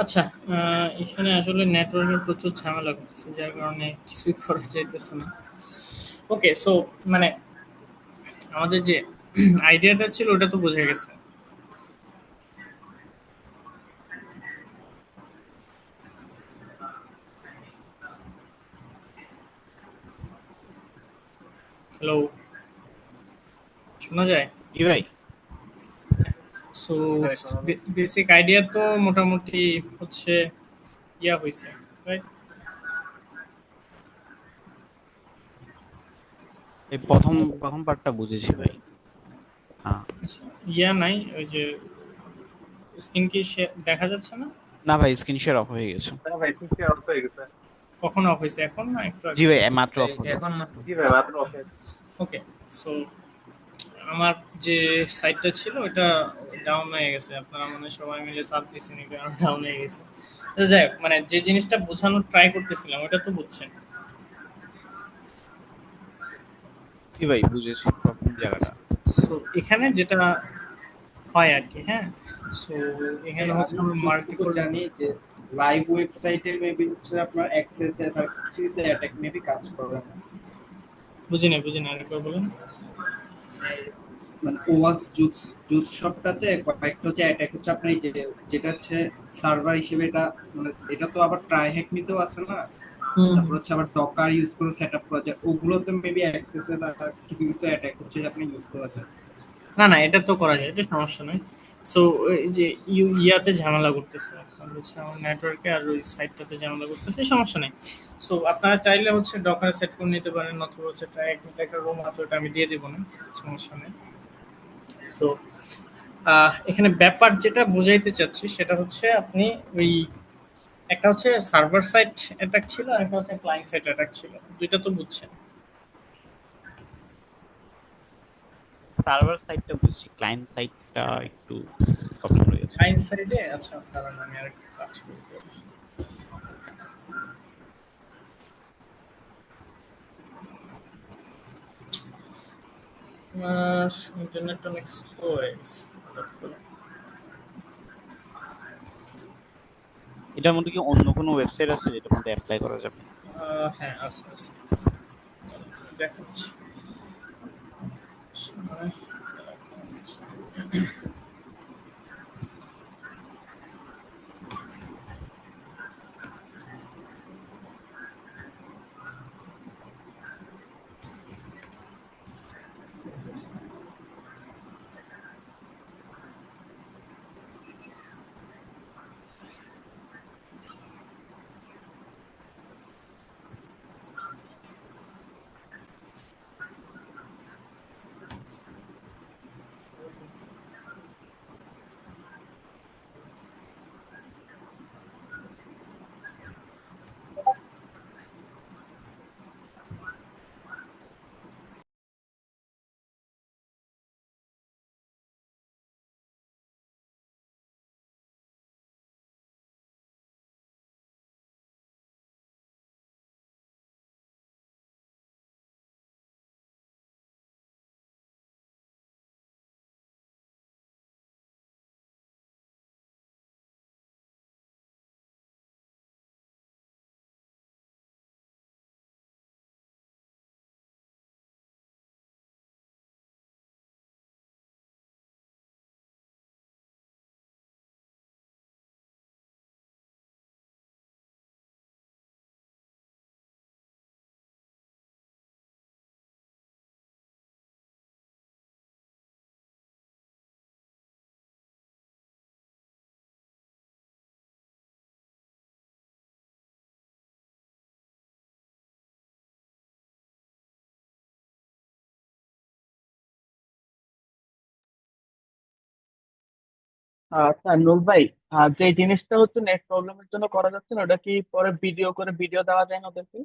আচ্ছা, এখানে আসলে নেটওয়ার্কের প্রচুর ঝামেলা করতেছে, যার কারণে কিছুই করা যাইতেছে না। ওকে, সো মানে আমাদের যে আইডিয়াটা ছিল ওটা তো বোঝা গেছে। হ্যালো, শোনা যায়? জি ভাই। সো বেসিক আইডিয়া তো মোটামুটি হচ্ছে ইয়া হয়েছে, রাইট? এই প্রথম প্রথম পার্টটা বুঝেছি ভাই। হ্যাঁ। আচ্ছা, ইয়া নাই, ওই যে স্ক্রিন কি দেখা যাচ্ছে না? না ভাই, স্ক্রিন শেয়ার অফ হয়ে গেছে। হ্যাঁ ভাই, ঠিক অফ হয়ে গেছে। কখন অফ হয়েছে? এখন না একটু জি আগে? ভাই, মাত্র অফ হলো। এখন মাত্র। জি ভাই, মাত্র অফ হয়ে গেছে। ওকে, সো আমার যে সাইটটা ছিল ওটা ডাউন হয়ে গেছে। আপনারা মানে সবাই মিলে সাব দিচ্ছেন, কারণ ডাউন হয়ে গেছে। তো যাই হোক, মানে যে জিনিসটা বোঝানোর ট্রাই করতেছিলাম ওটা তো বুঝছেন। জি ভাই, বুঝেছি প্রথম জায়গাটা। সো এখানে যেটা হয় আর কি, হ্যাঁ, সো এখানে হচ্ছে আমি আমরা যতটুকু মাল্টিপল। জানি যে লাইভ ওয়েবসাইটে মেবি হচ্ছে আপনার অ্যাক্সেস আর সিসি অ্যাটাক মেবি কাজ করে না। বুঝিনি আরেকবার বলেন। মানে ওয়াজ জুস জুস শপটাতে কয়েকটা হচ্ছে অ্যাটাক হচ্ছে আপনার এই যে যেটা হচ্ছে সার্ভার হিসেবে এটা, মানে এটা তো আবার ট্রাই হ্যাক নিতেও আছে না, তারপর হচ্ছে আবার ডকার ইউজ করে সেটআপ করা যায়, ওগুলোতে মেবি অ্যাক্সেস এর কিছু কিছু অ্যাটাক হচ্ছে যে আপনি ইউজ করা যায়। না, এটা তো করা যায়, এটা সমস্যা নয়। সো এই যে ইয়াতে ঝামেলা করতেছে আপনার হচ্ছে আমার নেটওয়ার্কে, আর ওই সাইটটাতে ঝামেলা করতেছে, সমস্যা নেই। সো আপনারা চাইলে হচ্ছে ডকার সেট করে নিতে পারেন, অথবা হচ্ছে ট্রাই নিতে একটা রুম আছে, ওটা আমি দিয়ে দেবো না, সমস্যা নেই। সো এখানে ব্যাপার যেটা বোঝাইতে চাচ্ছি সেটা হচ্ছে আপনি ওই একটা হচ্ছে সার্ভার সাইট অ্যাটাক ছিল, আর একটা হচ্ছে ক্লায়েন্ট সাইট অ্যাটাক ছিল, দুইটা তো বুঝছেন। সার্ভার সাইডটা বুঝছি, ক্লায়েন্ট সাইডটা একটু প্রবলেম হয়ে গেছে। ক্লায়েন্ট সাইডে আচ্ছা, দাঁড়ান আমি আর একটু কাজ করতে হবে। আমার ইন্টারনেটটা অনেক স্লো হয়ে গেছে হঠাৎ করে। এটার মধ্যে কি অন্য কোনো ওয়েবসাইট আছে যেটার মধ্যে অ্যাপ্লাই করা যাবে? হ্যাঁ, আছে দেখাচ্ছি। সময়। আচ্ছা নুল ভাই, যে জিনিসটা হচ্ছে নেট প্রবলেমের জন্য করা যাচ্ছে না, ওটা কি পরে ভিডিও করে ভিডিও দেওয়া যায় না ওদেরকে?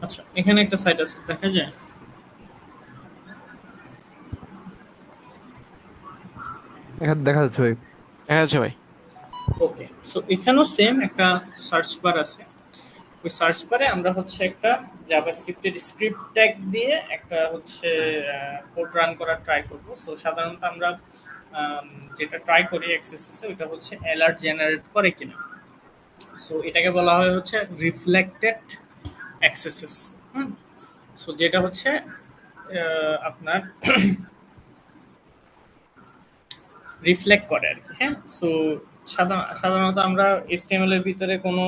আচ্ছা, এখানে একটা সাইট আছে, দেখা যায়? এখানে দেখা যাচ্ছে ভাই। দেখা যাচ্ছে ভাই। ওকে, সো এখানেও সেম একটা সার্চ বার আছে। ওই সার্চ বারে আমরা হচ্ছে একটা জাভাস্ক্রিপ্টের স্ক্রিপ্ট ট্যাগ দিয়ে একটা হচ্ছে কোড রান করার ট্রাই করব। সো সাধারণত আমরা আম, যেটা ট্রাই করি এক্সএসএস ওটা হচ্ছে অ্যালার্ট জেনারেট করে কিনা। সো এটাকে বলা হয় হচ্ছে রিফ্লেক্টেড এক্সএসএস। হুম, সো যেটা হচ্ছে আপনার রিফ্লেক্ট করে আর কি। হ্যাঁ, সো সাধারণত আমরা এইচটিএমএল এর ভিতরে কোনো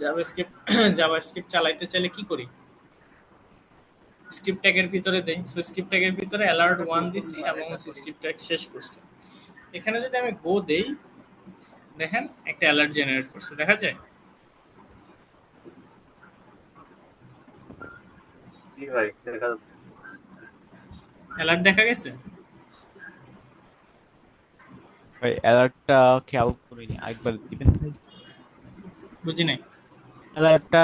জাভাস্ক্রিপ্ট জাভাস্ক্রিপ্ট চালাইতে চাইলে কি করি? স্ক্রিপ্ট ট্যাগের ভিতরে দেই। সো স্ক্রিপ্ট ট্যাগের ভিতরে অ্যালার্ট 1 দিছি এবং স্ক্রিপ্ট ট্যাগ শেষ করছি। এখানে যদি আমি গো দেই, দেখেন একটা অ্যালার্ট জেনারেট করছে, দেখা যায়? জি ভাই, দেখা যাচ্ছে। অ্যালার্ট দেখা গেছে? ভাই অ্যালার্টটা খেয়াল করিনি, আরেকবার দিবেন ভাই? বুঝি নাই। অ্যালার্টটা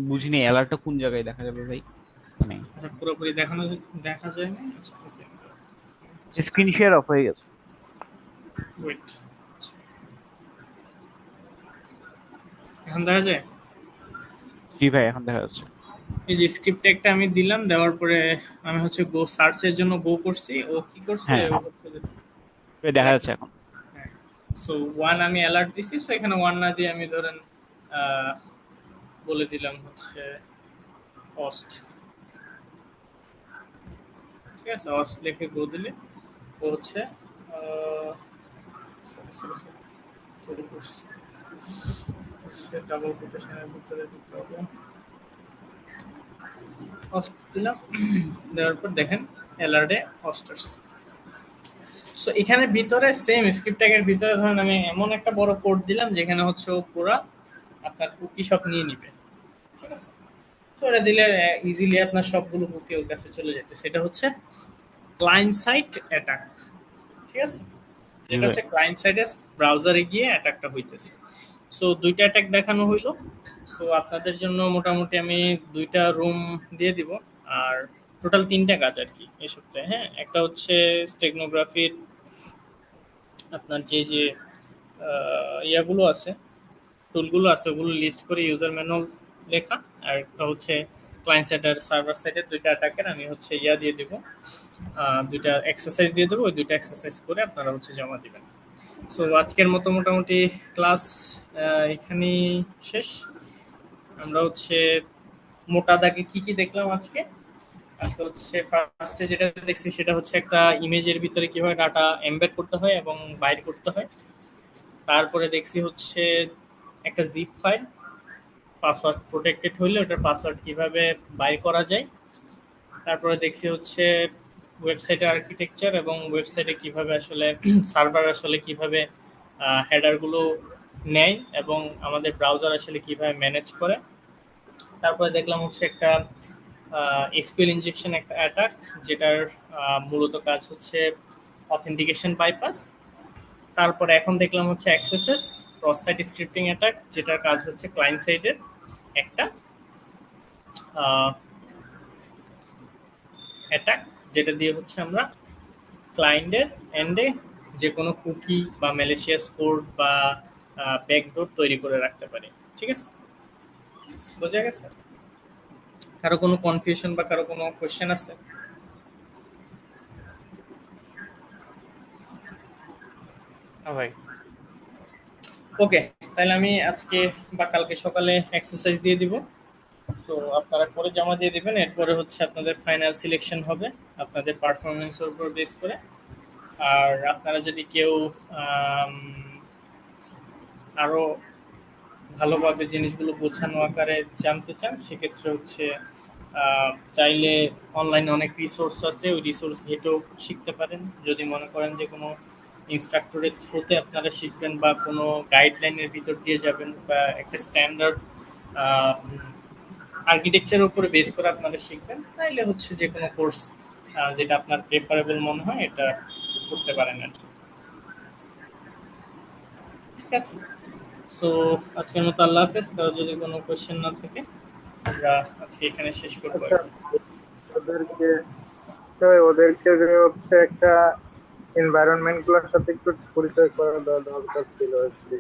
বুঝিনি, অ্যালার্টটা কোন জায়গায় দেখা যাবে ভাই? মানে আচ্ছা, পুরোপুরি দেখা যায় না। আচ্ছা, ওকে, স্ক্রিন শেয়ার অফ হয়ে গেছে। ওয়েট, এখন দেখা যায়? জি ভাই, এখন দেখা যাচ্ছে। এই যে স্ক্রিপ্ট ট্যাগটা আমি দিলাম, দেওয়ার পরে আমি হচ্ছে গো সার্চের জন্য গো করছি। ও কি করছে? হ্যাঁ, ও হচ্ছে যে দেখা যাচ্ছে এখন। হ্যাঁ, সো 1 আমি অ্যালার্ট দিছি। সো এখানে 1 না দিয়ে আমি ধরেন আহ, বলে দিলাম হচ্ছে অস্ট। ঠিক আছে, অস্ট লিখে গো দিলে ও হচ্ছে সরি সরি সরি চলে করছি হচ্ছে ডাবল কোটেশনের ভিতরে দিতে হবে। অস্ট দিলাম, দেওয়ার পর দেখেন অ্যালার্টে অস্টার্স। সো এখানে ভিতরে সেম স্ক্রিপ্ট ট্যাগের ভিতরে ধরেন আমি এমন একটা বড় কোড দিলাম যেখানে হচ্ছে ও পুরা আপনার কুকি সব নিয়ে নিবে, ঠিক আছে? তো এটা দিলে ইজিলি আপনার সবগুলো কুকি ওর কাছে চলে যেতে, সেটা হচ্ছে ক্লায়েন্ট সাইড অ্যাটাক, ঠিক আছে? যেটা হচ্ছে ক্লায়েন্ট সাইডে ব্রাউজারে গিয়ে অ্যাটাকটা হইতেছে। সো দুইটা অ্যাটাক দেখানো হইলো। সো আপনাদের জন্য মোটামুটি আমি দুইটা রুম দিয়ে দিব, আর টোটাল তিনটা কাজ আর কি এই সপ্তাহে। হ্যাঁ, একটা হচ্ছে স্টেগনোগ্রাফির আপনার যে যে ইয়াগুলো আছে, টুলগুলো আছে, ওগুলো লিস্ট করে ইউজার ম্যানুয়াল লেখা, আর একটা হচ্ছে ক্লায়েন্ট সাইড আর সার্ভার সাইডের দুইটা অ্যাটাকের আমি হচ্ছে ইয়া দিয়ে দেবো, দুইটা এক্সারসাইজ দিয়ে দেবো। ওই দুইটা এক্সারসাইজ করে আপনারা হচ্ছে জমা দিবেন। সো আজকের মতো মোটামুটি ক্লাস এখানেই শেষ। আমরা হচ্ছে মোটা দাগে কি কি দেখলাম আজকে? আজকে হচ্ছে ফার্স্টে যেটা দেখছি সেটা হচ্ছে একটা ইমেজের ভিতরে কিভাবে ডাটা এমবেড করতে হয় এবং বাইর করতে হয়। তারপরে দেখছি হচ্ছে একটা জিপ ফাইল পাসওয়ার্ড প্রোটেক্টেড হইলে ওটার পাসওয়ার্ড কিভাবে বাইর করা যায়। তারপরে দেখছি হচ্ছে ওয়েবসাইটের আর্কিটেকচার এবং ওয়েবসাইটে কিভাবে আসলে সার্ভার আসলে কিভাবে হেডারগুলো নেয় এবং আমাদের ব্রাউজার আসলে কিভাবে ম্যানেজ করে। তারপরে দেখলাম হচ্ছে একটা এসকিউএল ইনজেকশন একটা অ্যাটাক, যেটার মূলত কাজ হচ্ছে অথেন্টিকেশন বাইপাস। তারপরে এখন দেখলাম হচ্ছে XSS cross site scripting attack, যেটার কাজ হচ্ছে ক্লায়েন্ট সাইডের একটা অ্যাটাক, যেটা দিয়ে হচ্ছে আমরা ক্লায়েন্টের এন্ডে যে কোনো কুকি বা ম্যালিশিয়াস কোড বা ব্যাকডোর তৈরি করে রাখতে পারি, ঠিক আছে? বোঝা গেছে? কারো কোনো কনফিউশন বা কারো কোনো কোশ্চেন আছে? ভাই ওকে, তাহলে আমি আজকে বা কালকে সকালে এক্সারসাইজ দিয়ে দিব। তো আপনারা করে জমা দিয়ে দিবেন। এরপরে হচ্ছে আপনাদের ফাইনাল সিলেকশন হবে আপনাদের পারফরমেন্সের উপর বেস করে। আর আপনারা যদি কেউ আরো ভালোভাবে জিনিসগুলো গোছানো আকারে জানতে চান, সেক্ষেত্রে হচ্ছে চাইলে অনলাইনে অনেক রিসোর্স আছে, ওই রিসোর্স ঘেটেও শিখতে পারেন। যদি মনে করেন যে কোনো ইনস্ট্রাক্টরের থ্রুতে আপনারা শিখবেন বা কোনো গাইডলাইনের ভিতর দিয়ে যাবেন বা একটা স্ট্যান্ডার্ড আর্কিটেকচারের উপরে বেস করে আপনারা শিখবেন, তাইলে হচ্ছে যে কোনো কোর্স যেটা আপনার প্রেফারেবল মনে হয় এটা করতে পারেন আর কি। ঠিক আছে? সো আজকের মতো আল্লাহ হাফেজ। কারো যদি কোনো কোয়েশ্চেন না থাকে আমরা আজকে এখানে শেষ করবো আর কি। ওদেরকে ওদেরকে যে হচ্ছে একটা এনভায়রনমেন্ট গুলোর সাথে একটু পরিচয় করা দরকার ছিল actually।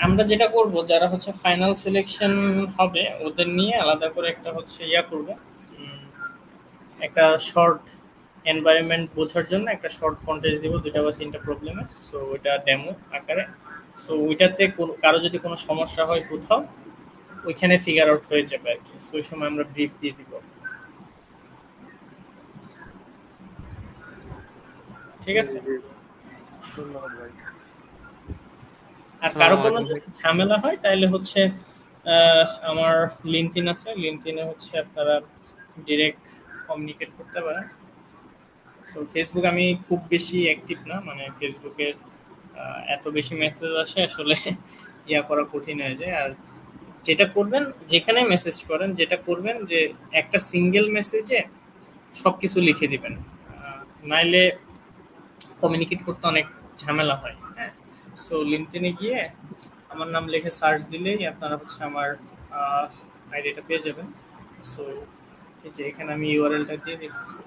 আমরা যেটা করব, যারা হচ্ছে ফাইনাল সিলেকশন হবে ওদের নিয়ে আলাদা করে একটা হচ্ছে ইয়া করব, একটা শর্ট এনভায়রনমেন্ট বোঝার জন্য একটা শর্ট কন্টেস্ট দিব, 2টা বা 3টা প্রবলেমের। সো ওইটা ডেমো আকারে। সো ওইটাতে কারো যদি কোনো সমস্যা হয় কোথাও, ওইখানে ফিগার আউট হয়ে যাবে আর কি। সো ওই সময় আমরা ব্রিফ দিয়ে দিব। ঠিক আছে? ধন্যবাদ ভাই। আর কারো কোনো যদি ঝামেলা হয় তাহলে হচ্ছে আমার লিঙ্কডইন আছে, লিঙ্কডইনে হচ্ছে আপনারা ডিরেক্ট কমিউনিকেট করতে পারেন। সো ফেসবুক আমি খুব বেশি অ্যাক্টিভ না, মানে ফেসবুকে এত বেশি মেসেজ আসে আসলে ইয়া করা কঠিন হয়ে যায়। আর যেটা করবেন, যেখানে মেসেজ করেন, যেটা করবেন যে একটা সিঙ্গেল মেসেজে সবকিছু লিখে দিবেন, নাইলে কমিউনিকেট করতে অনেক ঝামেলা হয়। হ্যাঁ, সো লিঙ্কডইনে গিয়ে আমার নাম লিখে সার্চ দিলেই আপনারা হচ্ছে আমার আইডিটা পেয়ে যাবেন। সো এই যে এখানে আমি ইউআরএলটা দিয়ে দিতেছি।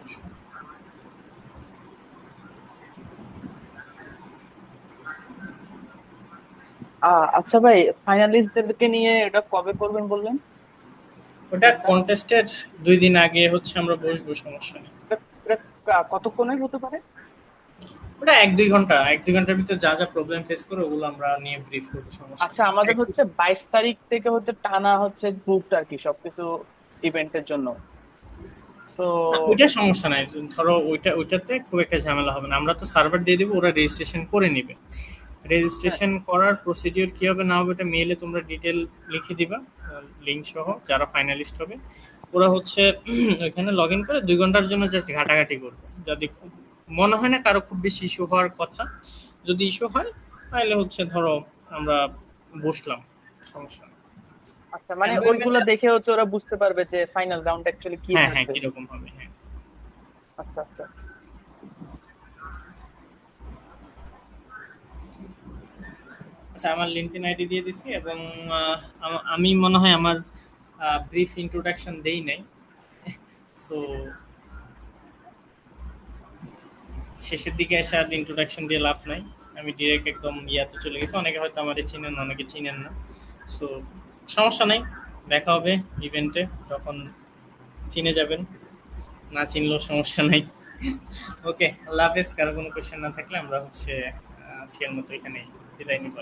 আচ্ছা ভাই, ফাইনালিস্টদেরকে নিয়ে এটা কবে করবেন বললেন? ওটা কন্টেস্টের 2 দিন আগে হচ্ছে আমরা বসবো, সমস্যা নেই। কতক্ষণের হতে পারে? ওটা 1-2 ঘন্টা, 1-2 ঘন্টার ভিতরে যা যা প্রবলেম ফেস করে ওগুলো আমরা নিয়ে ব্রিফ করবো, সমস্যা আচ্ছা, আমাদের হচ্ছে 22 তারিখ থেকে হচ্ছে টানা হচ্ছে বুকড আর কি সবকিছু ইভেন্টের জন্য। তো ওইটা সমস্যা নাই, ধরো ওইটাতে খুব একটা ঝামেলা হবে না। আমরা তো সার্ভার দিয়ে দেবো, ওরা রেজিস্ট্রেশন করে নিবে। রেজিস্ট্রেশন করার প্রসিডিওর কি হবে না হবে এটা মেইলে তোমরা ডিটেল লিখে দিবা, লিঙ্ক সহ। যারা ফাইনালিস্ট হবে ওরা হচ্ছে ওইখানে লগ ইন করে 2 ঘন্টার জন্য জাস্ট ঘাটাঘাটি করবে। যদি মনে হয় না কারো খুব বেশি ইস্যু হওয়ার কথা, যদি ইস্যু হয় তাহলে হচ্ছে ধরো আমরা বসলাম, সমস্যা নেই। আচ্ছা, মানে ওইগুলো দেখে হচ্ছে ওরা বুঝতে পারবে যে ফাইনাল রাউন্ড অ্যাকচুয়ালি কি হ্যাঁ হ্যাঁ থাকবে। কিরকম হবে। হ্যাঁ আচ্ছা আচ্ছা আচ্ছা, আমার লিঙ্কডইন আইডি দিয়ে দিছি এবং আমি মনে হয় আমার ব্রিফ ইন্ট্রোডাকশন দেই নাই। সো শেষের দিকে এসে আর ইন্ট্রোডাকশন দিয়ে লাভ নাই, আমি ডিরেক্ট একদম ইয়াতে চলে গেছি। অনেকে হয়তো আমাদের চিনেন, অনেকে চিনেন না। সো সমস্যা নাই, দেখা হবে ইভেন্টে, তখন চিনে যাবেন, না চিনলেও সমস্যা নাই। ওকে, আল্লাহ হাফেজ। কারো কোনো কোয়েশ্চেন না থাকলে আমরা হচ্ছে আজকের মতো এখানেই বিদায় নিব।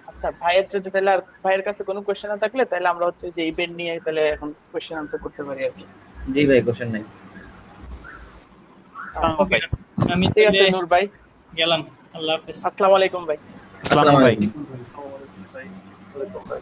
আচ্ছা, ভাইয়ের যদি তাহলে আর ভাইয়ের কাছে কোনো কোশ্চেন না থাকলে তাহলে আমরা হচ্ছে যে ইভেন্ট নিয়ে তাহলে এখন কোশ্চেন আনসার করতে পারি আর কি। জি ভাই, কোশ্চেন নাই। ওকে, আমি ঠিক আছে নূর ভাই, গেলাম। আল্লাহ হাফেজ। আসসালামু আলাইকুম ভাই। আসসালামু আলাইকুম। ওয়ালাইকুম ভাই।